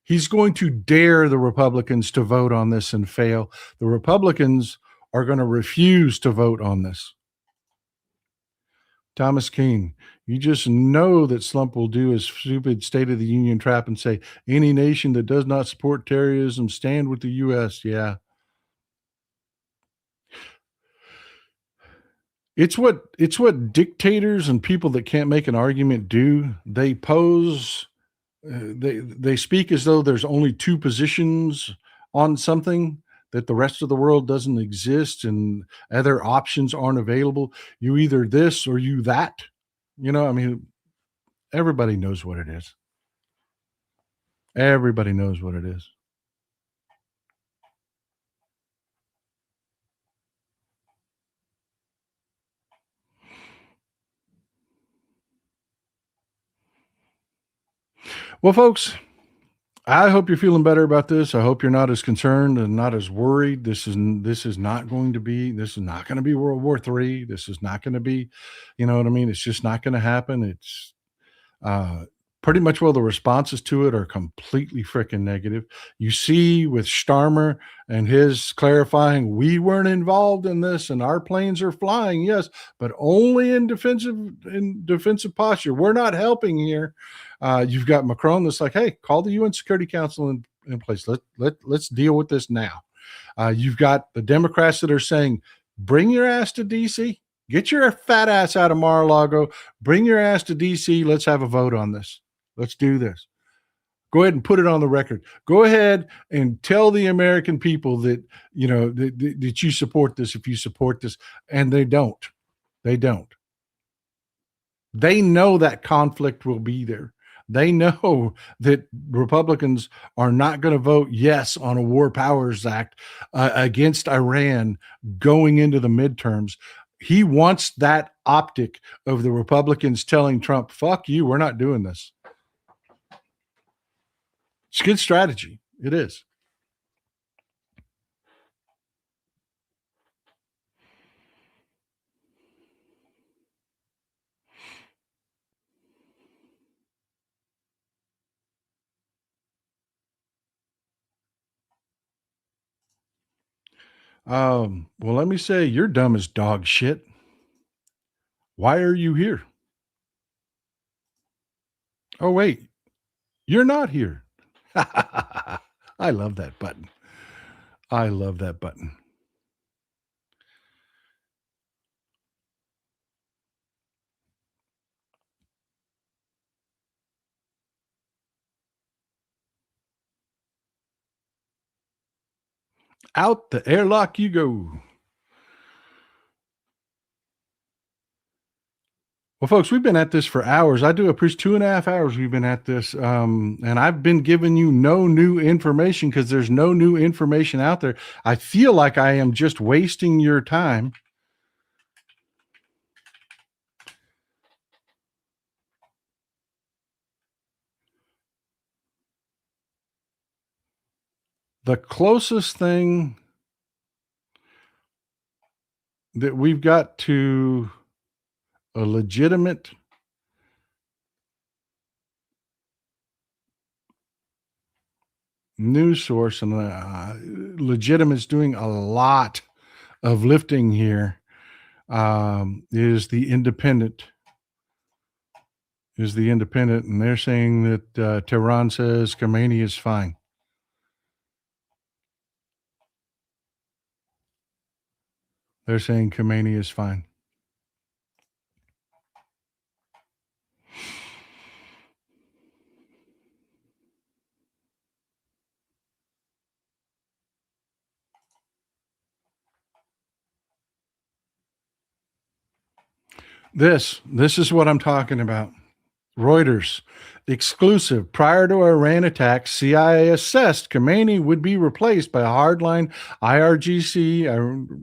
he's going to dare the Republicans to vote on this and fail. The Republicans are going to refuse to vote on this. Thomas Keene, you just know that Slump will do his stupid State of the Union trap and say, any nation that does not support terrorism, stand with the U.S. Yeah. It's what dictators and people that can't make an argument do. They pose, they speak as though there's only two positions on something, that the rest of the world doesn't exist and other options aren't available. You either this or you that. I mean, everybody knows what it is. Everybody knows what it is. Well, folks, I hope you're feeling better about this. I hope you're not as concerned and not as worried. This is not going to be World War III. This is not going to be, you know what I mean? It's just not going to happen. It's uh, pretty much, well, the responses to it are completely freaking negative. You see with Starmer and his clarifying, we weren't involved in this and our planes are flying, yes, but only in defensive posture. We're not helping here. You've got Macron that's like, hey, call the UN Security Council in place. Let's deal with this now. You've got the Democrats that are saying, bring your ass to DC. Get your fat ass out of Mar-a-Lago. Bring your ass to DC. Let's have a vote on this. Let's do this. Go ahead and put it on the record. Go ahead and tell the American people that, that you support this if you support this. And they don't. They don't. They know that conflict will be there. They know that Republicans are not going to vote yes on a War Powers Act against Iran going into the midterms. He wants that optic of the Republicans telling Trump, fuck you, we're not doing this. It's good strategy. It is. Well, let me say, you're dumb as dog shit. Why are you here? Oh, wait, you're not here. I love that button. I love that button. Out the airlock you go. Well, folks, we've been at this for hours. I do appreciate 2.5 hours we've been at this. And I've been giving you no new information because there's no new information out there. I feel like I am just wasting your time. The closest thing that we've got to a legitimate news source, and legitimate is doing a lot of lifting here, is the Independent. And they're saying that Tehran says Khamenei is fine. They're saying Khamenei is fine. This is what I'm talking about. Reuters. Exclusive. Prior to Iran attack, CIA assessed Khamenei would be replaced by a hardline IRGC,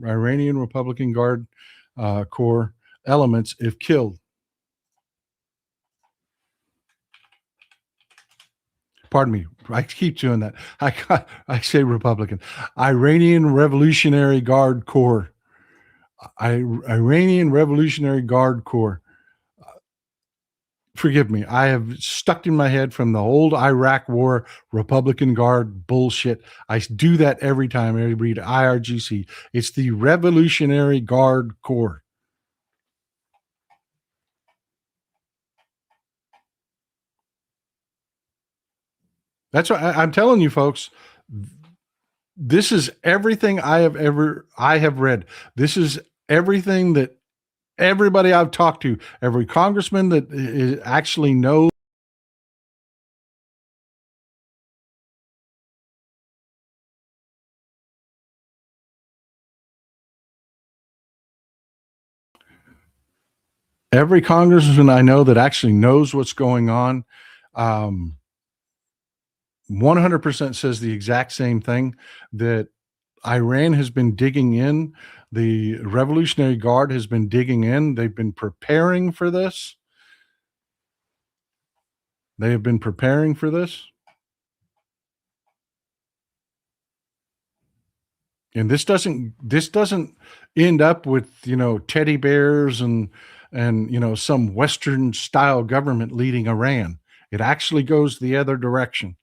Iranian Republican Guard Corps elements if killed. Pardon me. I keep doing that. I say Republican. Iranian Revolutionary Guard Corps. Iranian Revolutionary Guard Corps. Forgive me. I have stuck in my head from the old Iraq War Republican Guard bullshit. I do that every time I read IRGC. It's the Revolutionary Guard Corps. That's what I'm telling you, folks. This is everything I have read. This is everything that everybody I've talked to, every congressman that actually knows. Every congressman I know that actually knows what's going on, 100% says the exact same thing, that Iran has been digging in. The Revolutionary Guard has been digging in. They've been preparing for this. They have been preparing for this. And this doesn't end up with, teddy bears and some Western style government leading Iran. It actually goes the other direction.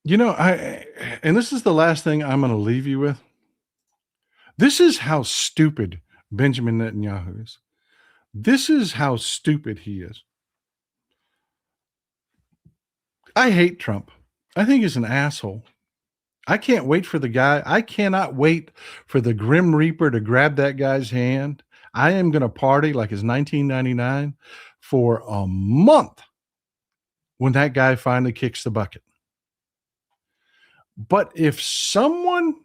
And this is the last thing I'm going to leave you with. This is how stupid Benjamin Netanyahu is. This is how stupid he is. I hate Trump. I think he's an asshole. I can't wait for the guy. I cannot wait for the Grim Reaper to grab that guy's hand. I am going to party like it's 1999 for a month when that guy finally kicks the bucket. But if someone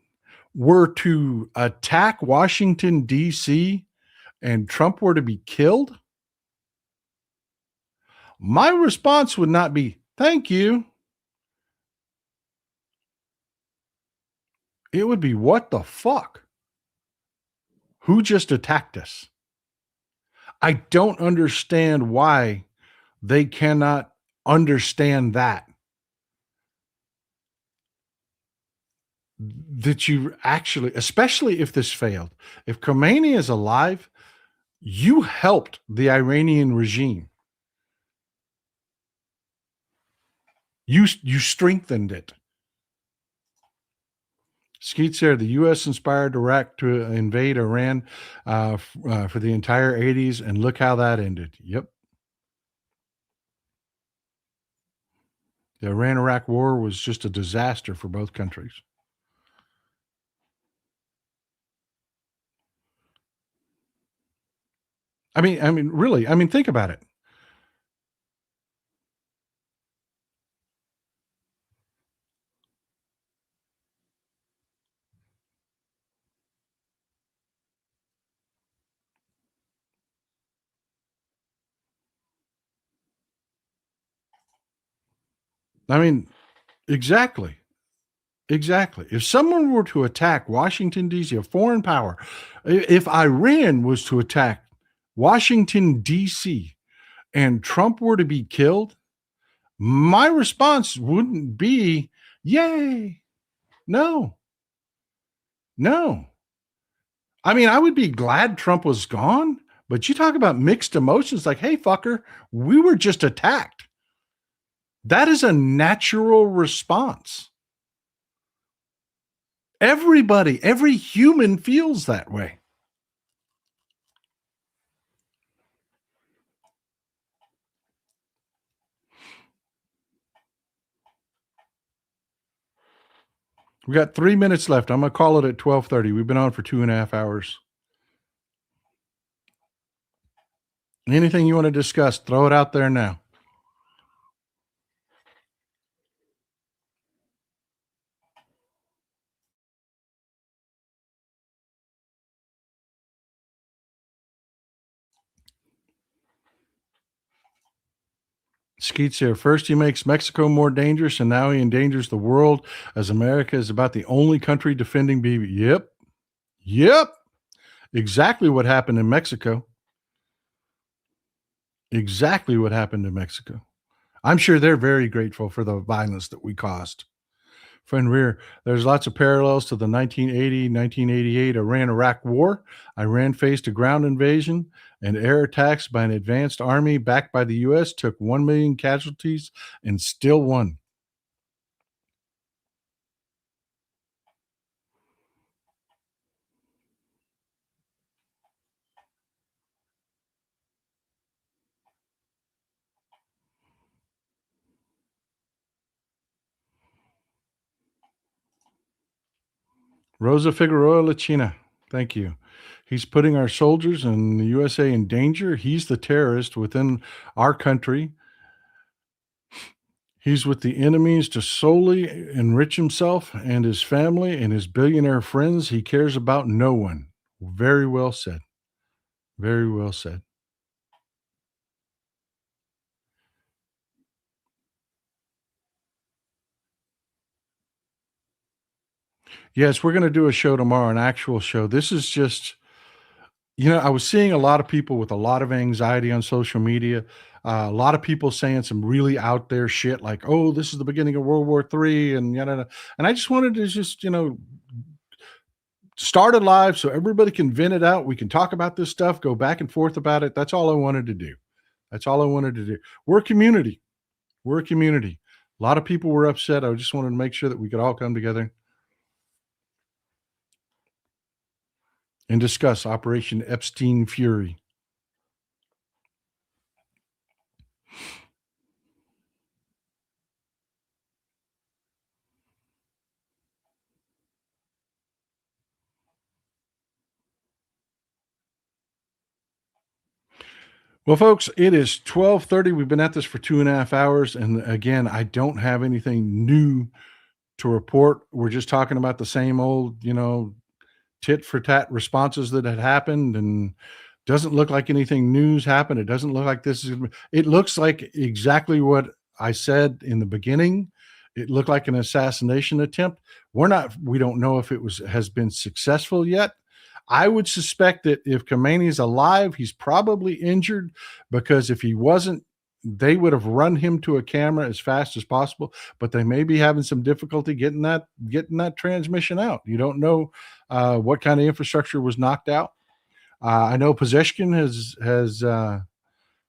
were to attack Washington, D.C., and Trump were to be killed, my response would not be, thank you. It would be, what the fuck? Who just attacked us? I don't understand why they cannot understand that you actually, especially if this failed, if Khomeini is alive, you helped the Iranian regime. You strengthened it. Skeet said the U.S. inspired Iraq to invade Iran for the entire 80s, and look how that ended. Yep. The Iran-Iraq war was just a disaster for both countries. Really, think about it. Exactly. Exactly. If someone were to attack Washington, D.C., a foreign power, if Iran was to attack Washington, D.C., and Trump were to be killed, my response wouldn't be, yay. No. I would be glad Trump was gone, but you talk about mixed emotions like, hey, fucker, we were just attacked. That is a natural response. Everybody, every human feels that way. We got 3 minutes left. I'm gonna call it at 12:30. We've been on for 2.5 hours. Anything you wanna discuss, throw it out there now. Skeets here. First, he makes Mexico more dangerous, and now he endangers the world as America is about the only country defending BB. Yep. Yep. Exactly what happened in Mexico. Exactly what happened in Mexico. I'm sure they're very grateful for the violence that we caused. Friend Rear, there's lots of parallels to the 1980-1988 Iran-Iraq War. Iran faced a ground invasion and air attacks by an advanced army backed by the U.S., took 1 million casualties, and still won. Rosa Figueroa Lachina, thank you. He's putting our soldiers and the USA in danger. He's the terrorist within our country. He's with the enemies to solely enrich himself and his family and his billionaire friends. He cares about no one. Very well said. Very well said. Yes, we're going to do a show tomorrow, an actual show. This is just, I was seeing a lot of people with a lot of anxiety on social media. A lot of people saying some really out there shit like, "Oh, this is the beginning of World War III," and yada. Yada. And I just wanted to just, start it live so everybody can vent it out. We can talk about this stuff, go back and forth about it. That's all I wanted to do. That's all I wanted to do. We're a community. We're a community. A lot of people were upset. I just wanted to make sure that we could all come together and discuss Operation Epstein Fury. Well, folks, it is 12:30. We've been at this for 2.5 hours. And again, I don't have anything new to report. We're just talking about the same old, tit for tat responses that had happened, and doesn't look like anything news happened. It doesn't look like this is, it looks like exactly what I said in the beginning. It looked like an assassination attempt. We don't know if has been successful yet. I would suspect that if Khomeini's alive, he's probably injured, because if he wasn't, they would have run him to a camera as fast as possible. But they may be having some difficulty getting that transmission out. You don't know what kind of infrastructure was knocked out. I know Pezeshkian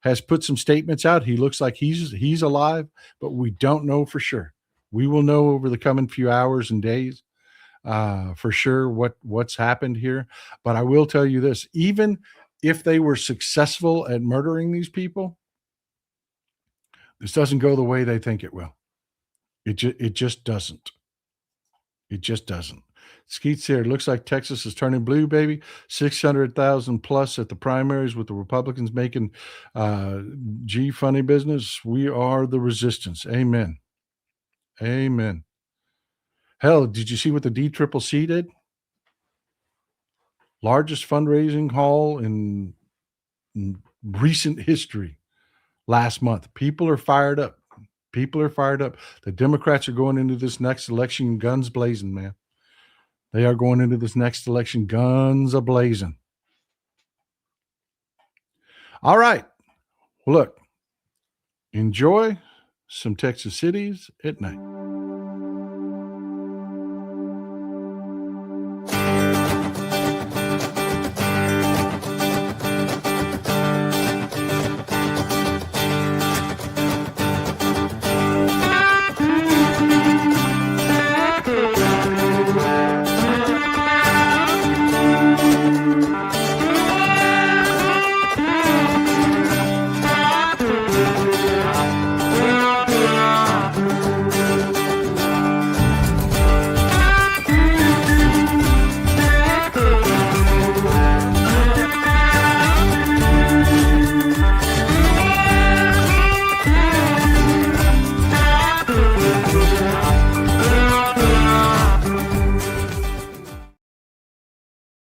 has put some statements out. He looks like he's alive, but we don't know for sure. We will know over the coming few hours and days for sure what's happened here. But I will tell you this: even if they were successful at murdering these people, this doesn't go the way they think it will. It just doesn't. It just doesn't. Skeets here. It looks like Texas is turning blue, baby. 600,000 plus at the primaries with the Republicans making funny business. We are the resistance. Amen. Amen. Hell, did you see what the DCCC did? Largest fundraising haul in recent history last month. People are fired up. People are fired up. The Democrats are going into this next election guns blazing, man. They are going into this next election guns a-blazing. All right. Well, look, enjoy some Texas cities at night.